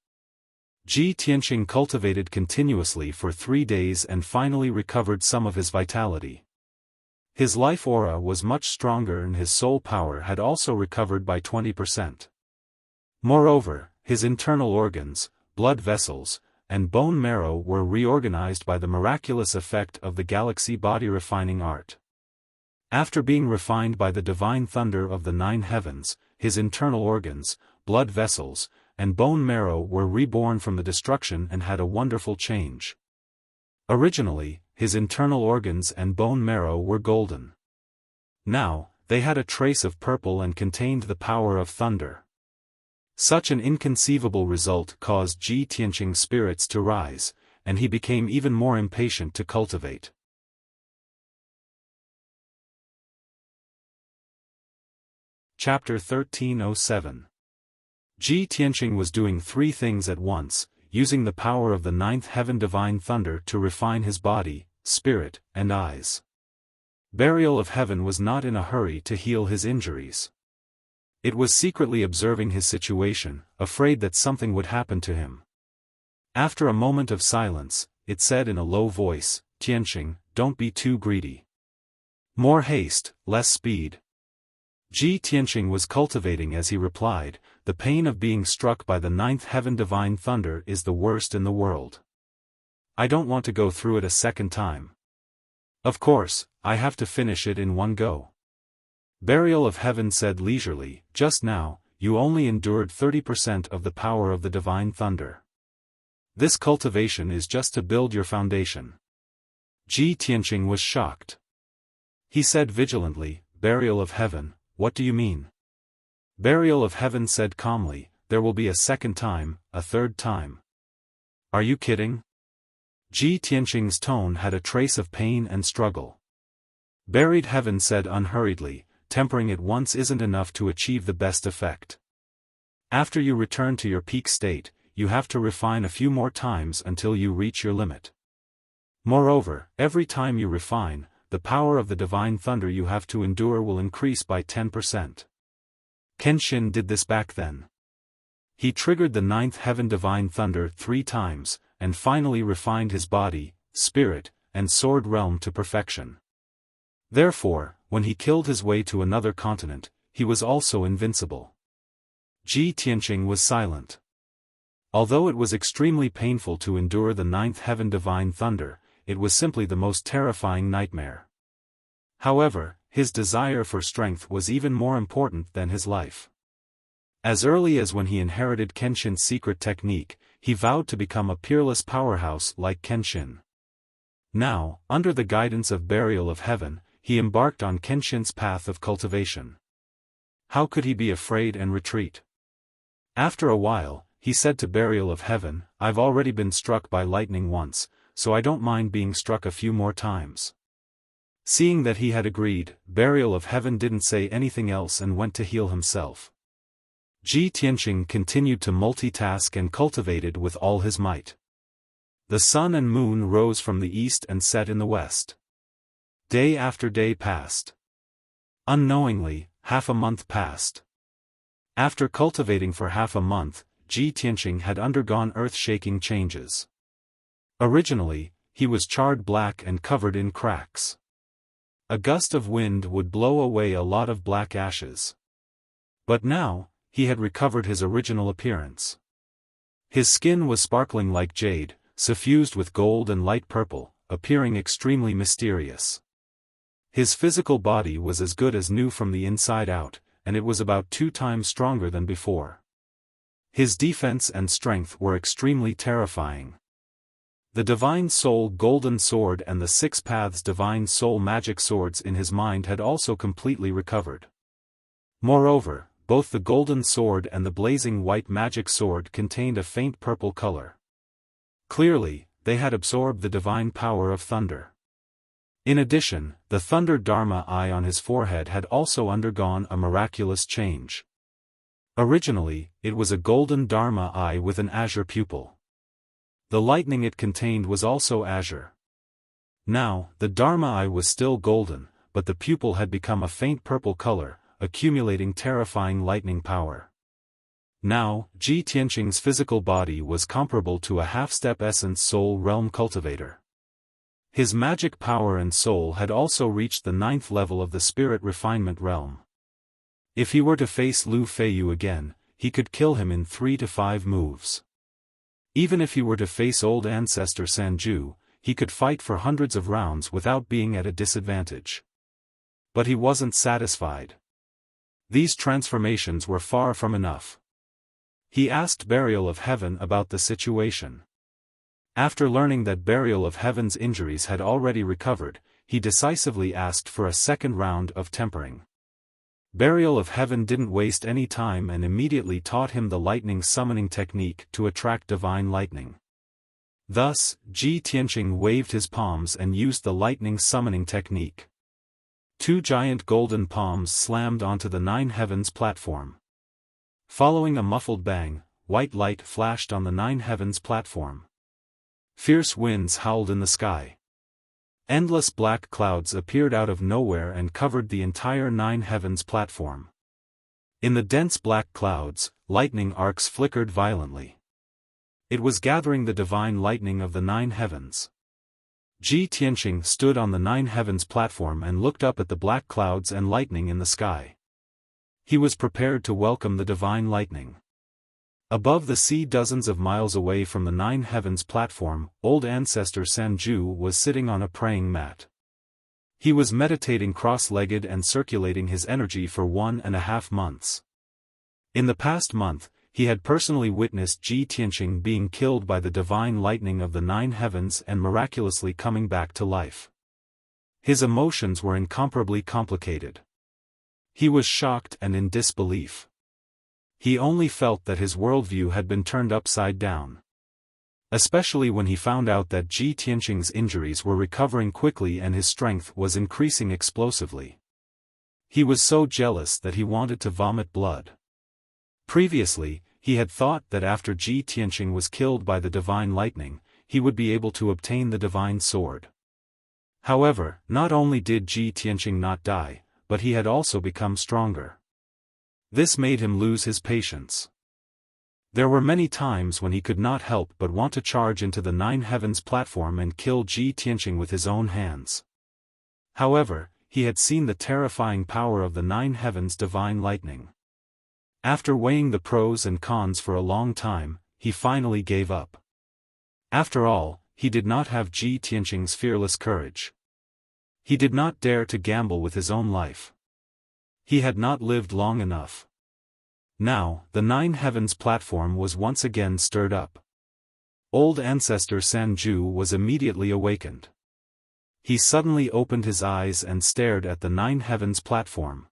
Ji Tianqing cultivated continuously for 3 days and finally recovered some of his vitality. His life aura was much stronger and his soul power had also recovered by 20%. Moreover, his internal organs, blood vessels, and bone marrow were reorganized by the miraculous effect of the galaxy body refining art. After being refined by the divine thunder of the 9 heavens, his internal organs, blood vessels, and bone marrow were reborn from the destruction and had a wonderful change. Originally, his internal organs and bone marrow were golden. Now, they had a trace of purple and contained the power of thunder. Such an inconceivable result caused Ji Tianqing's spirits to rise, and he became even more impatient to cultivate. Chapter 1307. Ji Tianqing was doing 3 things at once, using the power of the 9th heaven divine thunder to refine his body, spirit, and eyes. Burial of Heaven was not in a hurry to heal his injuries. It was secretly observing his situation, afraid that something would happen to him. After a moment of silence, it said in a low voice, "Tianqing, don't be too greedy. More haste, less speed." Ji Tianqing was cultivating as he replied, "The pain of being struck by the 9th heaven divine thunder is the worst in the world. I don't want to go through it a second time. Of course, I have to finish it in one go." Burial of Heaven said leisurely, "Just now, you only endured 30% of the power of the divine thunder. This cultivation is just to build your foundation." Ji Tianqing was shocked. He said vigilantly, "Burial of Heaven, what do you mean?" Burial of Heaven said calmly, "There will be a second time, a third time." "Are you kidding?" Ji Tianqing's tone had a trace of pain and struggle. Buried Heaven said unhurriedly, "Tempering it once isn't enough to achieve the best effect. After you return to your peak state, you have to refine a few more times until you reach your limit. Moreover, every time you refine, the power of the divine thunder you have to endure will increase by 10%. Kenshin did this back then. He triggered the 9th heaven divine thunder 3 times, and finally refined his body, spirit, and sword realm to perfection. Therefore, when he killed his way to another continent, he was also invincible. Ji Tianqing was silent. Although it was extremely painful to endure the 9th heaven divine thunder, it was simply the most terrifying nightmare. However, his desire for strength was even more important than his life. As early as when he inherited Kenshin's secret technique, he vowed to become a peerless powerhouse like Kenshin. Now, under the guidance of Burial of Heaven, he embarked on Kenshin's path of cultivation. How could he be afraid and retreat? After a while, he said to Burial of Heaven, "I've already been struck by lightning once, so I don't mind being struck a few more times." Seeing that he had agreed, Burial of Heaven didn't say anything else and went to heal himself. Ji Tianqing continued to multitask and cultivated with all his might. The sun and moon rose from the east and set in the west. Day after day passed. Unknowingly, half a month passed. After cultivating for half a month, Ji Tianqing had undergone earth-shaking changes. Originally, he was charred black and covered in cracks. A gust of wind would blow away a lot of black ashes. But now, he had recovered his original appearance. His skin was sparkling like jade, suffused with gold and light purple, appearing extremely mysterious. His physical body was as good as new from the inside out, and it was about 2 times stronger than before. His defense and strength were extremely terrifying. The Divine Soul Golden Sword and the 6 Paths Divine Soul Magic Swords in his mind had also completely recovered. Moreover, both the Golden Sword and the Blazing White Magic Sword contained a faint purple color. Clearly, they had absorbed the divine power of thunder. In addition, the Thunder Dharma eye on his forehead had also undergone a miraculous change. Originally, it was a golden Dharma eye with an azure pupil. The lightning it contained was also azure. Now, the Dharma eye was still golden, but the pupil had become a faint purple color, accumulating terrifying lightning power. Now, Ji Tianqing's physical body was comparable to a half-step essence soul realm cultivator. His magic power and soul had also reached the 9th level of the spirit refinement realm. If he were to face Lu Feiyu again, he could kill him in 3 to 5 moves. Even if he were to face old ancestor Sanju, he could fight for hundreds of rounds without being at a disadvantage. But he wasn't satisfied. These transformations were far from enough. He asked Burial of Heaven about the situation. After learning that Burial of Heaven's injuries had already recovered, he decisively asked for a second round of tempering. Burial of Heaven didn't waste any time and immediately taught him the lightning summoning technique to attract divine lightning. Thus, Ji Tianqing waved his palms and used the lightning summoning technique. 2 giant golden palms slammed onto the 9 heavens platform. Following a muffled bang, white light flashed on the 9 heavens platform. Fierce winds howled in the sky. Endless black clouds appeared out of nowhere and covered the entire 9 heavens platform. In the dense black clouds, lightning arcs flickered violently. It was gathering the divine lightning of the 9 heavens. Ji Tianqing stood on the 9 heavens platform and looked up at the black clouds and lightning in the sky. He was prepared to welcome the divine lightning. Above the sea dozens of miles away from the 9 heavens platform, old ancestor Sanju was sitting on a praying mat. He was meditating cross-legged and circulating his energy for 1.5 months. In the past month, he had personally witnessed Ji Tianqing being killed by the divine lightning of the 9 heavens and miraculously coming back to life. His emotions were incomparably complicated. He was shocked and in disbelief. He only felt that his worldview had been turned upside down. Especially when he found out that Ji Tianqing's injuries were recovering quickly and his strength was increasing explosively. He was so jealous that he wanted to vomit blood. Previously, he had thought that after Ji Tianqing was killed by the divine lightning, he would be able to obtain the divine sword. However, not only did Ji Tianqing not die, but he had also become stronger. This made him lose his patience. There were many times when he could not help but want to charge into the 9 heavens platform and kill Ji Tianqing with his own hands. However, he had seen the terrifying power of the 9 heavens divine lightning. After weighing the pros and cons for a long time, he finally gave up. After all, he did not have Ji Tianqing's fearless courage. He did not dare to gamble with his own life. He had not lived long enough. Now, the 9 heavens platform was once again stirred up. Old ancestor Sanju was immediately awakened. He suddenly opened his eyes and stared at the 9 heavens platform.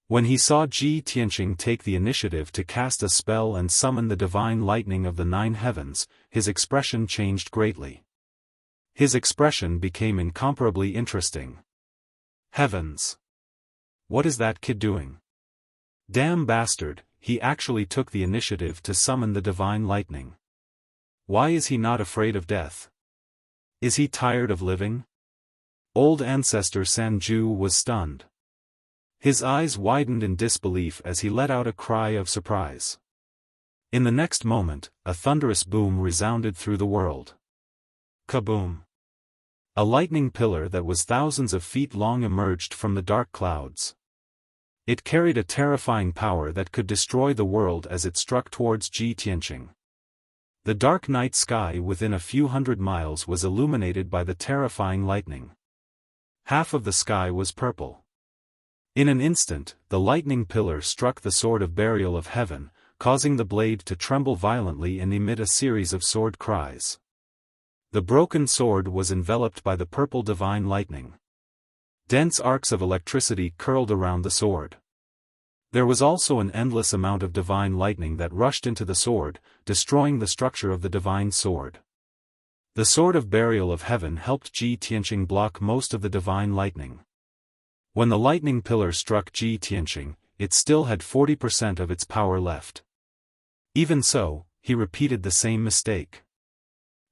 When he saw Ji Tianqing take the initiative to cast a spell and summon the divine lightning of the 9 heavens, his expression changed greatly. His expression became incomparably interesting. Heavens! What is that kid doing? Damn bastard, he actually took the initiative to summon the divine lightning. Why is he not afraid of death? Is he tired of living? Old ancestor Sanju was stunned. His eyes widened in disbelief as he let out a cry of surprise. In the next moment, a thunderous boom resounded through the world. Kaboom! A lightning pillar that was thousands of feet long emerged from the dark clouds. It carried a terrifying power that could destroy the world as it struck towards Ji Tianqing. The dark night sky within a few hundred miles was illuminated by the terrifying lightning. Half of the sky was purple. In an instant, the lightning pillar struck the sword of Burial of Heaven, causing the blade to tremble violently and emit a series of sword cries. The broken sword was enveloped by the purple divine lightning. Dense arcs of electricity curled around the sword. There was also an endless amount of divine lightning that rushed into the sword, destroying the structure of the divine sword. The sword of Burial of Heaven helped Ji Tianqing block most of the divine lightning. When the lightning pillar struck Ji Tianqing, it still had 40% of its power left. Even so, he repeated the same mistake.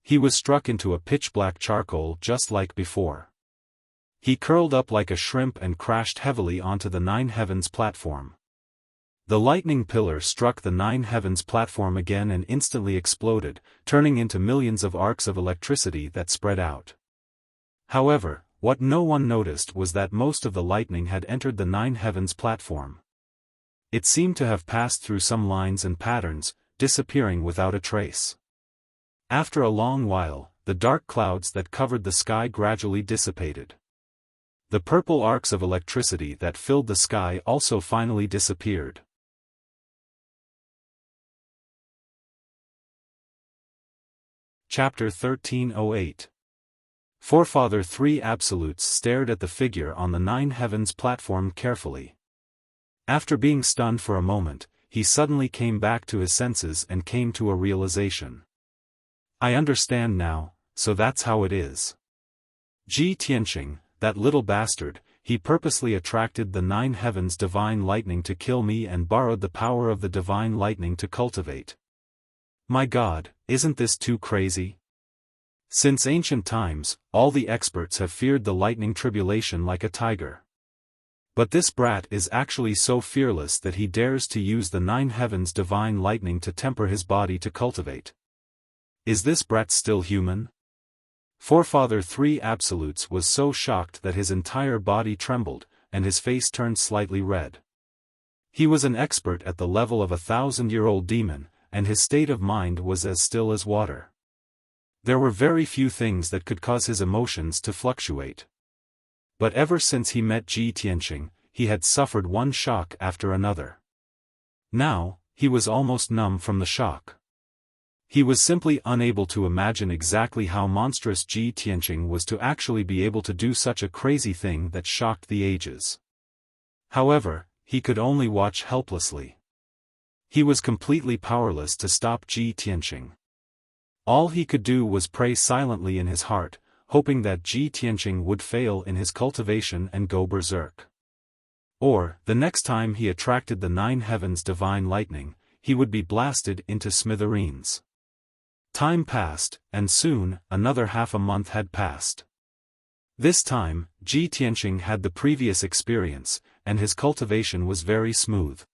He was struck into a pitch-black charcoal just like before. He curled up like a shrimp and crashed heavily onto the Nine Heavens platform. The lightning pillar struck the Nine Heavens platform again and instantly exploded, turning into millions of arcs of electricity that spread out. However, what no one noticed was that most of the lightning had entered the Nine Heavens platform. It seemed to have passed through some lines and patterns, disappearing without a trace. After a long while, the dark clouds that covered the sky gradually dissipated. The purple arcs of electricity that filled the sky also finally disappeared. Chapter 1308. Forefather Three Absolutes stared at the figure on the Nine Heavens platform carefully. After being stunned for a moment, he suddenly came back to his senses and came to a realization. I understand now, so that's how it is. Ji Tianqing, that little bastard, he purposely attracted the Nine Heavens divine lightning to kill me and borrowed the power of the divine lightning to cultivate. My God, isn't this too crazy? Since ancient times, all the experts have feared the lightning tribulation like a tiger. But this brat is actually so fearless that he dares to use the Nine Heavens divine lightning to temper his body to cultivate. Is this brat still human? Forefather Three Absolutes was so shocked that his entire body trembled, and his face turned slightly red. He was an expert at the level of a 1,000-year-old demon, and his state of mind was as still as water. There were very few things that could cause his emotions to fluctuate. But ever since he met Ji Tianqing, he had suffered one shock after another. Now, he was almost numb from the shock. He was simply unable to imagine exactly how monstrous Ji Tianqing was to actually be able to do such a crazy thing that shocked the ages. However, he could only watch helplessly. He was completely powerless to stop Ji Tianqing. All he could do was pray silently in his heart, hoping that Ji Tianqing would fail in his cultivation and go berserk. Or, the next time he attracted the Nine Heavens divine lightning, he would be blasted into smithereens. Time passed, and soon, another half a month had passed. This time, Ji Tianqing had the previous experience, and his cultivation was very smooth.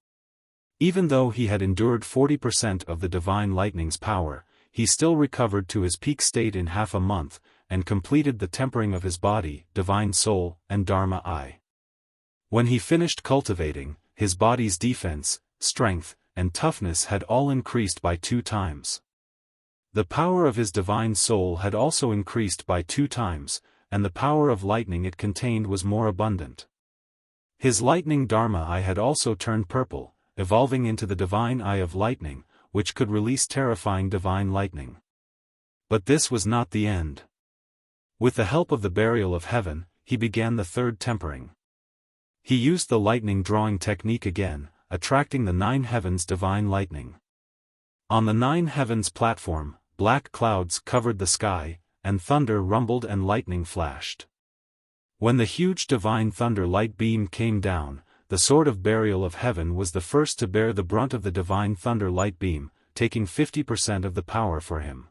Even though he had endured 40% of the divine lightning's power, he still recovered to his peak state in half a month, and completed the tempering of his body, divine soul, and Dharma eye. When he finished cultivating, his body's defense, strength, and toughness had all increased by 2 times. The power of his divine soul had also increased by 2 times, and the power of lightning it contained was more abundant. His lightning Dharma eye had also turned purple, evolving into the divine eye of lightning, which could release terrifying divine lightning. But this was not the end. With the help of the burial of heaven, he began the third tempering. He used the lightning drawing technique again, attracting the Nine Heavens divine lightning. On the Nine Heavens platform, black clouds covered the sky, and thunder rumbled and lightning flashed. When the huge divine thunder light beam came down, the sword of burial of heaven was the first to bear the brunt of the divine thunder light beam, taking 50% of the power for him.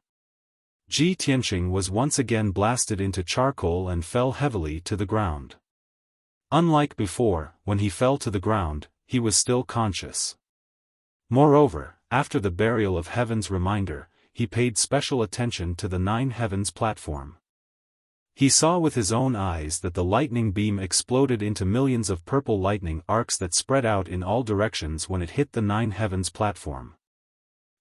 Ji Tianqing was once again blasted into charcoal and fell heavily to the ground. Unlike before, when he fell to the ground, he was still conscious. Moreover, after the burial of heaven's reminder, he paid special attention to the Nine Heavens platform. He saw with his own eyes that the lightning beam exploded into millions of purple lightning arcs that spread out in all directions when it hit the Nine Heavens platform.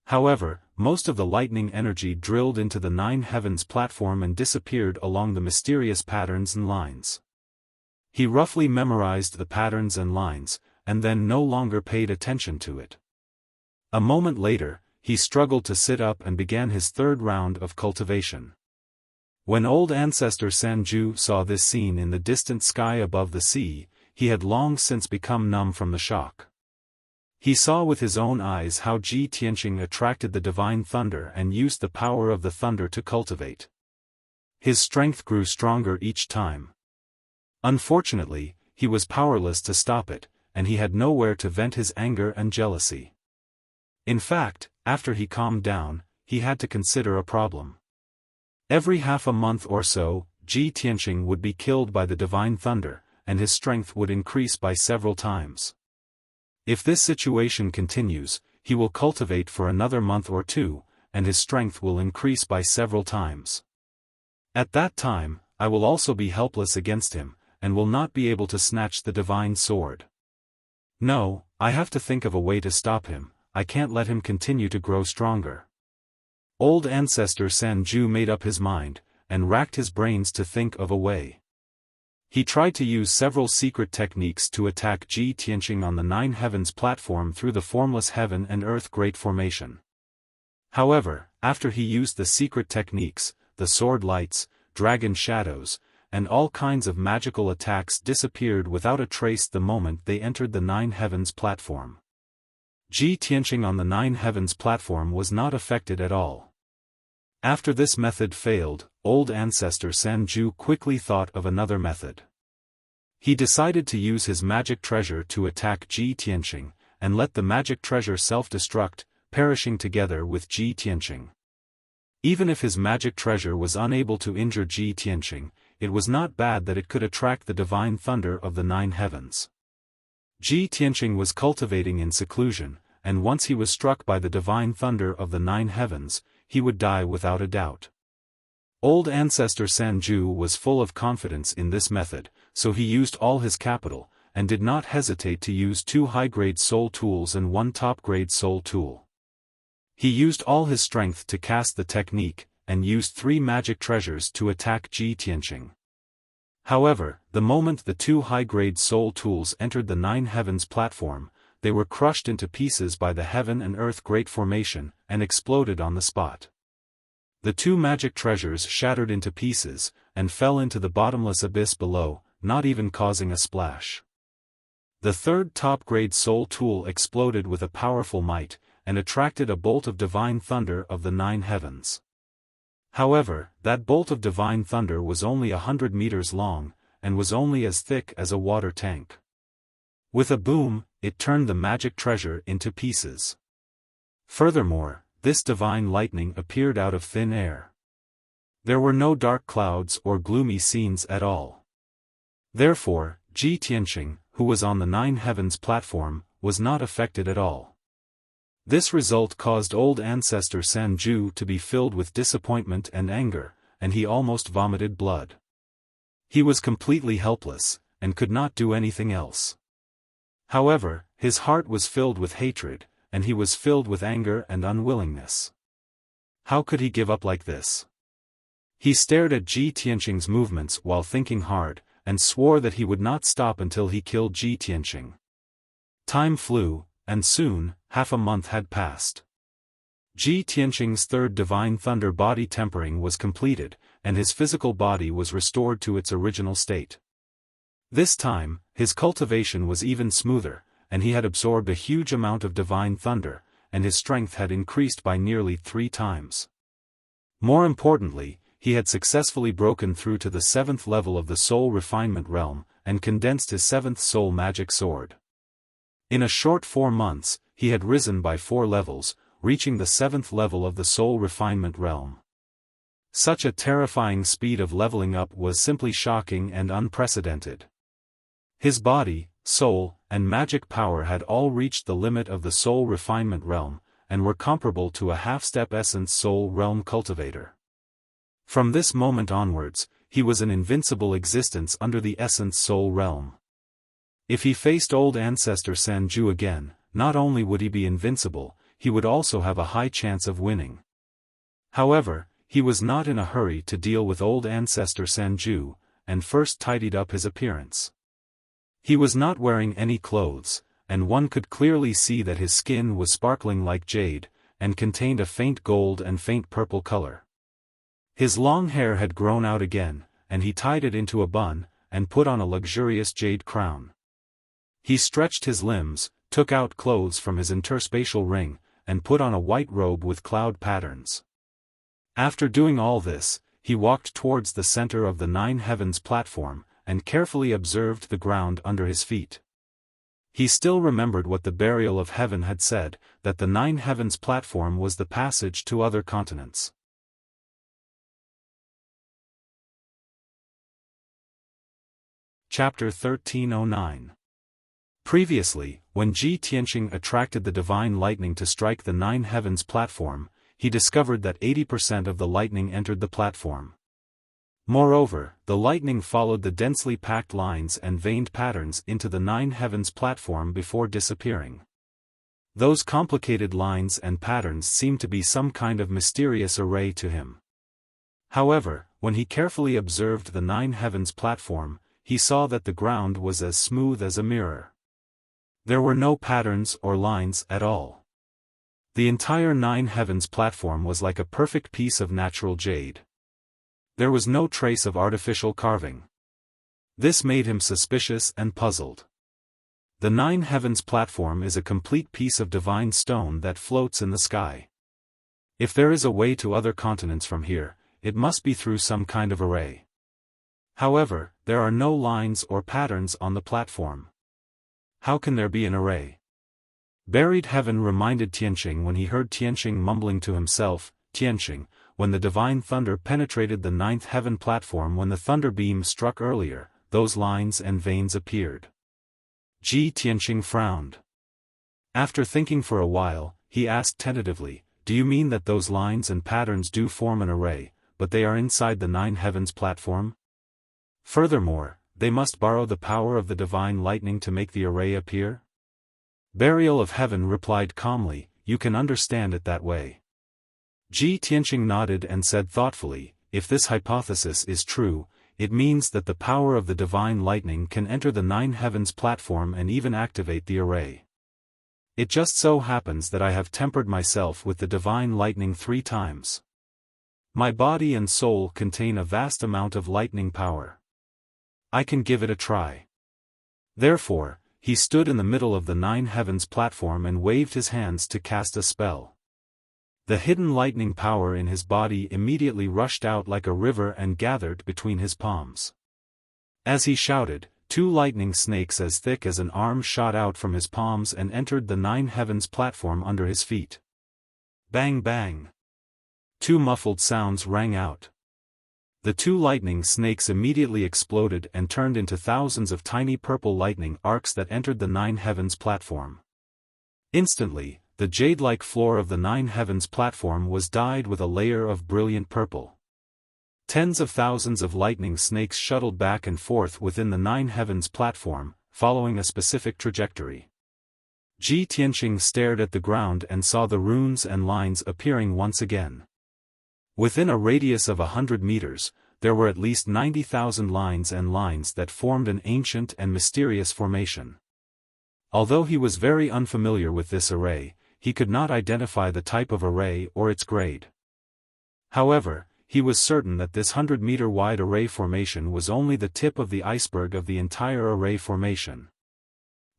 However, most of the lightning energy drilled into the Nine Heavens platform and disappeared along the mysterious patterns and lines. He roughly memorized the patterns and lines, and then no longer paid attention to it. A moment later, he struggled to sit up and began his third round of cultivation. When old ancestor Sanju saw this scene in the distant sky above the sea, he had long since become numb from the shock. He saw with his own eyes how Ji Tianqing attracted the divine thunder and used the power of the thunder to cultivate. His strength grew stronger each time. Unfortunately, he was powerless to stop it, and he had nowhere to vent his anger and jealousy. In fact, after he calmed down, he had to consider a problem. Every half a month or so, Ji Tianqing would be killed by the divine thunder, and his strength would increase by several times. If this situation continues, he will cultivate for another month or two, and his strength will increase by several times. At that time, I will also be helpless against him, and will not be able to snatch the divine sword. No, I have to think of a way to stop him. I can't let him continue to grow stronger. Old ancestor San Ju made up his mind, and racked his brains to think of a way. He tried to use several secret techniques to attack Ji Tianqing on the Nine Heavens platform through the formless heaven and earth great formation. However, after he used the secret techniques, the sword lights, dragon shadows, and all kinds of magical attacks disappeared without a trace the moment they entered the Nine Heavens platform. Ji Tianqing on the Nine Heavens platform was not affected at all. After this method failed, old ancestor San Ju quickly thought of another method. He decided to use his magic treasure to attack Ji Tianqing, and let the magic treasure self-destruct, perishing together with Ji Tianqing. Even if his magic treasure was unable to injure Ji Tianqing, it was not bad that it could attract the divine thunder of the Nine Heavens. Ji Tianqing was cultivating in seclusion, and once he was struck by the divine thunder of the Nine Heavens, he would die without a doubt. Old ancestor San Ju was full of confidence in this method, so he used all his capital, and did not hesitate to use 2 high-grade soul tools and 1 top-grade soul tool. He used all his strength to cast the technique, and used 3 magic treasures to attack Ji Tianqing. However, the moment the 2 high-grade soul tools entered the Nine Heavens platform, they were crushed into pieces by the heaven and earth great formation, and exploded on the spot. The 2 magic treasures shattered into pieces, and fell into the bottomless abyss below, not even causing a splash. The 3rd top-grade soul tool exploded with a powerful might, and attracted a bolt of divine thunder of the Nine Heavens. However, that bolt of divine thunder was only 100 meters long, and was only as thick as a water tank. With a boom, it turned the magic treasure into pieces. Furthermore, this divine lightning appeared out of thin air. There were no dark clouds or gloomy scenes at all. Therefore, Ji Tianqing, who was on the Nine Heavens platform, was not affected at all. This result caused old ancestor San Ju to be filled with disappointment and anger, and he almost vomited blood. He was completely helpless, and could not do anything else. However, his heart was filled with hatred, and he was filled with anger and unwillingness. How could he give up like this? He stared at Ji Tianqing's movements while thinking hard, and swore that he would not stop until he killed Ji Tianqing. Time flew, and soon, half a month had passed. Ji Tianqing's 3rd divine thunder body tempering was completed, and his physical body was restored to its original state. This time, his cultivation was even smoother, and he had absorbed a huge amount of divine thunder, and his strength had increased by nearly 3 times. More importantly, he had successfully broken through to the 7th level of the soul refinement realm, and condensed his 7th soul magic sword. In a short 4 months, he had risen by 4 levels, reaching the 7th level of the soul refinement realm. Such a terrifying speed of leveling up was simply shocking and unprecedented. His body, soul, and magic power had all reached the limit of the soul refinement realm, and were comparable to a half-step essence soul realm cultivator. From this moment onwards, he was an invincible existence under the essence soul realm. If he faced old ancestor San Ju again, not only would he be invincible, he would also have a high chance of winning. However, he was not in a hurry to deal with old ancestor San Ju, and first tidied up his appearance. He was not wearing any clothes, and one could clearly see that his skin was sparkling like jade, and contained a faint gold and faint purple color. His long hair had grown out again, and he tied it into a bun, and put on a luxurious jade crown. He stretched his limbs, took out clothes from his interspatial ring, and put on a white robe with cloud patterns. After doing all this, he walked towards the center of the Nine Heavens platform, and carefully observed the ground under his feet. He still remembered what the burial of heaven had said, that the Nine Heavens platform was the passage to other continents. Chapter 1309. Previously, when Ji Tianqing attracted the divine lightning to strike the nine heavens platform, he discovered that 80% of the lightning entered the platform. Moreover, the lightning followed the densely packed lines and veined patterns into the nine heavens platform before disappearing. Those complicated lines and patterns seemed to be some kind of mysterious array to him. However, when he carefully observed the nine heavens platform, he saw that the ground was as smooth as a mirror. There were no patterns or lines at all. The entire nine heavens platform was like a perfect piece of natural jade. There was no trace of artificial carving. This made him suspicious and puzzled. The nine heavens platform is a complete piece of divine stone that floats in the sky. If there is a way to other continents from here, it must be through some kind of array. However, there are no lines or patterns on the platform. How can there be an array? Buried heaven reminded Tianqing when he heard Tianqing mumbling to himself, Tianqing, when the divine thunder penetrated the ninth heaven platform when the thunder beam struck earlier, those lines and veins appeared. Ji Tianqing frowned. After thinking for a while, he asked tentatively, do you mean that those lines and patterns do form an array, but they are inside the nine heavens platform? Furthermore, they must borrow the power of the divine lightning to make the array appear? Burial of heaven replied calmly, you can understand it that way. Ji Tianqing nodded and said thoughtfully, if this hypothesis is true, it means that the power of the divine lightning can enter the nine heavens platform and even activate the array. It just so happens that I have tempered myself with the divine lightning 3 times. My body and soul contain a vast amount of lightning power. I can give it a try. Therefore, he stood in the middle of the nine heavens platform and waved his hands to cast a spell. The hidden lightning power in his body immediately rushed out like a river and gathered between his palms. As he shouted, 2 lightning snakes as thick as an arm shot out from his palms and entered the nine heavens platform under his feet. Bang bang! 2 muffled sounds rang out. The 2 lightning snakes immediately exploded and turned into thousands of tiny purple lightning arcs that entered the nine heavens platform. Instantly, the jade-like floor of the nine heavens platform was dyed with a layer of brilliant purple. Tens of thousands of lightning snakes shuttled back and forth within the nine heavens platform, following a specific trajectory. Ji Tianqing stared at the ground and saw the runes and lines appearing once again. Within a radius of 100 meters, there were at least 90,000 lines and lines that formed an ancient and mysterious formation. Although he was very unfamiliar with this array, he could not identify the type of array or its grade. However, he was certain that this 100-meter-wide array formation was only the tip of the iceberg of the entire array formation.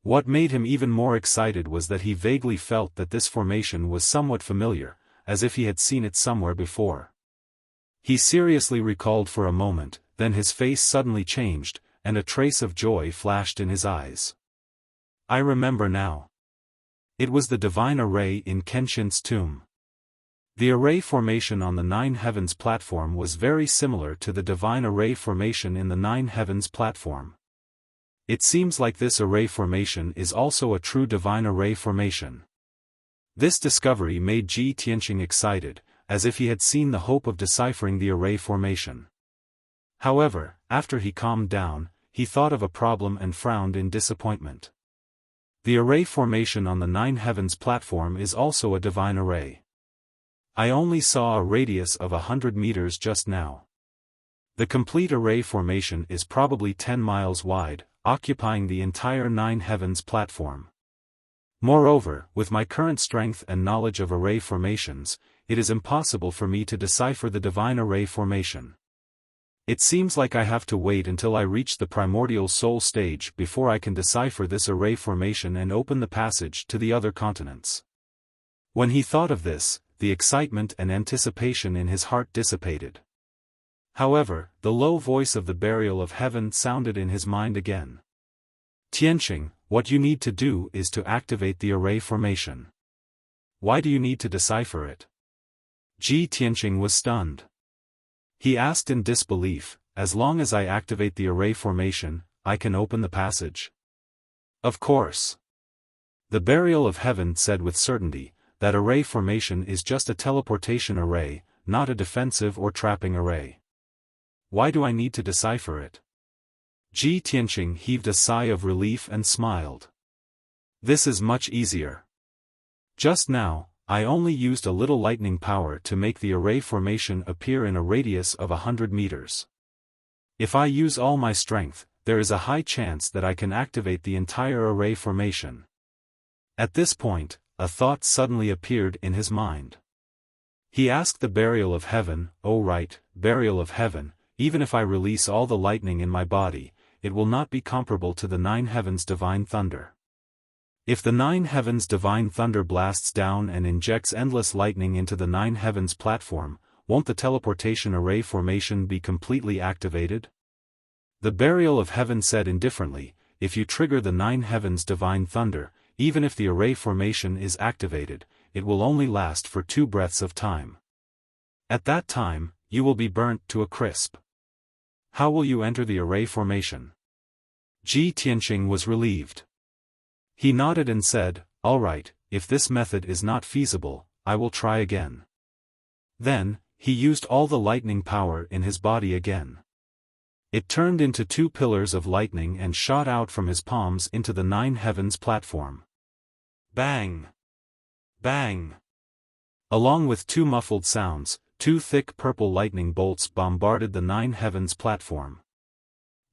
What made him even more excited was that he vaguely felt that this formation was somewhat familiar, as if he had seen it somewhere before. He seriously recalled for a moment, then his face suddenly changed, and a trace of joy flashed in his eyes. I remember now. It was the divine array in Kenshin's tomb. The array formation on the nine heavens platform was very similar to the divine array formation in the nine heavens platform. It seems like this array formation is also a true divine array formation. This discovery made Ji Tianqing excited, as if he had seen the hope of deciphering the array formation. However, after he calmed down, he thought of a problem and frowned in disappointment. The array formation on the nine heavens platform is also a divine array. I only saw a radius of 100 meters just now. The complete array formation is probably 10 miles wide, occupying the entire nine heavens platform. Moreover, with my current strength and knowledge of array formations, it is impossible for me to decipher the divine array formation. It seems like I have to wait until I reach the primordial soul stage before I can decipher this array formation and open the passage to the other continents. When he thought of this, the excitement and anticipation in his heart dissipated. However, the low voice of the burial of heaven sounded in his mind again. Tianqing, what you need to do is to activate the array formation. Why do you need to decipher it? Ji Tianqing was stunned. He asked in disbelief, as long as I activate the array formation, I can open the passage? Of course. The Burial of Heaven said with certainty, that array formation is just a teleportation array, not a defensive or trapping array. Why do I need to decipher it? Ji Tianqing heaved a sigh of relief and smiled. This is much easier. Just now, I only used a little lightning power to make the array formation appear in a radius of 100 meters. If I use all my strength, there is a high chance that I can activate the entire array formation. At this point, a thought suddenly appeared in his mind. He asked the Burial of Heaven, "Oh right, Burial of Heaven, even if I release all the lightning in my body, it will not be comparable to the 9 heavens divine thunder. If the 9 heavens divine thunder blasts down and injects endless lightning into the 9 heavens platform, won't the teleportation array formation be completely activated?" The Burial of Heaven said indifferently, "If you trigger the 9 heavens divine thunder, even if the array formation is activated, it will only last for 2 breaths of time. At that time, you will be burnt to a crisp. How will you enter the array formation?" Ji Tianqing was relieved. He nodded and said, "All right, if this method is not feasible, I will try again." Then, he used all the lightning power in his body again. It turned into 2 pillars of lightning and shot out from his palms into the 9 heavens platform. Bang! Bang! Along with 2 muffled sounds, 2 thick purple lightning bolts bombarded the 9 heavens platform.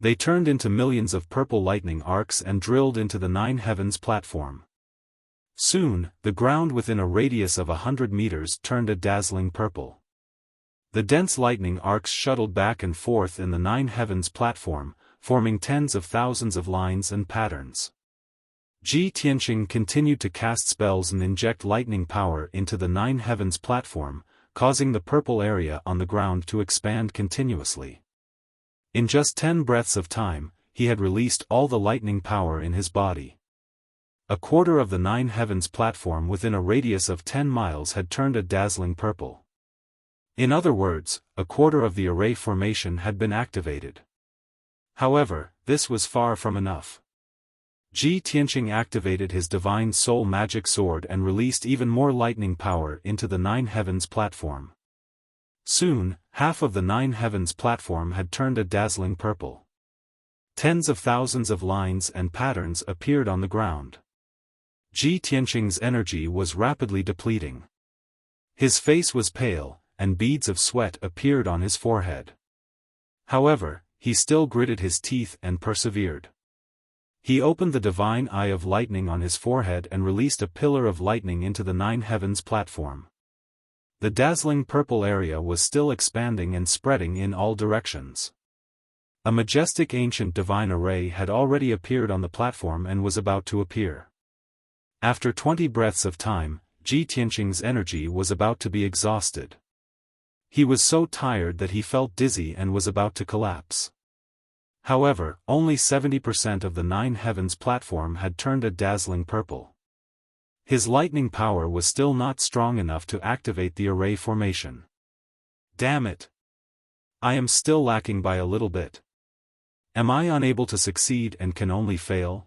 They turned into millions of purple lightning arcs and drilled into the 9 heavens platform. Soon, the ground within a radius of 100 meters turned a dazzling purple. The dense lightning arcs shuttled back and forth in the 9 heavens platform, forming tens of thousands of lines and patterns. Ji Tianqing continued to cast spells and inject lightning power into the 9 heavens platform, causing the purple area on the ground to expand continuously. In just 10 breaths of time, he had released all the lightning power in his body. A quarter of the 9 heavens platform within a radius of 10 miles had turned a dazzling purple. In other words, a quarter of the array formation had been activated. However, this was far from enough. Ji Tianqing activated his divine soul magic sword and released even more lightning power into the 9 heavens platform. Soon, half of the 9 heavens platform had turned a dazzling purple. Tens of thousands of lines and patterns appeared on the ground. Ji Tianqing's energy was rapidly depleting. His face was pale, and beads of sweat appeared on his forehead. However, he still gritted his teeth and persevered. He opened the divine eye of lightning on his forehead and released a pillar of lightning into the 9 heavens platform. The dazzling purple area was still expanding and spreading in all directions. A majestic ancient divine array had already appeared on the platform and was about to appear. After 20 breaths of time, Ji Tianqing's energy was about to be exhausted. He was so tired that he felt dizzy and was about to collapse. However, only 70% of the 9 heavens platform had turned a dazzling purple. His lightning power was still not strong enough to activate the array formation. Damn it! I am still lacking by a little bit. Am I unable to succeed and can only fail?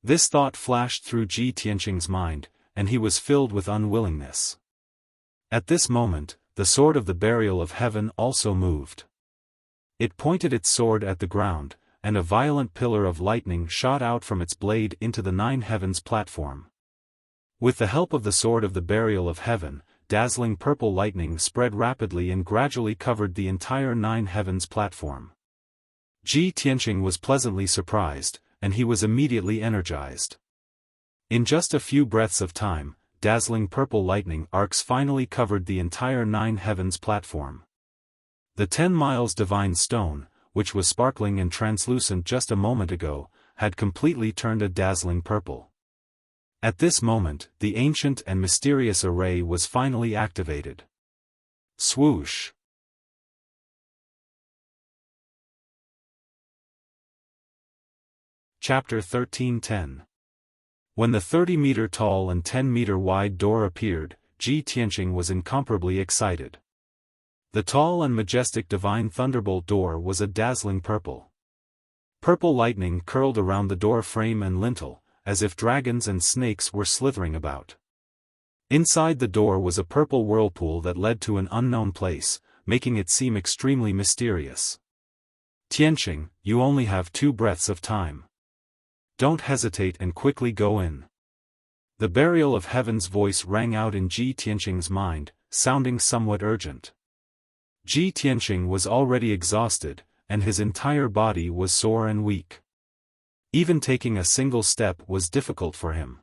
This thought flashed through Ji Tianqing's mind, and he was filled with unwillingness. At this moment, the sword of the Burial of Heaven also moved. It pointed its sword at the ground, and a violent pillar of lightning shot out from its blade into the 9 heavens platform. With the help of the sword of the Burial of Heaven, dazzling purple lightning spread rapidly and gradually covered the entire 9 heavens platform. Ji Tianqing was pleasantly surprised, and he was immediately energized. In just a few breaths of time, dazzling purple lightning arcs finally covered the entire 9 heavens platform. The 10 miles divine stone, which was sparkling and translucent just a moment ago, had completely turned a dazzling purple. At this moment, the ancient and mysterious array was finally activated. Swoosh! Chapter 13:10. When the 30-meter tall and 10-meter wide door appeared, Ji Tianqing was incomparably excited. The tall and majestic divine thunderbolt door was a dazzling purple. Purple lightning curled around the door frame and lintel, as if dragons and snakes were slithering about. Inside the door was a purple whirlpool that led to an unknown place, making it seem extremely mysterious. Tianqing, you only have 2 breaths of time. Don't hesitate and quickly go in. The burial of heaven's voice rang out in Ji Tianqing's mind, sounding somewhat urgent. Ji Tianqing was already exhausted, and his entire body was sore and weak. Even taking a single step was difficult for him.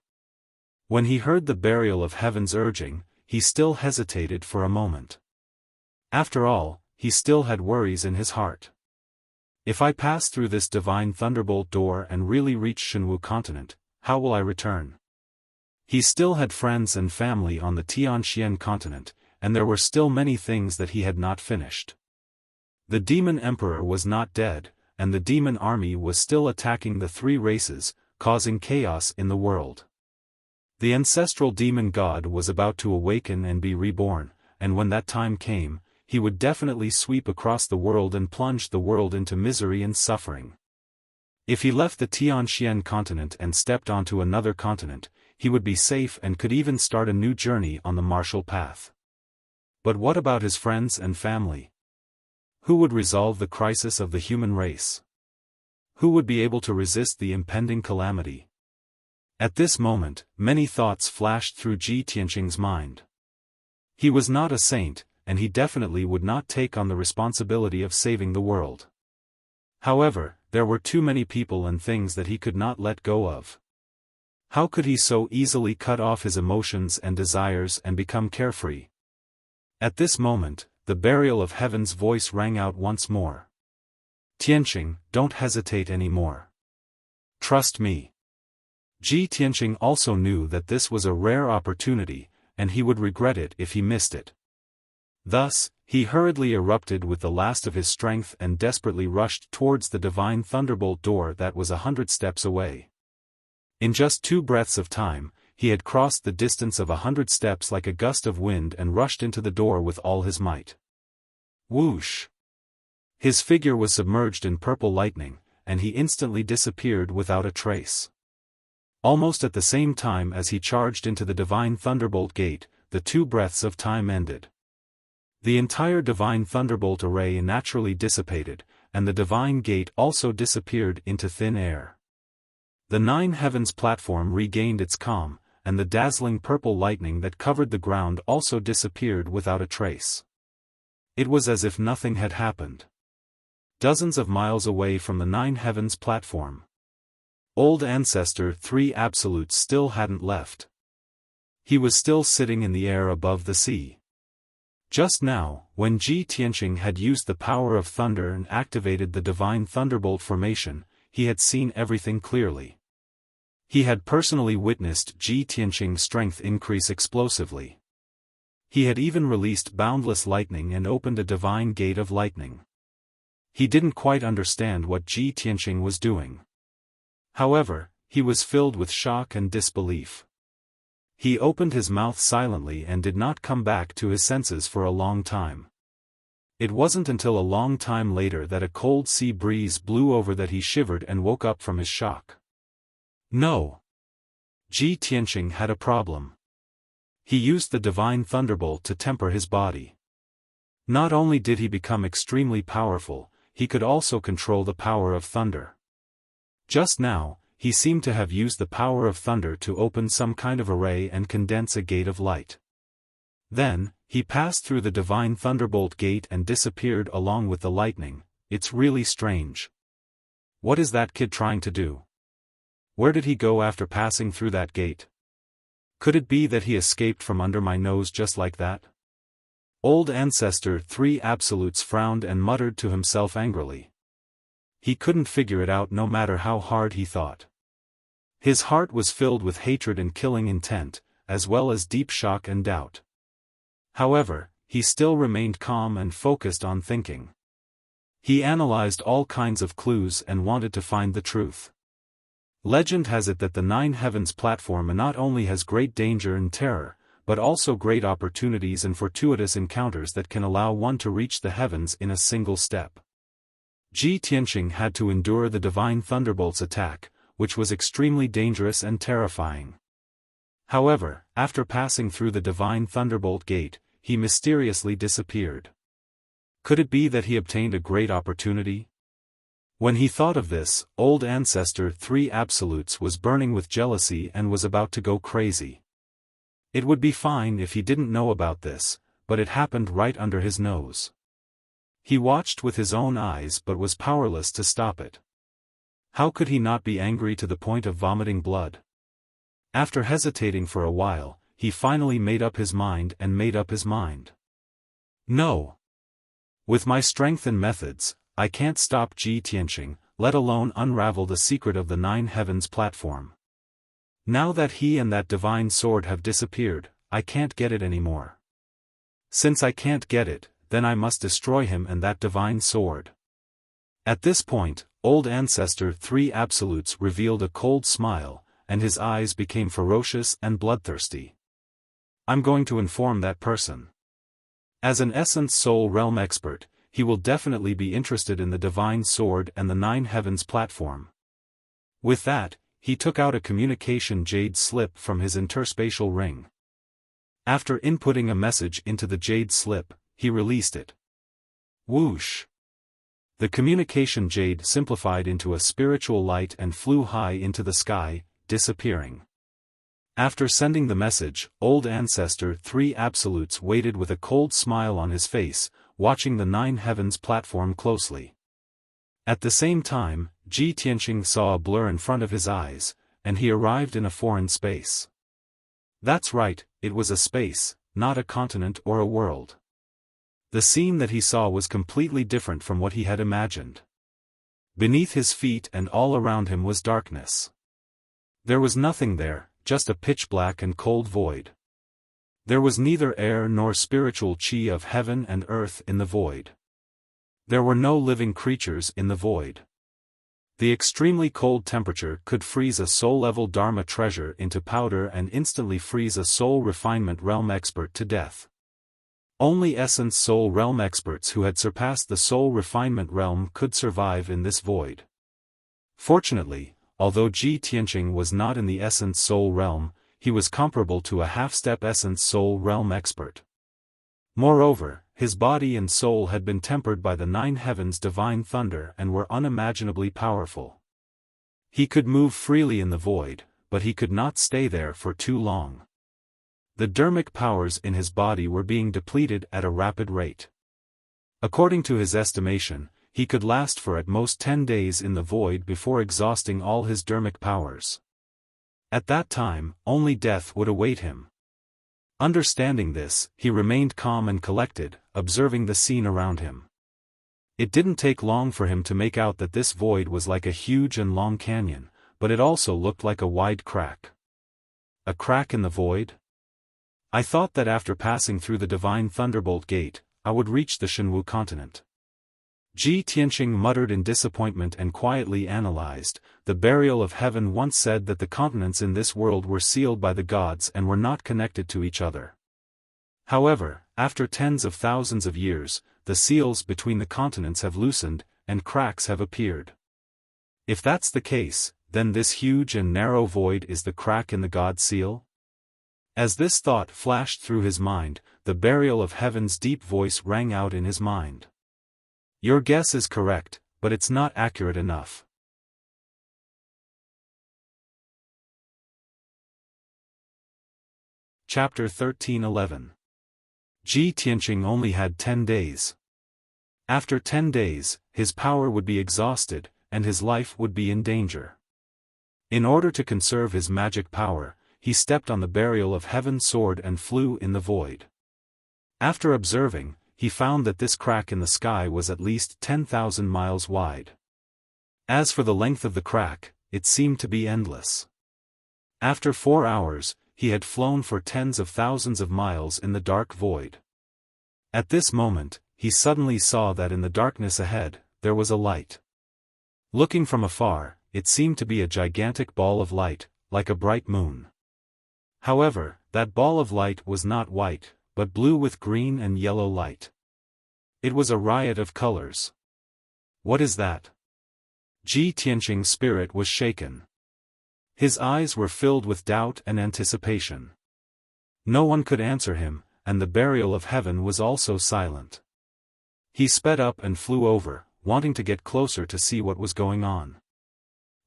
When he heard the burial of heaven's urging, he still hesitated for a moment. After all, he still had worries in his heart. If I pass through this divine thunderbolt door and really reach Shenwu continent, how will I return? He still had friends and family on the Tianxian continent, and there were still many things that he had not finished. The demon emperor was not dead, and the demon army was still attacking the 3 races, causing chaos in the world. The ancestral demon god was about to awaken and be reborn, and when that time came, he would definitely sweep across the world and plunge the world into misery and suffering. If he left the Tianxian continent and stepped onto another continent, he would be safe and could even start a new journey on the martial path. But what about his friends and family? Who would resolve the crisis of the human race? Who would be able to resist the impending calamity? At this moment, many thoughts flashed through Ji Tianqing's mind. He was not a saint, and he definitely would not take on the responsibility of saving the world. However, there were too many people and things that he could not let go of. How could he so easily cut off his emotions and desires and become carefree? At this moment, the burial of heaven's voice rang out once more. Tianqing, don't hesitate anymore. Trust me. Ji Tianqing also knew that this was a rare opportunity, and he would regret it if he missed it. Thus, he hurriedly erupted with the last of his strength and desperately rushed towards the divine thunderbolt door that was 100 steps away. In just 2 breaths of time, he had crossed the distance of 100 steps like a gust of wind and rushed into the door with all his might. Whoosh! His figure was submerged in purple lightning, and he instantly disappeared without a trace. Almost at the same time as he charged into the divine thunderbolt gate, the 2 breaths of time ended. The entire divine thunderbolt array naturally dissipated, and the divine gate also disappeared into thin air. The 9 heavens platform regained its calm, and the dazzling purple lightning that covered the ground also disappeared without a trace. It was as if nothing had happened. Dozens of miles away from the 9 heavens platform, Old Ancestor 3 Absolutes still hadn't left. He was still sitting in the air above the sea. Just now, when Ji Tianqing had used the power of thunder and activated the divine thunderbolt formation, he had seen everything clearly. He had personally witnessed Ji Tianqing's strength increase explosively. He had even released boundless lightning and opened a divine gate of lightning. He didn't quite understand what Ji Tianqing was doing. However, he was filled with shock and disbelief. He opened his mouth silently and did not come back to his senses for a long time. It wasn't until a long time later that a cold sea breeze blew over that he shivered and woke up from his shock. No. Ji Tianqing had a problem. He used the divine thunderbolt to temper his body. Not only did he become extremely powerful, he could also control the power of thunder. Just now, he seemed to have used the power of thunder to open some kind of array and condense a gate of light. Then, he passed through the divine thunderbolt gate and disappeared along with the lightning. It's really strange. What is that kid trying to do? Where did he go after passing through that gate? Could it be that he escaped from under my nose just like that? Old Ancestor 3 Absolutes frowned and muttered to himself angrily. He couldn't figure it out no matter how hard he thought. His heart was filled with hatred and killing intent, as well as deep shock and doubt. However, he still remained calm and focused on thinking. He analyzed all kinds of clues and wanted to find the truth. Legend has it that the 9 heavens platform not only has great danger and terror, but also great opportunities and fortuitous encounters that can allow one to reach the heavens in a single step. Ji Tianqing had to endure the divine thunderbolt's attack, which was extremely dangerous and terrifying. However, after passing through the divine thunderbolt gate, he mysteriously disappeared. Could it be that he obtained a great opportunity? When he thought of this, old ancestor 3 Absolutes was burning with jealousy and was about to go crazy. It would be fine if he didn't know about this, but it happened right under his nose. He watched with his own eyes but was powerless to stop it. How could he not be angry to the point of vomiting blood? After hesitating for a while, he finally made up his mind. No. With my strength and methods, I can't stop Ji Tianqing, let alone unravel the secret of the 9 Heavens platform. Now that he and that divine sword have disappeared, I can't get it anymore. Since I can't get it, then I must destroy him and that divine sword. At this point, old ancestor 3 Absolutes revealed a cold smile, and his eyes became ferocious and bloodthirsty. I'm going to inform that person. As an Essence Soul Realm expert, he will definitely be interested in the divine sword and the 9 Heavens platform. With that, he took out a communication jade slip from his interspatial ring. After inputting a message into the jade slip, he released it. Whoosh! The communication jade simplified into a spiritual light and flew high into the sky, disappearing. After sending the message, old ancestor 3 Absolutes waited with a cold smile on his face, watching the 9 Heavens platform closely. At the same time, Ji Tianqing saw a blur in front of his eyes, and he arrived in a foreign space. That's right, it was a space, not a continent or a world. The scene that he saw was completely different from what he had imagined. Beneath his feet and all around him was darkness. There was nothing there, just a pitch-black and cold void. There was neither air nor spiritual chi of heaven and earth in the void. There were no living creatures in the void. The extremely cold temperature could freeze a soul-level Dharma treasure into powder and instantly freeze a soul refinement realm expert to death. Only Essence Soul Realm experts who had surpassed the soul refinement realm could survive in this void. Fortunately, although Ji Tianqing was not in the Essence Soul Realm, he was comparable to a half-step Essence Soul Realm expert. Moreover, his body and soul had been tempered by the 9 Heavens divine thunder and were unimaginably powerful. He could move freely in the void, but he could not stay there for too long. The dharmic powers in his body were being depleted at a rapid rate. According to his estimation, he could last for at most 10 days in the void before exhausting all his dharmic powers. At that time, only death would await him. Understanding this, he remained calm and collected, observing the scene around him. It didn't take long for him to make out that this void was like a huge and long canyon, but it also looked like a wide crack. A crack in the void? I thought that after passing through the divine thunderbolt gate, I would reach the Shenwu continent. Ji Tianqing muttered in disappointment and quietly analyzed. The burial of heaven once said that the continents in this world were sealed by the gods and were not connected to each other. However, after tens of thousands of years, the seals between the continents have loosened, and cracks have appeared. If that's the case, then this huge and narrow void is the crack in the god seal? As this thought flashed through his mind, the burial of heaven's deep voice rang out in his mind. Your guess is correct, but it's not accurate enough. Chapter 13:11. Ji Tianqing only had 10 days. After 10 days, his power would be exhausted, and his life would be in danger. In order to conserve his magic power, he stepped on the burial of heaven's sword and flew in the void. After observing, he found that this crack in the sky was at least 10,000 miles wide. As for the length of the crack, it seemed to be endless. After 4 hours, he had flown for tens of thousands of miles in the dark void. At this moment, he suddenly saw that in the darkness ahead, there was a light. Looking from afar, it seemed to be a gigantic ball of light, like a bright moon. However, that ball of light was not white, but blue with green and yellow light. It was a riot of colors. What is that? Ji Tianqing's spirit was shaken. His eyes were filled with doubt and anticipation. No one could answer him, and the burial of heaven was also silent. He sped up and flew over, wanting to get closer to see what was going on.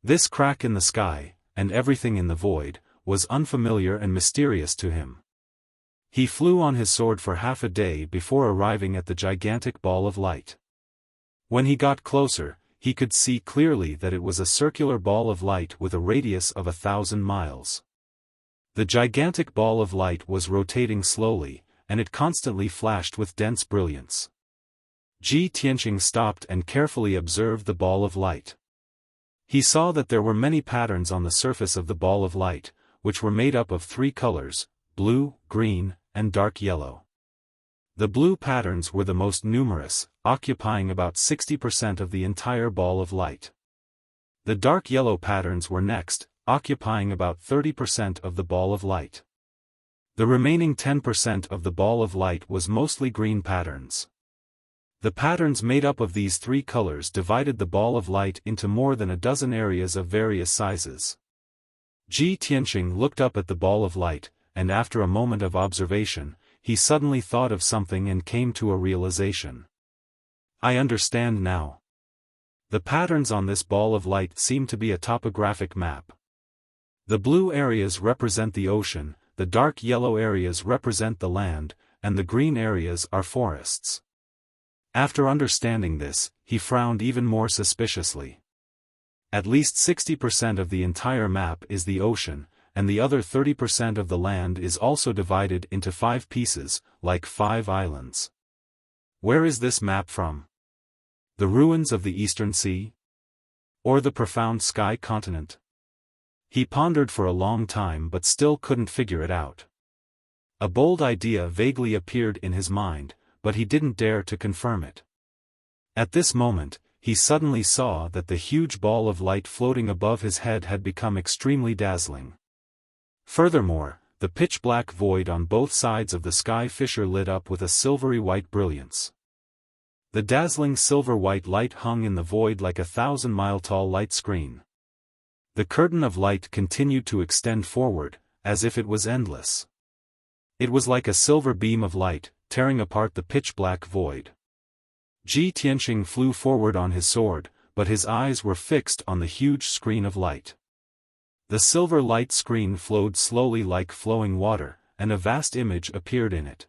This crack in the sky, and everything in the void, was unfamiliar and mysterious to him. He flew on his sword for half a day before arriving at the gigantic ball of light. When he got closer, he could see clearly that it was a circular ball of light with a radius of 1,000 miles. The gigantic ball of light was rotating slowly, and it constantly flashed with dense brilliance. Ji Tianqing stopped and carefully observed the ball of light. He saw that there were many patterns on the surface of the ball of light, which were made up of 3 colors, blue, green, and dark yellow. The blue patterns were the most numerous, occupying about 60% of the entire ball of light. The dark yellow patterns were next, occupying about 30% of the ball of light. The remaining 10% of the ball of light was mostly green patterns. The patterns made up of these 3 colors divided the ball of light into more than a dozen areas of various sizes. Ji Tianqing looked up at the ball of light, and after a moment of observation, he suddenly thought of something and came to a realization. I understand now. The patterns on this ball of light seem to be a topographic map. The blue areas represent the ocean, the dark yellow areas represent the land, and the green areas are forests. After understanding this, he frowned even more suspiciously. At least 60% of the entire map is the ocean, and the other 30% of the land is also divided into 5 pieces, like 5 islands. Where is this map from? The ruins of the Eastern Sea? Or the profound sky continent? He pondered for a long time but still couldn't figure it out. A bold idea vaguely appeared in his mind, but he didn't dare to confirm it. At this moment, he suddenly saw that the huge ball of light floating above his head had become extremely dazzling. Furthermore, the pitch-black void on both sides of the sky fissure lit up with a silvery white brilliance. The dazzling silver-white light hung in the void like a 1,000-mile-tall light screen. The curtain of light continued to extend forward, as if it was endless. It was like a silver beam of light, tearing apart the pitch-black void. Ji Tianqing flew forward on his sword, but his eyes were fixed on the huge screen of light. The silver light screen flowed slowly like flowing water, and a vast image appeared in it.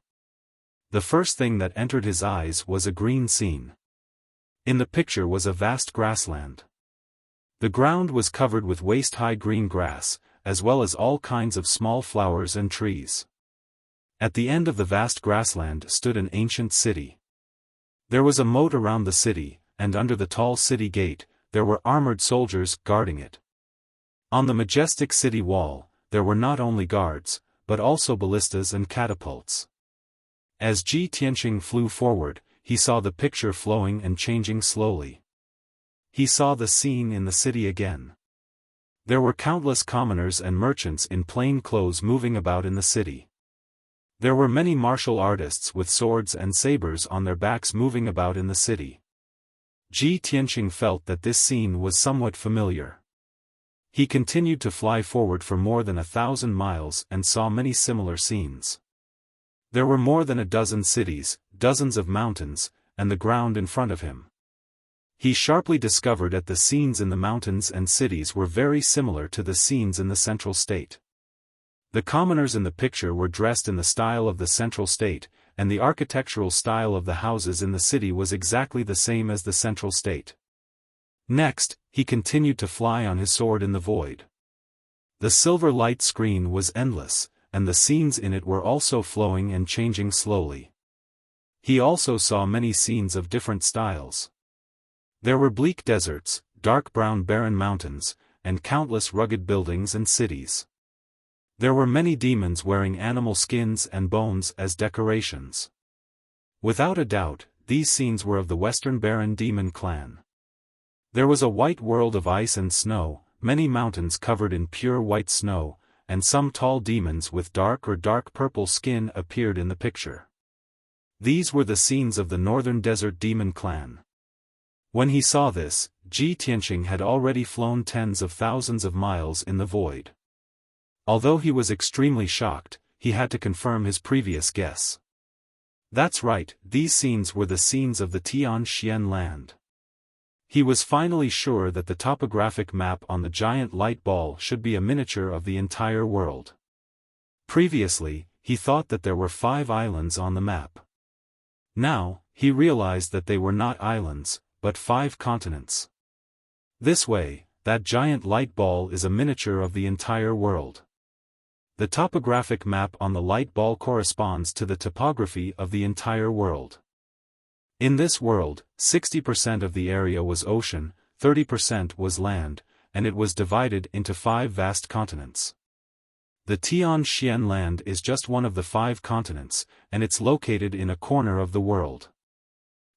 The first thing that entered his eyes was a green scene. In the picture was a vast grassland. The ground was covered with waist-high green grass, as well as all kinds of small flowers and trees. At the end of the vast grassland stood an ancient city. There was a moat around the city, and under the tall city gate, there were armored soldiers guarding it. On the majestic city wall, there were not only guards, but also ballistas and catapults. As Ji Tianqing flew forward, he saw the picture flowing and changing slowly. He saw the scene in the city again. There were countless commoners and merchants in plain clothes moving about in the city. There were many martial artists with swords and sabers on their backs moving about in the city. Ji Tianqing felt that this scene was somewhat familiar. He continued to fly forward for more than 1,000 miles and saw many similar scenes. There were more than a dozen cities, dozens of mountains, and the ground in front of him. He sharply discovered that the scenes in the mountains and cities were very similar to the scenes in the central state. The commoners in the picture were dressed in the style of the central state, and the architectural style of the houses in the city was exactly the same as the central state. Next, he continued to fly on his sword in the void. The silver light screen was endless, and the scenes in it were also flowing and changing slowly. He also saw many scenes of different styles. There were bleak deserts, dark brown barren mountains, and countless rugged buildings and cities. There were many demons wearing animal skins and bones as decorations. Without a doubt, these scenes were of the Western Baron demon clan. There was a white world of ice and snow, many mountains covered in pure white snow, and some tall demons with dark or dark purple skin appeared in the picture. These were the scenes of the Northern Desert Demon Clan. When he saw this, Ji Tianqing had already flown tens of thousands of miles in the void. Although he was extremely shocked, he had to confirm his previous guess. That's right, these scenes were the scenes of the Tianxian land. He was finally sure that the topographic map on the giant light ball should be a miniature of the entire world. Previously, he thought that there were 5 islands on the map. Now, he realized that they were not islands, but 5 continents. This way, that giant light ball is a miniature of the entire world. The topographic map on the light ball corresponds to the topography of the entire world. In this world, 60% of the area was ocean, 30% was land, and it was divided into 5 vast continents. The Tianxian land is just one of the 5 continents, and it's located in a corner of the world.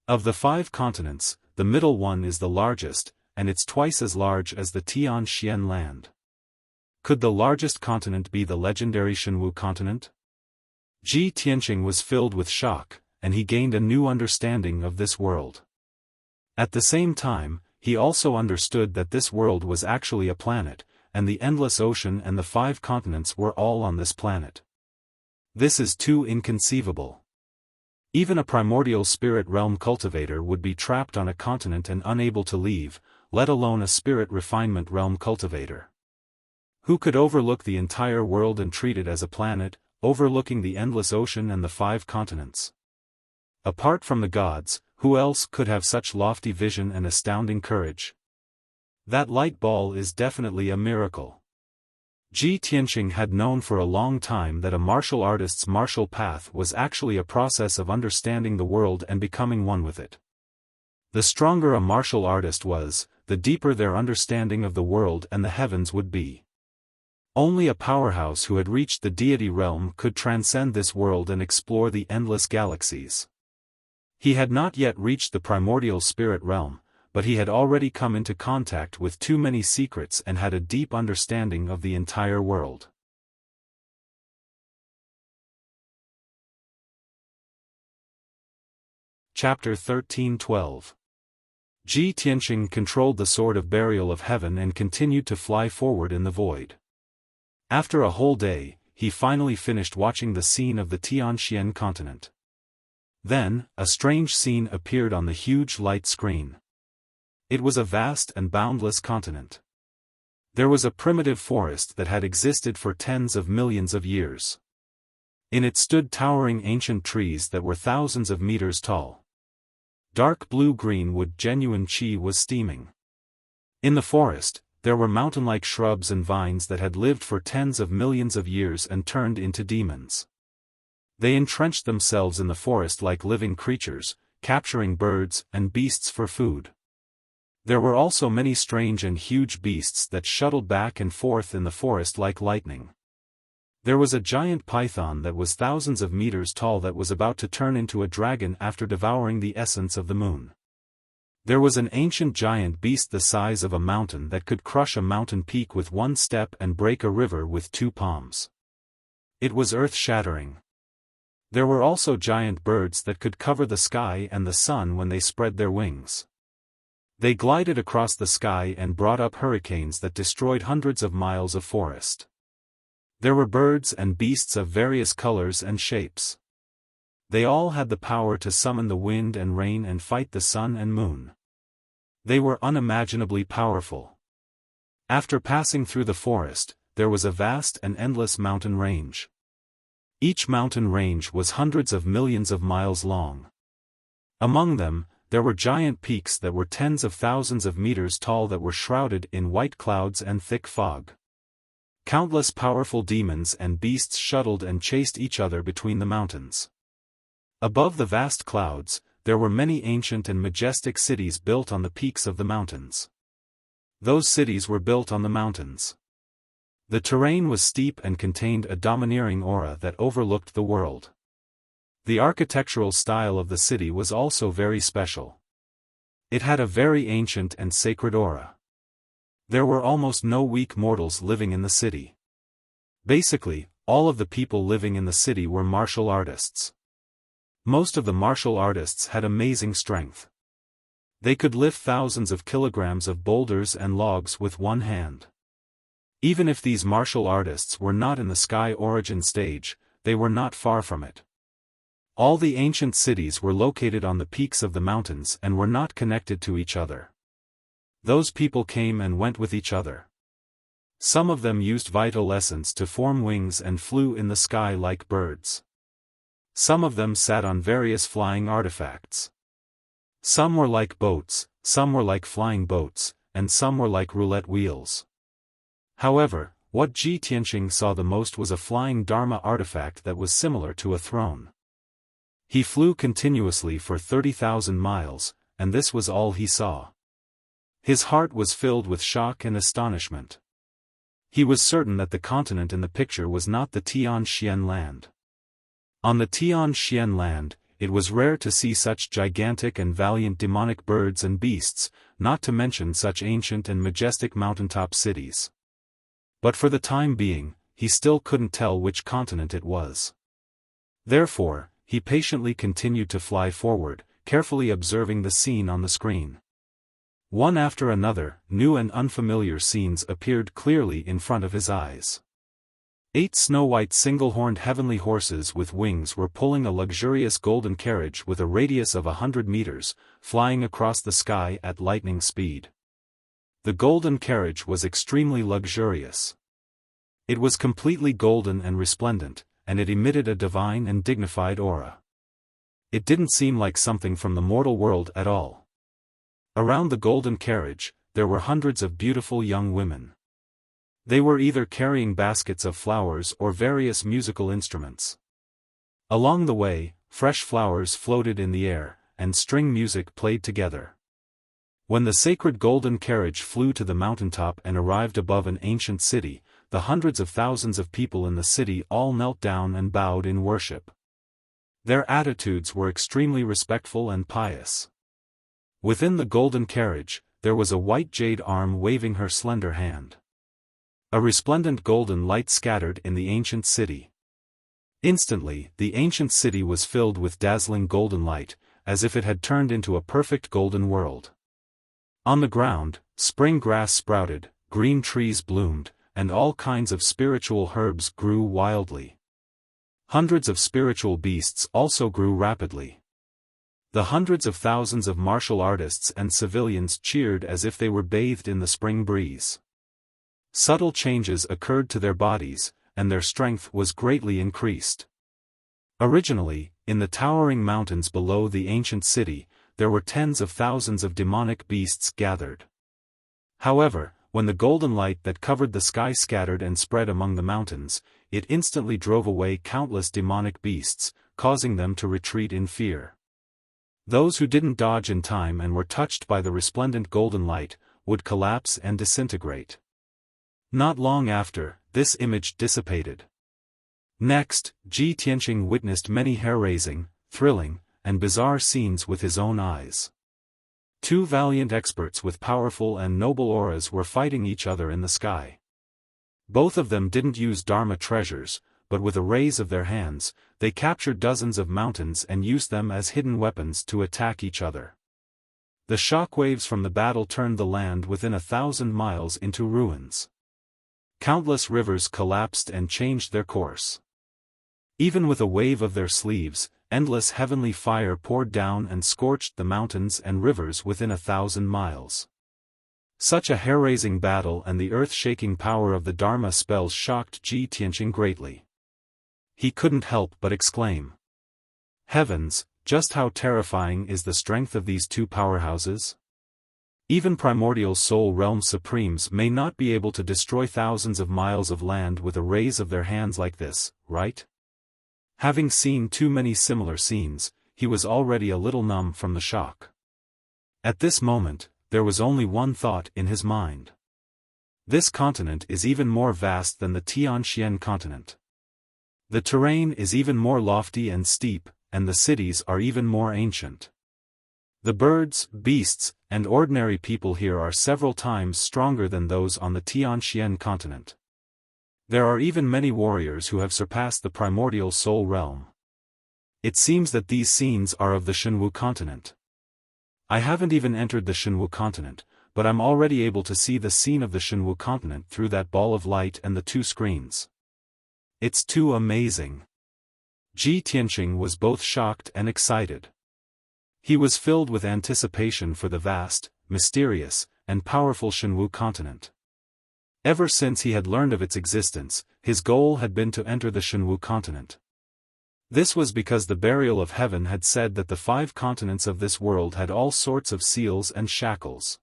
Of the 5 continents, the middle one is the largest, and it's twice as large as the Tianxian land. Could the largest continent be the legendary Shenwu continent? Ji Tianqing was filled with shock, and he gained a new understanding of this world. At the same time, he also understood that this world was actually a planet, and the endless ocean and the 5 continents were all on this planet. This is too inconceivable. Even a primordial spirit realm cultivator would be trapped on a continent and unable to leave, let alone a spirit refinement realm cultivator. Who could overlook the entire world and treat it as a planet, overlooking the endless ocean and the 5 continents? Apart from the gods, who else could have such lofty vision and astounding courage? That light ball is definitely a miracle. Ji Tianqing had known for a long time that a martial artist's martial path was actually a process of understanding the world and becoming one with it. The stronger a martial artist was, the deeper their understanding of the world and the heavens would be. Only a powerhouse who had reached the deity realm could transcend this world and explore the endless galaxies. He had not yet reached the primordial spirit realm, but he had already come into contact with too many secrets and had a deep understanding of the entire world. Chapter 13:12. Ji Tianqing controlled the sword of burial of heaven and continued to fly forward in the void. After a whole day, he finally finished watching the scene of the Tianxian continent. Then, a strange scene appeared on the huge light screen. It was a vast and boundless continent. There was a primitive forest that had existed for tens of millions of years. In it stood towering ancient trees that were thousands of meters tall. Dark blue-green wood genuine qi was steaming. In the forest, there were mountain-like shrubs and vines that had lived for tens of millions of years and turned into demons. They entrenched themselves in the forest like living creatures, capturing birds and beasts for food. There were also many strange and huge beasts that shuttled back and forth in the forest like lightning. There was a giant python that was thousands of meters tall that was about to turn into a dragon after devouring the essence of the moon. There was an ancient giant beast the size of a mountain that could crush a mountain peak with 1 step and break a river with 2 palms. It was earth-shattering. There were also giant birds that could cover the sky and the sun when they spread their wings. They glided across the sky and brought up hurricanes that destroyed hundreds of miles of forest. There were birds and beasts of various colors and shapes. They all had the power to summon the wind and rain and fight the sun and moon. They were unimaginably powerful. After passing through the forest, there was a vast and endless mountain range. Each mountain range was hundreds of millions of miles long. Among them, there were giant peaks that were tens of thousands of meters tall that were shrouded in white clouds and thick fog. Countless powerful demons and beasts shuttled and chased each other between the mountains. Above the vast clouds, there were many ancient and majestic cities built on the peaks of the mountains. Those cities were built on the mountains. The terrain was steep and contained a domineering aura that overlooked the world. The architectural style of the city was also very special. It had a very ancient and sacred aura. There were almost no weak mortals living in the city. Basically, all of the people living in the city were martial artists. Most of the martial artists had amazing strength. They could lift thousands of kilograms of boulders and logs with one hand. Even if these martial artists were not in the sky origin stage, they were not far from it. All the ancient cities were located on the peaks of the mountains and were not connected to each other. Those people came and went with each other. Some of them used vital essence to form wings and flew in the sky like birds. Some of them sat on various flying artifacts. Some were like boats, some were like flying boats, and some were like roulette wheels. However, what Ji Tianqing saw the most was a flying Dharma artifact that was similar to a throne. He flew continuously for 30,000 miles, and this was all he saw. His heart was filled with shock and astonishment. He was certain that the continent in the picture was not the Tianxian land. On the Tianxian land, it was rare to see such gigantic and valiant demonic birds and beasts, not to mention such ancient and majestic mountaintop cities. But for the time being, he still couldn't tell which continent it was. Therefore, he patiently continued to fly forward, carefully observing the scene on the screen. One after another, new and unfamiliar scenes appeared clearly in front of his eyes. 8 snow-white single-horned heavenly horses with wings were pulling a luxurious golden carriage with a radius of 100 meters, flying across the sky at lightning speed. The golden carriage was extremely luxurious. It was completely golden and resplendent, and it emitted a divine and dignified aura. It didn't seem like something from the mortal world at all. Around the golden carriage, there were hundreds of beautiful young women. They were either carrying baskets of flowers or various musical instruments. Along the way, fresh flowers floated in the air, and string music played together. When the sacred golden carriage flew to the mountaintop and arrived above an ancient city, the hundreds of thousands of people in the city all knelt down and bowed in worship. Their attitudes were extremely respectful and pious. Within the golden carriage, there was a white jade arm waving her slender hand. A resplendent golden light scattered in the ancient city. Instantly, the ancient city was filled with dazzling golden light, as if it had turned into a perfect golden world. On the ground, spring grass sprouted, green trees bloomed, and all kinds of spiritual herbs grew wildly. Hundreds of spiritual beasts also grew rapidly. The hundreds of thousands of martial artists and civilians cheered as if they were bathed in the spring breeze. Subtle changes occurred to their bodies, and their strength was greatly increased. Originally, in the towering mountains below the ancient city, there were tens of thousands of demonic beasts gathered. However, when the golden light that covered the sky scattered and spread among the mountains, it instantly drove away countless demonic beasts, causing them to retreat in fear. Those who didn't dodge in time and were touched by the resplendent golden light, would collapse and disintegrate. Not long after, this image dissipated. Next, Ji Tianqing witnessed many hair-raising, thrilling, and bizarre scenes with his own eyes. 2 valiant experts with powerful and noble auras were fighting each other in the sky. Both of them didn't use Dharma treasures, but with a raise of their hands, they captured dozens of mountains and used them as hidden weapons to attack each other. The shockwaves from the battle turned the land within 1,000 miles into ruins. Countless rivers collapsed and changed their course. Even with a wave of their sleeves, endless heavenly fire poured down and scorched the mountains and rivers within 1,000 miles. Such a hair-raising battle and the earth-shaking power of the Dharma spells shocked Ji Tianqing greatly. He couldn't help but exclaim, "Heavens, just how terrifying is the strength of these 2 powerhouses? Even primordial soul realm supremes may not be able to destroy thousands of miles of land with a raise of their hands like this, right?" Having seen too many similar scenes, he was already a little numb from the shock. At this moment, there was only one thought in his mind. This continent is even more vast than the Tianxian continent. The terrain is even more lofty and steep, and the cities are even more ancient. The birds, beasts, and ordinary people here are several times stronger than those on the Tianxian continent. There are even many warriors who have surpassed the primordial soul realm. It seems that these scenes are of the Shenwu continent. I haven't even entered the Shenwu continent, but I'm already able to see the scene of the Shenwu continent through that ball of light and the two screens. It's too amazing. Ji Tianqing was both shocked and excited. He was filled with anticipation for the vast, mysterious, and powerful Shenwu continent. Ever since he had learned of its existence, his goal had been to enter the Shenwu continent. This was because the burial of heaven had said that the 5 continents of this world had all sorts of seals and shackles.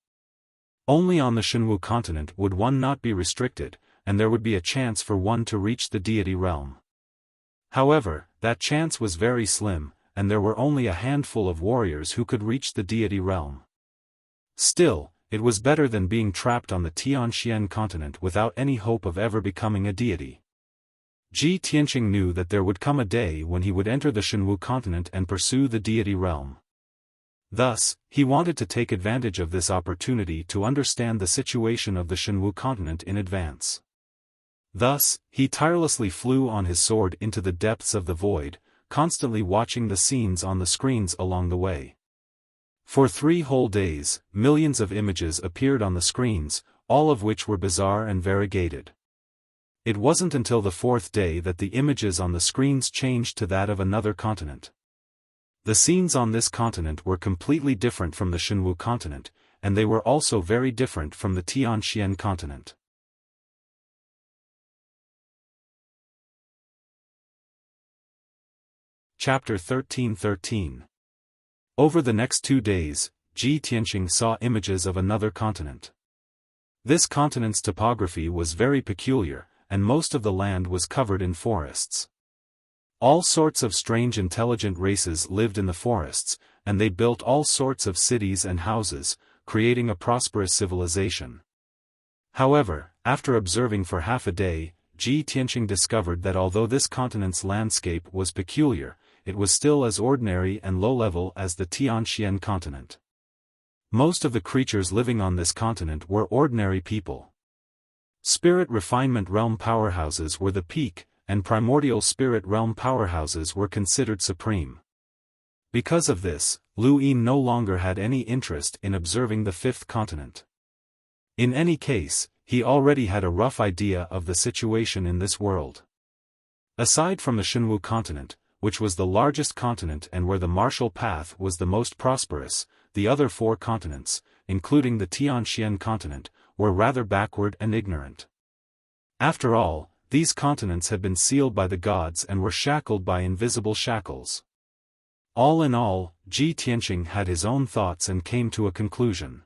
Only on the Shenwu continent would one not be restricted, and there would be a chance for one to reach the deity realm. However, that chance was very slim, and there were only a handful of warriors who could reach the deity realm. Still, it was better than being trapped on the Tianxian continent without any hope of ever becoming a deity. Ji Tianqing knew that there would come a day when he would enter the Shenwu continent and pursue the deity realm. Thus, he wanted to take advantage of this opportunity to understand the situation of the Shenwu continent in advance. Thus, he tirelessly flew on his sword into the depths of the void, constantly watching the scenes on the screens along the way. For 3 whole days, millions of images appeared on the screens, all of which were bizarre and variegated. It wasn't until the 4th day that the images on the screens changed to that of another continent. The scenes on this continent were completely different from the Shenwu continent, and they were also very different from the Tianxian continent. Chapter 13:13. Over the next 2 days, Ji Tianqing saw images of another continent. This continent's topography was very peculiar, and most of the land was covered in forests. All sorts of strange intelligent races lived in the forests, and they built all sorts of cities and houses, creating a prosperous civilization. However, after observing for half a day, Ji Tianqing discovered that although this continent's landscape was peculiar, it was still as ordinary and low-level as the Tianxian continent. Most of the creatures living on this continent were ordinary people. Spirit refinement realm powerhouses were the peak, and primordial spirit realm powerhouses were considered supreme. Because of this, Lu Yin no longer had any interest in observing the 5th continent. In any case, he already had a rough idea of the situation in this world. Aside from the Shenwu continent, which was the largest continent and where the martial path was the most prosperous, the other 4 continents, including the Tianxian continent, were rather backward and ignorant. After all, these continents had been sealed by the gods and were shackled by invisible shackles. All in all, Ji Tianqing had his own thoughts and came to a conclusion.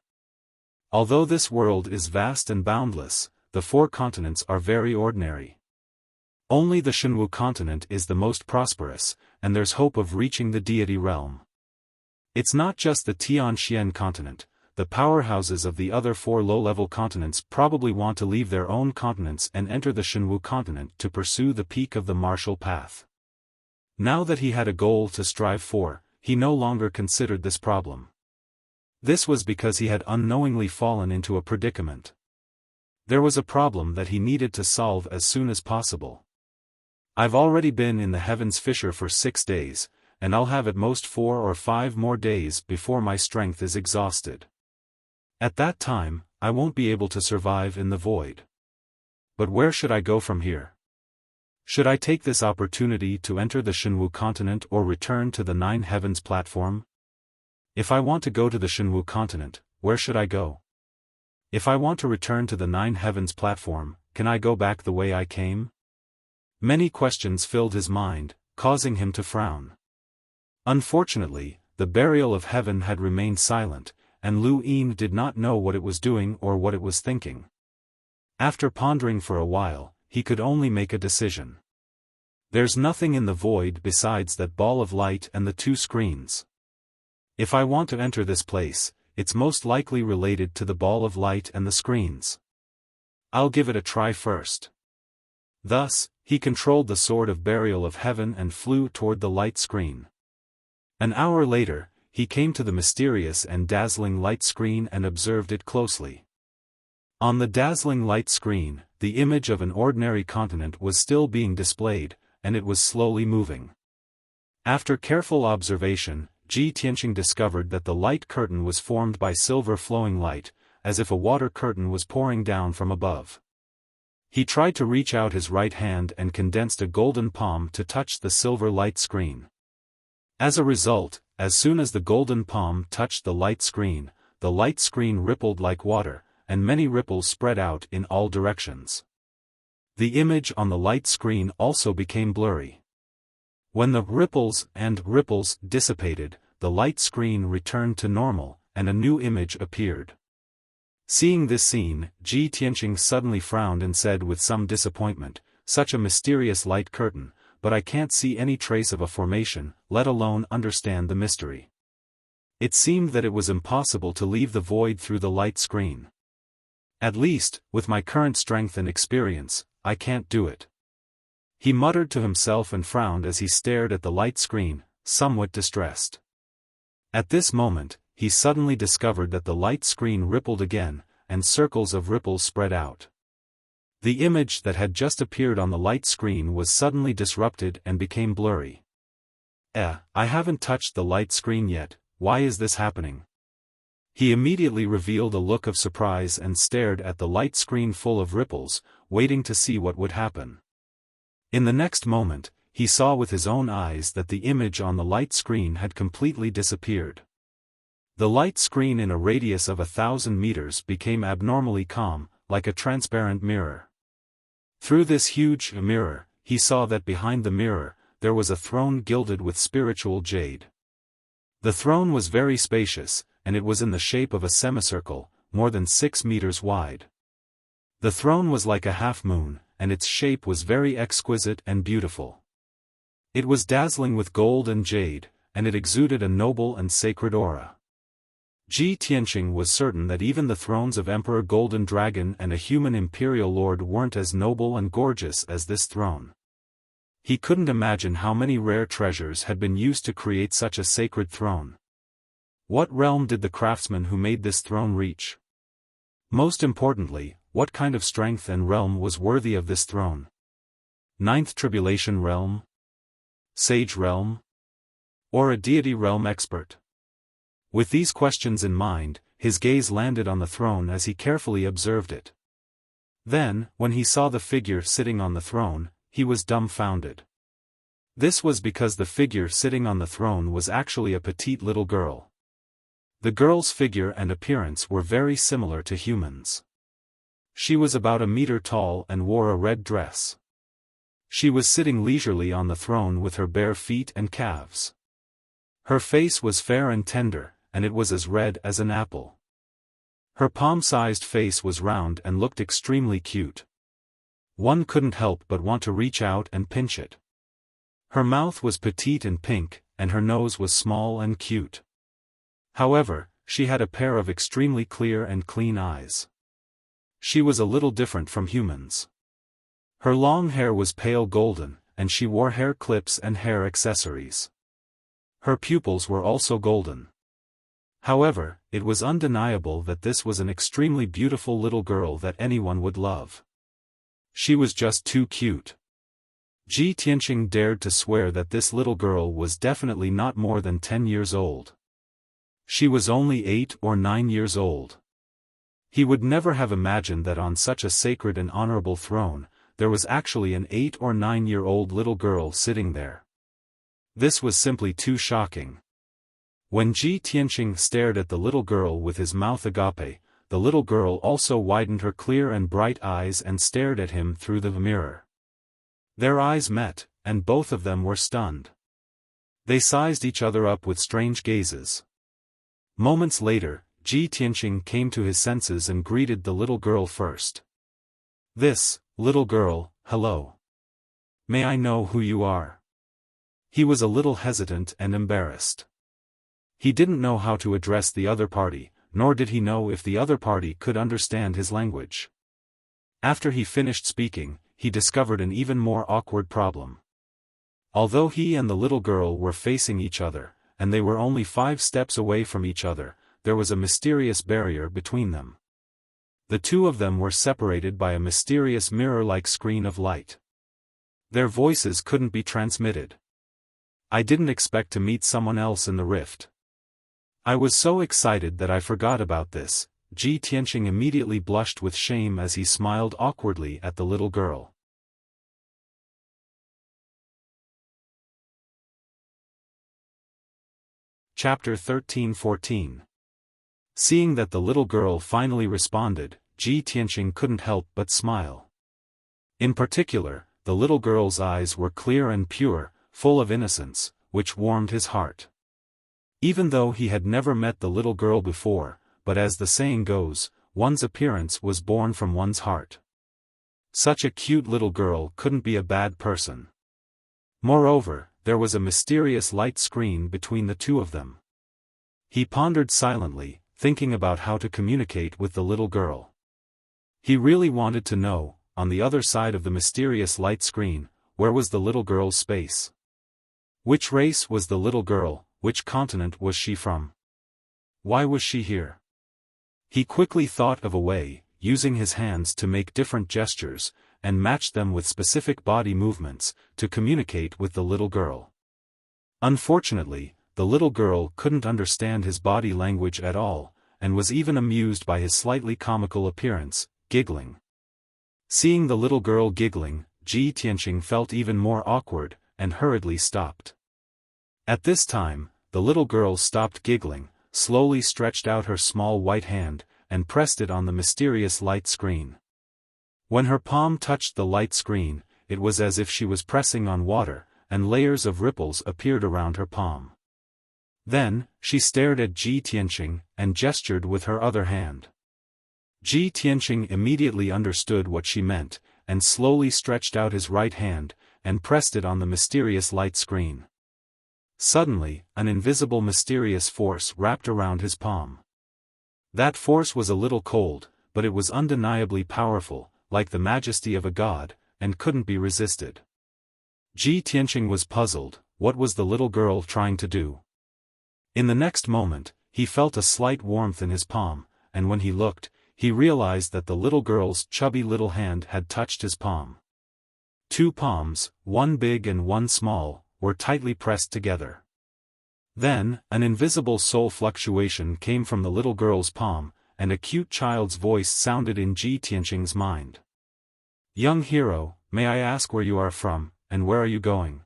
Although this world is vast and boundless, the 4 continents are very ordinary. Only the Shenwu continent is the most prosperous, and there's hope of reaching the deity realm. It's not just the Tianxian continent, the powerhouses of the other 4 low-level continents probably want to leave their own continents and enter the Shenwu continent to pursue the peak of the martial path. Now that he had a goal to strive for, he no longer considered this problem. This was because he had unknowingly fallen into a predicament. There was a problem that he needed to solve as soon as possible. I've already been in the heavens fissure for 6 days, and I'll have at most 4 or 5 more days before my strength is exhausted. At that time, I won't be able to survive in the void. But where should I go from here? Should I take this opportunity to enter the Shenwu continent or return to the 9 heavens platform? If I want to go to the Shenwu continent, where should I go? If I want to return to the 9 heavens platform, can I go back the way I came? Many questions filled his mind, causing him to frown. Unfortunately, the burial of heaven had remained silent, and Lu Yin did not know what it was doing or what it was thinking. After pondering for a while, he could only make a decision. There's nothing in the void besides that ball of light and the 2 screens. If I want to enter this place, it's most likely related to the ball of light and the screens. I'll give it a try first. Thus, he controlled the sword of burial of heaven and flew toward the light screen. An hour later, he came to the mysterious and dazzling light screen and observed it closely. On the dazzling light screen, the image of an ordinary continent was still being displayed, and it was slowly moving. After careful observation, Ji Tianqing discovered that the light curtain was formed by silver flowing light, as if a water curtain was pouring down from above. He tried to reach out his right hand and condensed a golden palm to touch the silver light screen. As a result, as soon as the golden palm touched the light screen rippled like water, and many ripples spread out in all directions. The image on the light screen also became blurry. When the ripples dissipated, the light screen returned to normal, and a new image appeared. Seeing this scene, Ji Tianqing suddenly frowned and said with some disappointment, "Such a mysterious light curtain, but I can't see any trace of a formation, let alone understand the mystery." It seemed that it was impossible to leave the void through the light screen. "At least, with my current strength and experience, I can't do it." He muttered to himself and frowned as he stared at the light screen, somewhat distressed. At this moment, he suddenly discovered that the light screen rippled again, and circles of ripples spread out. The image that had just appeared on the light screen was suddenly disrupted and became blurry. I haven't touched the light screen yet, why is this happening?" He immediately revealed a look of surprise and stared at the light screen full of ripples, waiting to see what would happen. In the next moment, he saw with his own eyes that the image on the light screen had completely disappeared. The light screen in a radius of 1,000 meters became abnormally calm, like a transparent mirror. Through this huge mirror, he saw that behind the mirror, there was a throne gilded with spiritual jade. The throne was very spacious, and it was in the shape of a semicircle, more than 6 meters wide. The throne was like a half-moon, and its shape was very exquisite and beautiful. It was dazzling with gold and jade, and it exuded a noble and sacred aura. Ji Tianqing was certain that even the thrones of Emperor Golden Dragon and a human imperial lord weren't as noble and gorgeous as this throne. He couldn't imagine how many rare treasures had been used to create such a sacred throne. What realm did the craftsman who made this throne reach? Most importantly, what kind of strength and realm was worthy of this throne? Ninth Tribulation Realm? Sage Realm? Or a deity realm expert? With these questions in mind, his gaze landed on the throne as he carefully observed it. Then, when he saw the figure sitting on the throne, he was dumbfounded. This was because the figure sitting on the throne was actually a petite little girl. The girl's figure and appearance were very similar to humans. She was about 1 meter tall and wore a red dress. She was sitting leisurely on the throne with her bare feet and calves. Her face was fair and tender, and it was as red as an apple. Her palm-sized face was round and looked extremely cute. One couldn't help but want to reach out and pinch it. Her mouth was petite and pink, and her nose was small and cute. However, she had a pair of extremely clear and clean eyes. She was a little different from humans. Her long hair was pale golden, and she wore hair clips and hair accessories. Her pupils were also golden. However, it was undeniable that this was an extremely beautiful little girl that anyone would love. She was just too cute. Ji Tianqing dared to swear that this little girl was definitely not more than 10 years old. She was only 8 or 9 years old. He would never have imagined that on such a sacred and honorable throne, there was actually an 8 or 9-year-old little girl sitting there. This was simply too shocking. When Ji Tianqing stared at the little girl with his mouth agape, the little girl also widened her clear and bright eyes and stared at him through the mirror. Their eyes met, and both of them were stunned. They sized each other up with strange gazes. Moments later, Ji Tianqing came to his senses and greeted the little girl first. "This, little girl, hello. May I know who you are?" He was a little hesitant and embarrassed. He didn't know how to address the other party, nor did he know if the other party could understand his language. After he finished speaking, he discovered an even more awkward problem. Although he and the little girl were facing each other, and they were only 5 steps away from each other, there was a mysterious barrier between them. The two of them were separated by a mysterious mirror-like screen of light. Their voices couldn't be transmitted. I didn't expect to meet someone else in the rift. I was so excited that I forgot about this. Ji Tianqing immediately blushed with shame as he smiled awkwardly at the little girl. Chapter 13-14. Seeing that the little girl finally responded, Ji Tianqing couldn't help but smile. In particular, the little girl's eyes were clear and pure, full of innocence, which warmed his heart. Even though he had never met the little girl before, but as the saying goes, one's appearance was born from one's heart. Such a cute little girl couldn't be a bad person. Moreover, there was a mysterious light screen between the two of them. He pondered silently, thinking about how to communicate with the little girl. He really wanted to know, on the other side of the mysterious light screen, where was the little girl's space? Which race was the little girl? Which continent was she from? Why was she here? He quickly thought of a way, using his hands to make different gestures, and matched them with specific body movements, to communicate with the little girl. Unfortunately, the little girl couldn't understand his body language at all, and was even amused by his slightly comical appearance, giggling. Seeing the little girl giggling, Ji Tianqing felt even more awkward, and hurriedly stopped. At this time, the little girl stopped giggling, slowly stretched out her small white hand, and pressed it on the mysterious light screen. When her palm touched the light screen, it was as if she was pressing on water, and layers of ripples appeared around her palm. Then, she stared at Ji Tianqing, and gestured with her other hand. Ji Tianqing immediately understood what she meant, and slowly stretched out his right hand, and pressed it on the mysterious light screen. Suddenly, an invisible mysterious force wrapped around his palm. That force was a little cold, but it was undeniably powerful, like the majesty of a god, and couldn't be resisted. Ji Tianqing was puzzled. What was the little girl trying to do? In the next moment, he felt a slight warmth in his palm, and when he looked, he realized that the little girl's chubby little hand had touched his palm. Two palms, one big and one small, were tightly pressed together. Then, an invisible soul fluctuation came from the little girl's palm, and a cute child's voice sounded in Ji Tianqing's mind. "Young hero, may I ask where you are from, and where are you going?"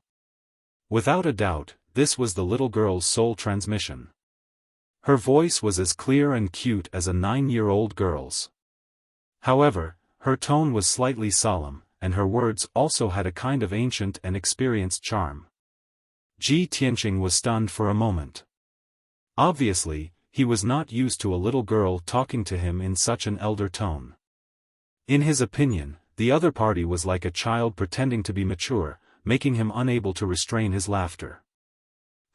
Without a doubt, this was the little girl's soul transmission. Her voice was as clear and cute as a 9-year-old girl's. However, her tone was slightly solemn, and her words also had a kind of ancient and experienced charm. Ji Tianqing was stunned for a moment. Obviously, he was not used to a little girl talking to him in such an elder tone. In his opinion, the other party was like a child pretending to be mature, making him unable to restrain his laughter.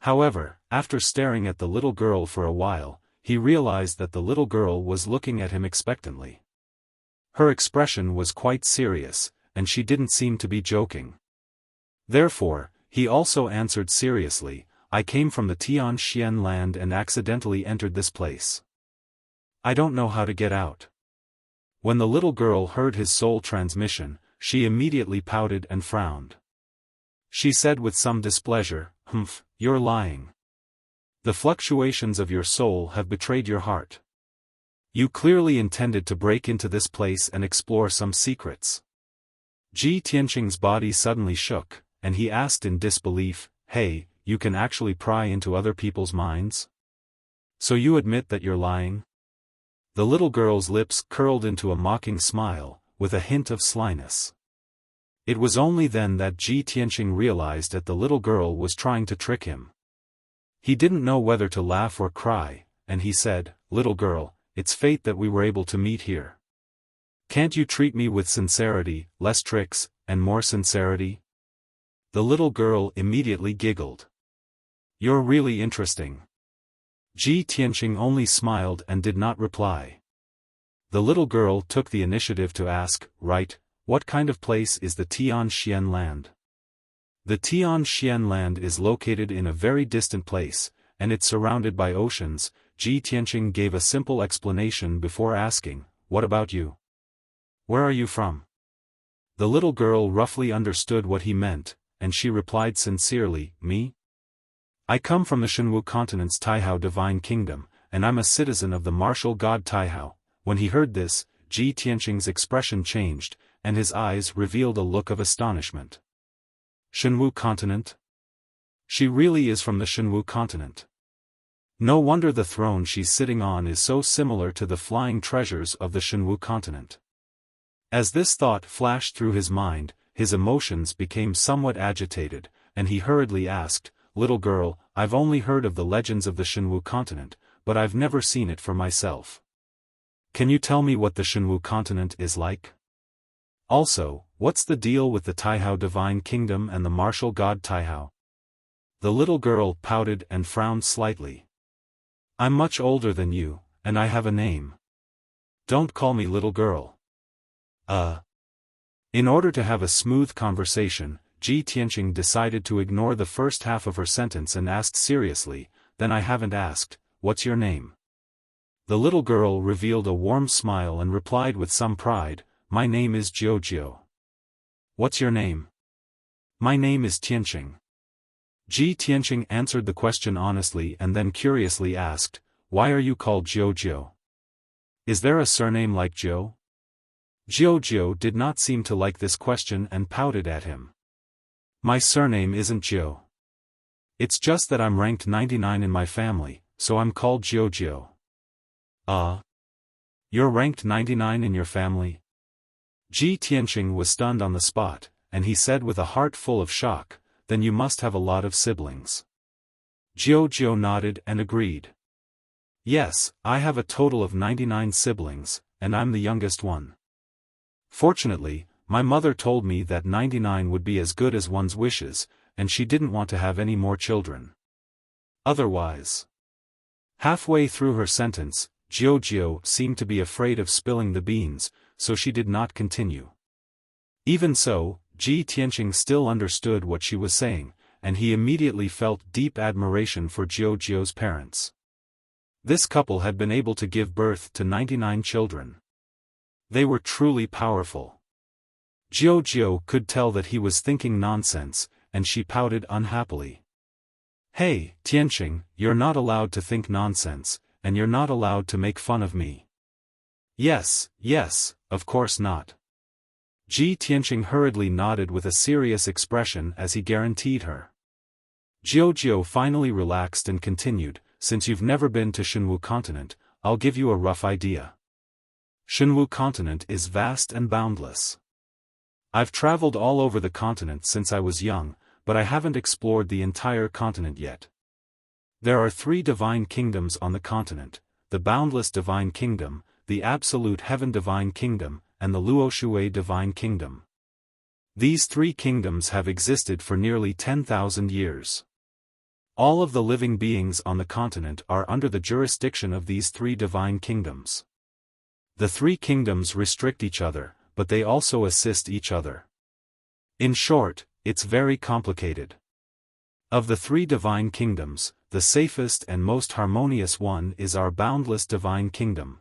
However, after staring at the little girl for a while, he realized that the little girl was looking at him expectantly. Her expression was quite serious, and she didn't seem to be joking. Therefore, he also answered seriously, "I came from the Tianxian land and accidentally entered this place. I don't know how to get out." When the little girl heard his soul transmission, she immediately pouted and frowned. She said with some displeasure, "Humph, you're lying. The fluctuations of your soul have betrayed your heart. You clearly intended to break into this place and explore some secrets." Ji Tianqing's body suddenly shook, and he asked in disbelief, "Hey, you can actually pry into other people's minds? So you admit that you're lying?" The little girl's lips curled into a mocking smile, with a hint of slyness. It was only then that Ji Tianqing realized that the little girl was trying to trick him. He didn't know whether to laugh or cry, and he said, "Little girl, it's fate that we were able to meet here. Can't you treat me with sincerity, less tricks, and more sincerity?" The little girl immediately giggled. "You're really interesting." Ji Tianqing only smiled and did not reply. The little girl took the initiative to ask, "Right, what kind of place is the Tianxian land?" The Tianxian land is located in a very distant place, and it's surrounded by oceans. Ji Tianqing gave a simple explanation before asking, "What about you? Where are you from?" The little girl roughly understood what he meant, and she replied sincerely, "Me? I come from the Shenwu continent's Taihao divine kingdom, and I'm a citizen of the martial god Taihao. When he heard this, Ji Tianqing's expression changed, and his eyes revealed a look of astonishment. Shenwu continent? She really is from the Shenwu continent. No wonder the throne she's sitting on is so similar to the flying treasures of the Shenwu continent. As this thought flashed through his mind, his emotions became somewhat agitated, and he hurriedly asked, "Little girl, I've only heard of the legends of the Shenwu continent, but I've never seen it for myself. Can you tell me what the Shenwu continent is like? Also, what's the deal with the Taihao divine kingdom and the martial god Taihao?" The little girl pouted and frowned slightly. "I'm much older than you, and I have a name. Don't call me little girl." In order to have a smooth conversation, Ji Tianqing decided to ignore the first half of her sentence and asked seriously, "Then I haven't asked, what's your name?" The little girl revealed a warm smile and replied with some pride, "My name is Jiao." "What's your name?" "My name is Tianqing." Ji Tianqing answered the question honestly and then curiously asked, "Why are you called Jiao? Is there a surname like Jiao?" Jiao did not seem to like this question and pouted at him. "My surname isn't Jiao. It's just that I'm ranked 99 in my family, so I'm called Jiao." You're ranked 99 in your family?" Ji Tianqing was stunned on the spot, and he said with a heart full of shock, "Then you must have a lot of siblings." Jiao nodded and agreed. "Yes, I have a total of 99 siblings, and I'm the youngest one. Fortunately, my mother told me that 99 would be as good as one's wishes, and she didn't want to have any more children. Otherwise." Halfway through her sentence, Jiao seemed to be afraid of spilling the beans, so she did not continue. Even so, Ji Tianqing still understood what she was saying, and he immediately felt deep admiration for Jiao's parents. This couple had been able to give birth to 99 children. They were truly powerful. Jiao could tell that he was thinking nonsense, and she pouted unhappily. "Hey, Tianqing, you're not allowed to think nonsense, and you're not allowed to make fun of me." Yes, of course not." Ji Tianqing hurriedly nodded with a serious expression as he guaranteed her. Jiao finally relaxed and continued, "Since you've never been to Shenwu continent, I'll give you a rough idea. Shenwu continent is vast and boundless. I've traveled all over the continent since I was young, but I haven't explored the entire continent yet. There are 3 divine kingdoms on the continent: the boundless divine kingdom, the absolute heaven divine kingdom, and the Luoshui divine kingdom. These 3 kingdoms have existed for nearly 10,000 years. All of the living beings on the continent are under the jurisdiction of these 3 divine kingdoms. The 3 kingdoms restrict each other, but they also assist each other. In short, it's very complicated. Of the 3 divine kingdoms, the safest and most harmonious one is our boundless divine kingdom."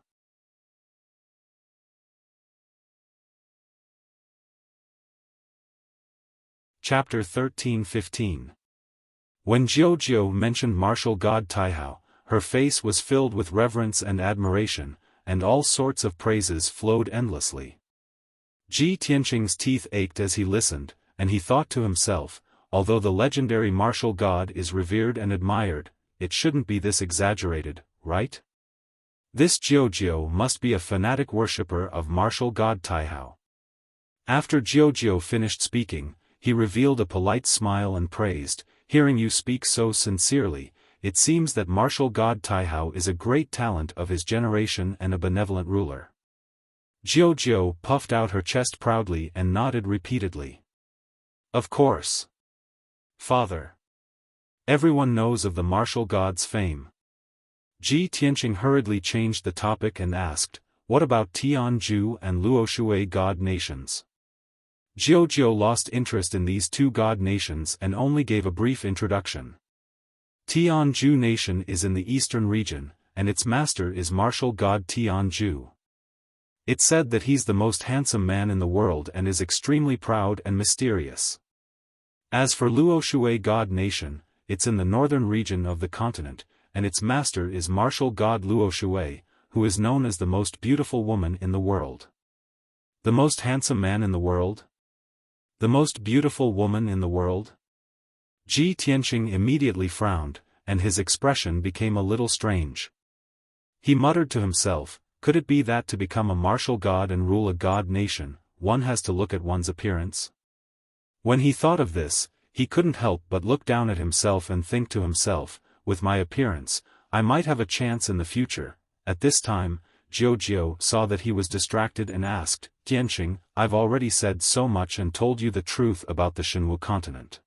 Chapter 13-15. When Jiao mentioned martial god Taihao, her face was filled with reverence and admiration, and all sorts of praises flowed endlessly. Ji Tianqing's teeth ached as he listened, and he thought to himself, although the legendary martial god is revered and admired, it shouldn't be this exaggerated, right? This Jiao must be a fanatic worshipper of martial god Taihao. After Jiao finished speaking, he revealed a polite smile and praised, "Hearing you speak so sincerely, it seems that martial god Taihao is a great talent of his generation and a benevolent ruler." Jiao puffed out her chest proudly and nodded repeatedly. "Of course, Father. Everyone knows of the martial god's fame." Ji Tianqing hurriedly changed the topic and asked, "What about Tianju and Luoshui god nations?" Jiao lost interest in these 2 god nations and only gave a brief introduction. Tianju nation is in the eastern region, and its master is martial god Tianju. It's said that he's the most handsome man in the world and is extremely proud and mysterious. As for Luoshui god nation, it's in the northern region of the continent, and its master is martial god Luo Shui, who is known as the most beautiful woman in the world. The most handsome man in the world? The most beautiful woman in the world? Ji Tianqing immediately frowned, and his expression became a little strange. He muttered to himself, could it be that to become a martial god and rule a god nation, one has to look at one's appearance? When he thought of this, he couldn't help but look down at himself and think to himself, with my appearance, I might have a chance in the future. At this time, Jiao saw that he was distracted and asked, Tianqing, I've already said so much and told you the truth about the Shenwu continent.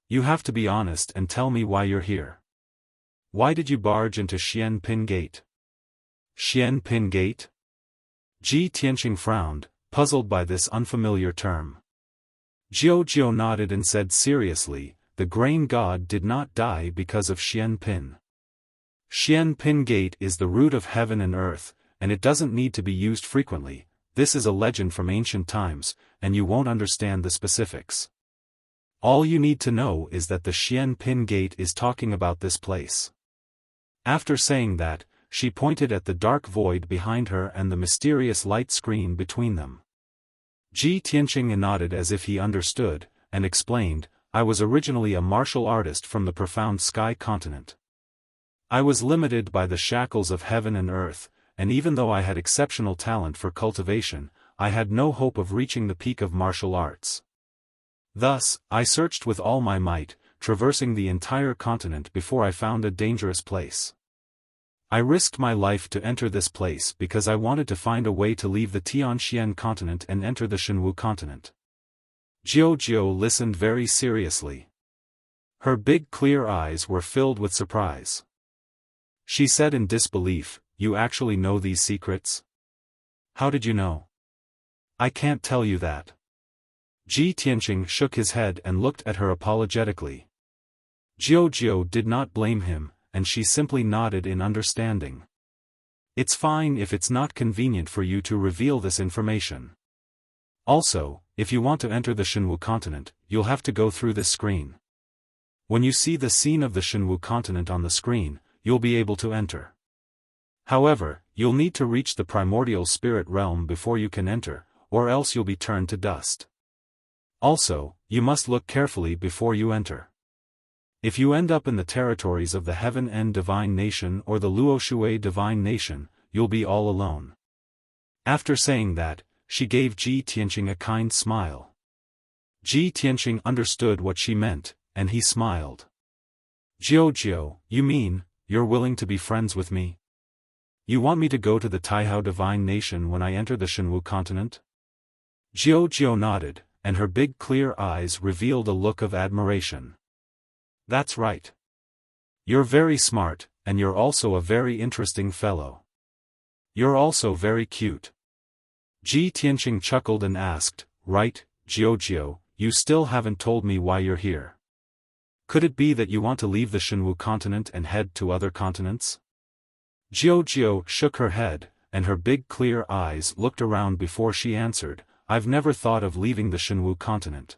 You have to be honest and tell me why you're here. Why did you barge into Xian Pin Gate? Xian Pin Gate? Ji Tianqing frowned, puzzled by this unfamiliar term. Jiao nodded and said seriously, the grain god did not die because of Xian Pin. Xian Pin Gate is the root of heaven and earth, and it doesn't need to be used frequently. This is a legend from ancient times, and you won't understand the specifics. All you need to know is that the Xian Pin Gate is talking about this place. After saying that, she pointed at the dark void behind her and the mysterious light screen between them. Ji Tianqing nodded as if he understood, and explained, I was originally a martial artist from the profound sky continent. I was limited by the shackles of heaven and earth, and even though I had exceptional talent for cultivation, I had no hope of reaching the peak of martial arts. Thus, I searched with all my might, traversing the entire continent before I found a dangerous place. I risked my life to enter this place because I wanted to find a way to leave the Tianxian continent and enter the Shenwu continent. Jiao listened very seriously. Her big clear eyes were filled with surprise. She said in disbelief, you actually know these secrets? How did you know? I can't tell you that. Ji Tianqing shook his head and looked at her apologetically. Jiao did not blame him, and she simply nodded in understanding. It's fine if it's not convenient for you to reveal this information. Also, if you want to enter the Shenwu continent, you'll have to go through this screen. When you see the scene of the Shenwu continent on the screen, you'll be able to enter. However, you'll need to reach the primordial spirit realm before you can enter, or else you'll be turned to dust. Also, you must look carefully before you enter. If you end up in the territories of the Heaven End Divine Nation or the Luo Shui Divine Nation, you'll be all alone. After saying that, she gave Ji Tianqing a kind smile. Ji Tianqing understood what she meant, and he smiled. Jiao, you mean, you're willing to be friends with me? You want me to go to the Taihao Divine Nation when I enter the Shenwu continent? Jiao nodded, and her big clear eyes revealed a look of admiration. That's right. You're very smart, and you're also a very interesting fellow. You're also very cute. Ji Tianqing chuckled and asked, right, Jiao, you still haven't told me why you're here. Could it be that you want to leave the Shenwu continent and head to other continents? Jiao shook her head, and her big clear eyes looked around before she answered, I've never thought of leaving the Shenwu continent.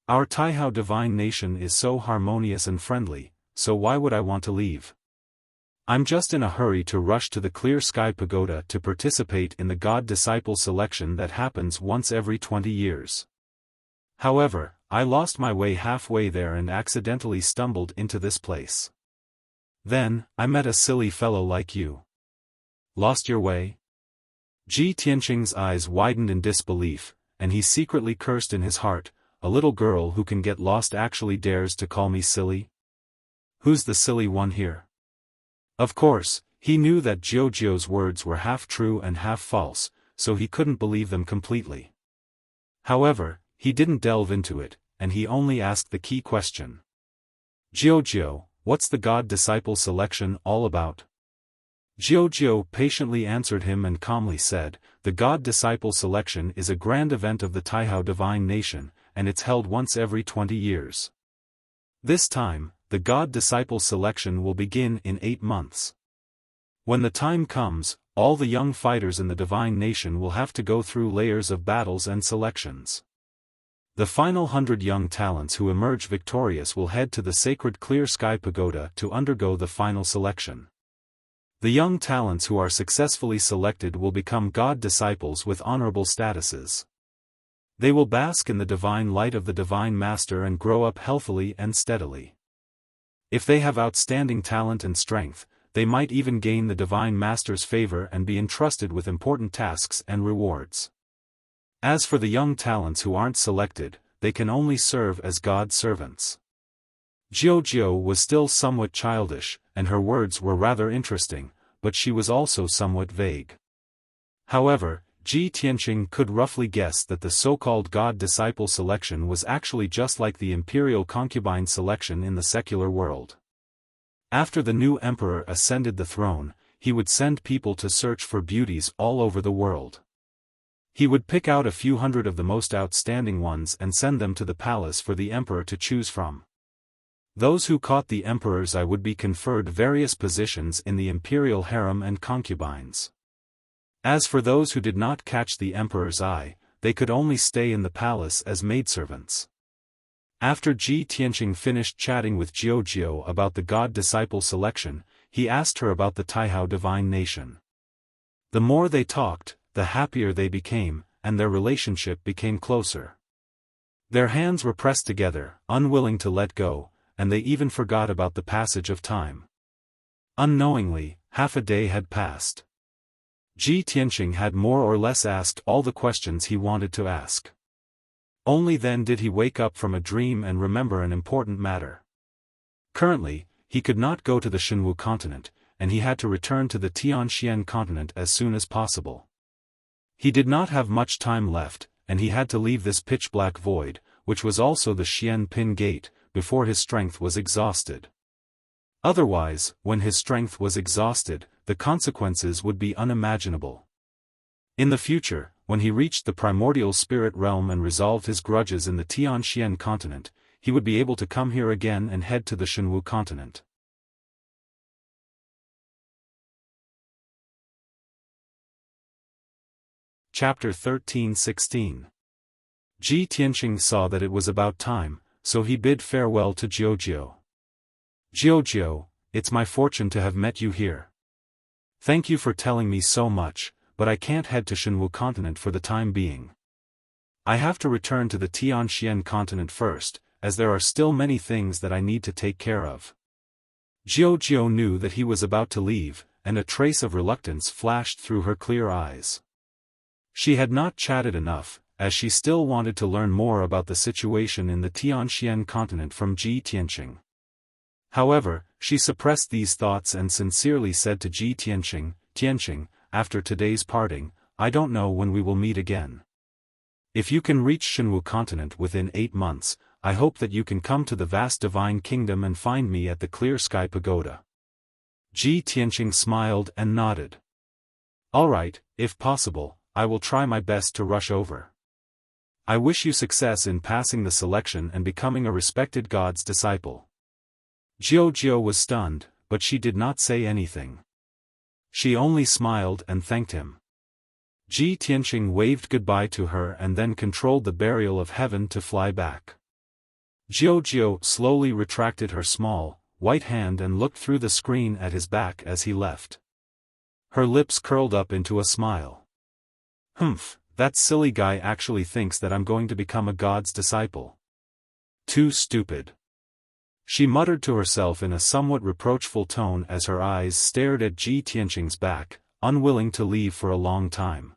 Our Taihao Divine Nation is so harmonious and friendly, so why would I want to leave? I'm just in a hurry to rush to the Clear Sky Pagoda to participate in the God-Disciple selection that happens once every 20 years. However, I lost my way halfway there and accidentally stumbled into this place. Then, I met a silly fellow like you. Lost your way? Ji Tianqing's eyes widened in disbelief, and he secretly cursed in his heart, a little girl who can get lost actually dares to call me silly? Who's the silly one here? Of course, he knew that Jiao's words were half true and half false, so he couldn't believe them completely. However, he didn't delve into it, and he only asked the key question. Jiao, what's the God-Disciple selection all about? Jiao patiently answered him and calmly said, the God-Disciple selection is a grand event of the Taihao Divine Nation, and it's held once every 20 years. This time, the God-Disciple selection will begin in 8 months. When the time comes, all the young fighters in the Divine Nation will have to go through layers of battles and selections. The final 100 young talents who emerge victorious will head to the sacred Clear Sky Pagoda to undergo the final selection. The young talents who are successfully selected will become God disciples with honorable statuses. They will bask in the divine light of the Divine Master and grow up healthily and steadily. If they have outstanding talent and strength, they might even gain the Divine Master's favor and be entrusted with important tasks and rewards. As for the young talents who aren't selected, they can only serve as God's servants. Jiao was still somewhat childish, and her words were rather interesting, but she was also somewhat vague. However, Ji Tianqing could roughly guess that the so-called God disciple selection was actually just like the imperial concubine selection in the secular world. After the new emperor ascended the throne, he would send people to search for beauties all over the world. He would pick out a few hundred of the most outstanding ones and send them to the palace for the emperor to choose from. Those who caught the emperor's eye would be conferred various positions in the imperial harem and concubines. As for those who did not catch the emperor's eye, they could only stay in the palace as maidservants. After Ji Tianqing finished chatting with Jiao about the god-disciple selection, he asked her about the Taihao divine nation. The more they talked, the happier they became, and their relationship became closer. Their hands were pressed together, unwilling to let go, and they even forgot about the passage of time. Unknowingly, half a day had passed. Ji Tianqing had more or less asked all the questions he wanted to ask. Only then did he wake up from a dream and remember an important matter. Currently, he could not go to the Shenwu continent, and he had to return to the Tianxian continent as soon as possible. He did not have much time left, and he had to leave this pitch-black void, which was also the Xian Pin Gate, before his strength was exhausted. Otherwise, when his strength was exhausted, the consequences would be unimaginable. In the future, when he reached the primordial spirit realm and resolved his grudges in the Tianxian continent, he would be able to come here again and head to the Shenwu continent. Chapter 13-16. Ji Tianqing saw that it was about time, so he bid farewell to Jiao. Jiao, it's my fortune to have met you here. Thank you for telling me so much, but I can't head to Shenwu continent for the time being. I have to return to the Tianxian continent first, as there are still many things that I need to take care of. Jiao knew that he was about to leave, and a trace of reluctance flashed through her clear eyes. She had not chatted enough, as she still wanted to learn more about the situation in the Tianxian continent from Ji Tianqing. However, she suppressed these thoughts and sincerely said to Ji Tianqing, "Tianqing, after today's parting, I don't know when we will meet again. If you can reach Shenwu continent within 8 months, I hope that you can come to the vast divine kingdom and find me at the Clear Sky Pagoda." Ji Tianqing smiled and nodded. "All right, if possible, I will try my best to rush over. I wish you success in passing the selection and becoming a respected God's disciple." Jiao was stunned, but she did not say anything. She only smiled and thanked him. Ji Tianqing waved goodbye to her and then controlled the burial of heaven to fly back. Jiao slowly retracted her small, white hand and looked through the screen at his back as he left. Her lips curled up into a smile. "Humph, that silly guy actually thinks that I'm going to become a God's disciple. Too stupid." She muttered to herself in a somewhat reproachful tone as her eyes stared at Ji Tianqing's back, unwilling to leave for a long time.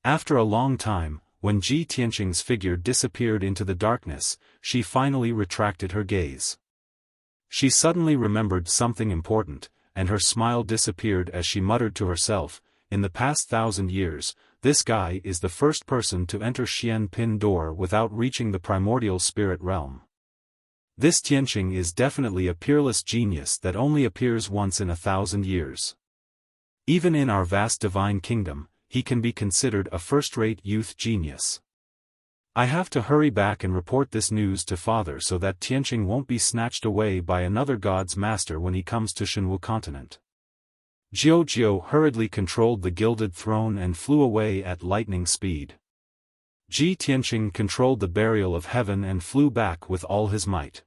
After a long time, when Ji Tianqing's figure disappeared into the darkness, she finally retracted her gaze. She suddenly remembered something important, and her smile disappeared as she muttered to herself, "In the past 1,000 years, this guy is the first person to enter Xian Pin door without reaching the primordial spirit realm. This Tianqing is definitely a peerless genius that only appears once in 1,000 years. Even in our vast divine kingdom, he can be considered a first-rate youth genius. I have to hurry back and report this news to father so that Tianqing won't be snatched away by another god's master when he comes to Shenwu continent." Jiao hurriedly controlled the gilded throne and flew away at lightning speed. Ji Tianqing controlled the burial of heaven and flew back with all his might.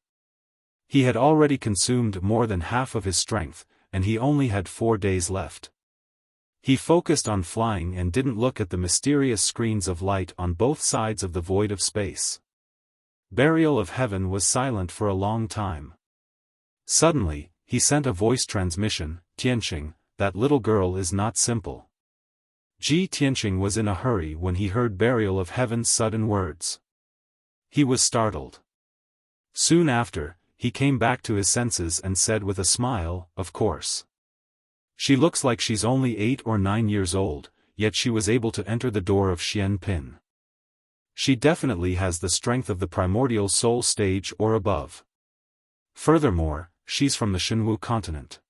He had already consumed more than half of his strength, and he only had 4 days left. He focused on flying and didn't look at the mysterious screens of light on both sides of the void of space. Burial of heaven was silent for a long time. Suddenly, he sent a voice transmission, "Tianqing, that little girl is not simple." Ji Tianqing was in a hurry when he heard burial of heaven's sudden words. He was startled. Soon after, he came back to his senses and said with a smile, "Of course. She looks like she's only 8 or 9 years old, yet she was able to enter the door of Xianpin. She definitely has the strength of the primordial soul stage or above. Furthermore, she's from the Shenwu continent.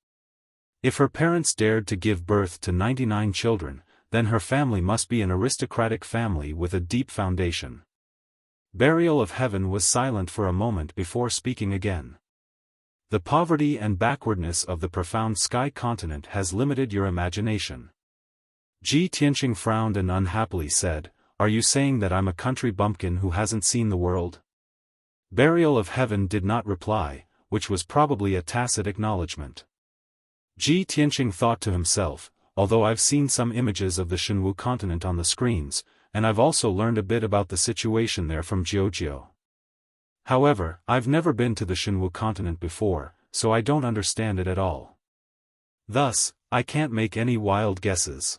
If her parents dared to give birth to 99 children, then her family must be an aristocratic family with a deep foundation." Burial of heaven was silent for a moment before speaking again. "The poverty and backwardness of the profound sky continent has limited your imagination." Ji Tianqing frowned and unhappily said, "Are you saying that I'm a country bumpkin who hasn't seen the world?" Burial of heaven did not reply, which was probably a tacit acknowledgement. Ji Tianqing thought to himself, although I've seen some images of the Shenwu continent on the screens, and I've also learned a bit about the situation there from Jiujiu. However, I've never been to the Shenwu continent before, so I don't understand it at all. Thus, I can't make any wild guesses.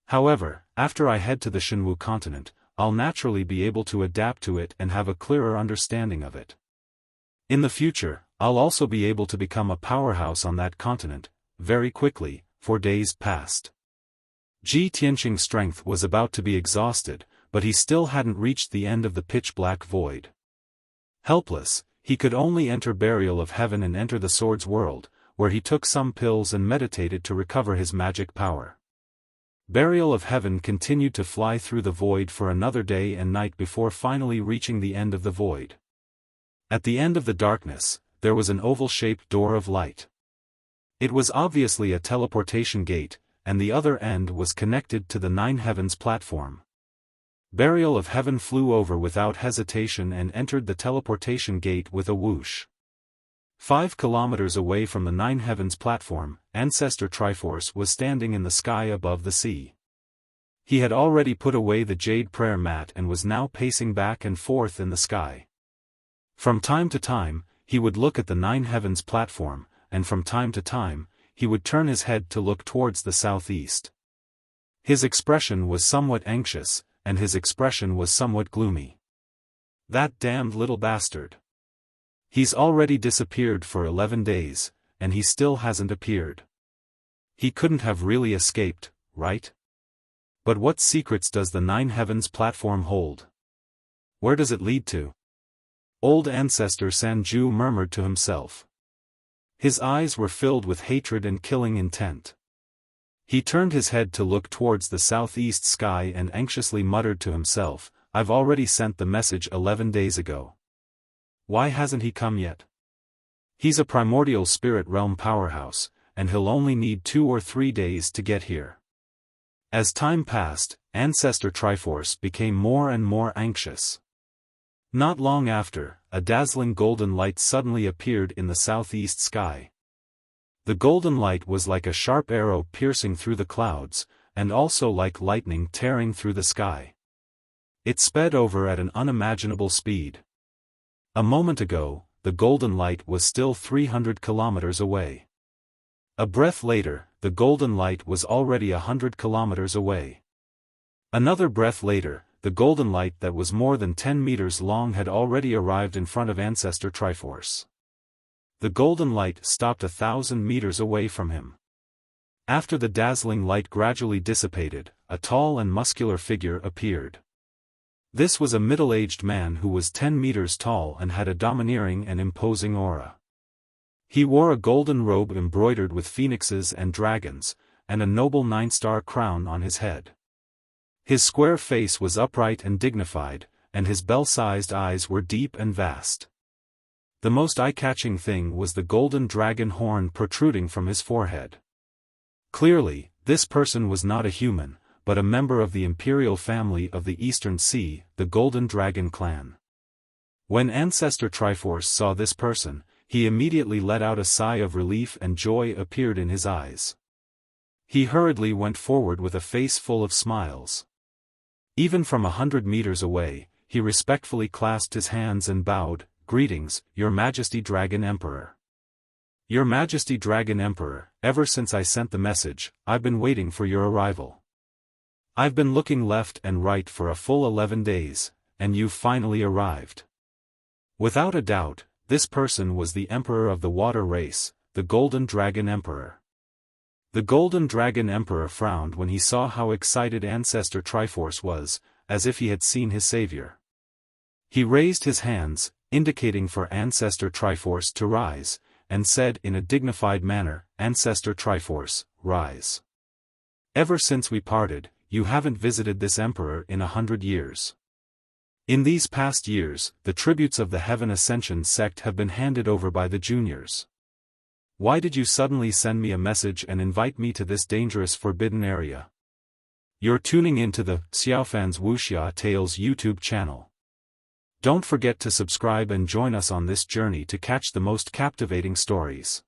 However, after I head to the Shenwu continent, I'll naturally be able to adapt to it and have a clearer understanding of it. In the future, I'll also be able to become a powerhouse on that continent, very quickly." 4 days passed. Ji Tianqing's strength was about to be exhausted, but he still hadn't reached the end of the pitch-black void. Helpless, he could only enter burial of heaven and enter the sword's world, where he took some pills and meditated to recover his magic power. Burial of heaven continued to fly through the void for another day and night before finally reaching the end of the void. At the end of the darkness, there was an oval-shaped door of light. It was obviously a teleportation gate, and the other end was connected to the 9 heavens platform. Burial of heaven flew over without hesitation and entered the teleportation gate with a whoosh. 5 kilometers away from the 9 heavens platform, Ancestor Triforce was standing in the sky above the sea. He had already put away the jade prayer mat and was now pacing back and forth in the sky. From time to time, he would look at the 9 heavens platform, and from time to time, he would turn his head to look towards the southeast. His expression was somewhat anxious, and his expression was somewhat gloomy. "That damned little bastard. He's already disappeared for 11 days, and he still hasn't appeared. He couldn't have really escaped, right? But what secrets does the 9 heavens platform hold? Where does it lead to?" Old Ancestor Sanju murmured to himself. His eyes were filled with hatred and killing intent. He turned his head to look towards the southeast sky and anxiously muttered to himself, "I've already sent the message 11 days ago. Why hasn't he come yet? He's a primordial spirit realm powerhouse, and he'll only need 2 or 3 days to get here." As time passed, Ancestor Triforce became more and more anxious. Not long after, a dazzling golden light suddenly appeared in the southeast sky. The golden light was like a sharp arrow piercing through the clouds, and also like lightning tearing through the sky. It sped over at an unimaginable speed. A moment ago, the golden light was still 300 kilometers away. A breath later, the golden light was already 100 kilometers away. Another breath later, the golden light that was more than 10 meters long had already arrived in front of Ancestor Triforce. The golden light stopped 1,000 meters away from him. After the dazzling light gradually dissipated, a tall and muscular figure appeared. This was a middle-aged man who was 10 meters tall and had a domineering and imposing aura. He wore a golden robe embroidered with phoenixes and dragons, and a noble 9-star crown on his head. His square face was upright and dignified, and his bell-sized eyes were deep and vast. The most eye-catching thing was the golden dragon horn protruding from his forehead. Clearly, this person was not a human, but a member of the imperial family of the Eastern Sea, the Golden Dragon clan. When Ancestor Triforce saw this person, he immediately let out a sigh of relief and joy appeared in his eyes. He hurriedly went forward with a face full of smiles. Even from 100 meters away, he respectfully clasped his hands and bowed, "Greetings, Your Majesty Dragon Emperor." "Your Majesty Dragon Emperor, ever since I sent the message, I've been waiting for your arrival. I've been looking left and right for a full 11 days, and you've finally arrived." Without a doubt, this person was the Emperor of the Water Race, the Golden Dragon Emperor. The Golden Dragon Emperor frowned when he saw how excited Ancestor Triforce was, as if he had seen his savior. He raised his hands, indicating for Ancestor Triforce to rise, and said in a dignified manner, "Ancestor Triforce, rise. Ever since we parted, you haven't visited this emperor in 100 years. In these past years, the tributes of the Heaven Ascension sect have been handed over by the juniors. Why did you suddenly send me a message and invite me to this dangerous forbidden area?" You're tuning into the Xiaofan's Wuxia Tales YouTube channel. Don't forget to subscribe and join us on this journey to catch the most captivating stories.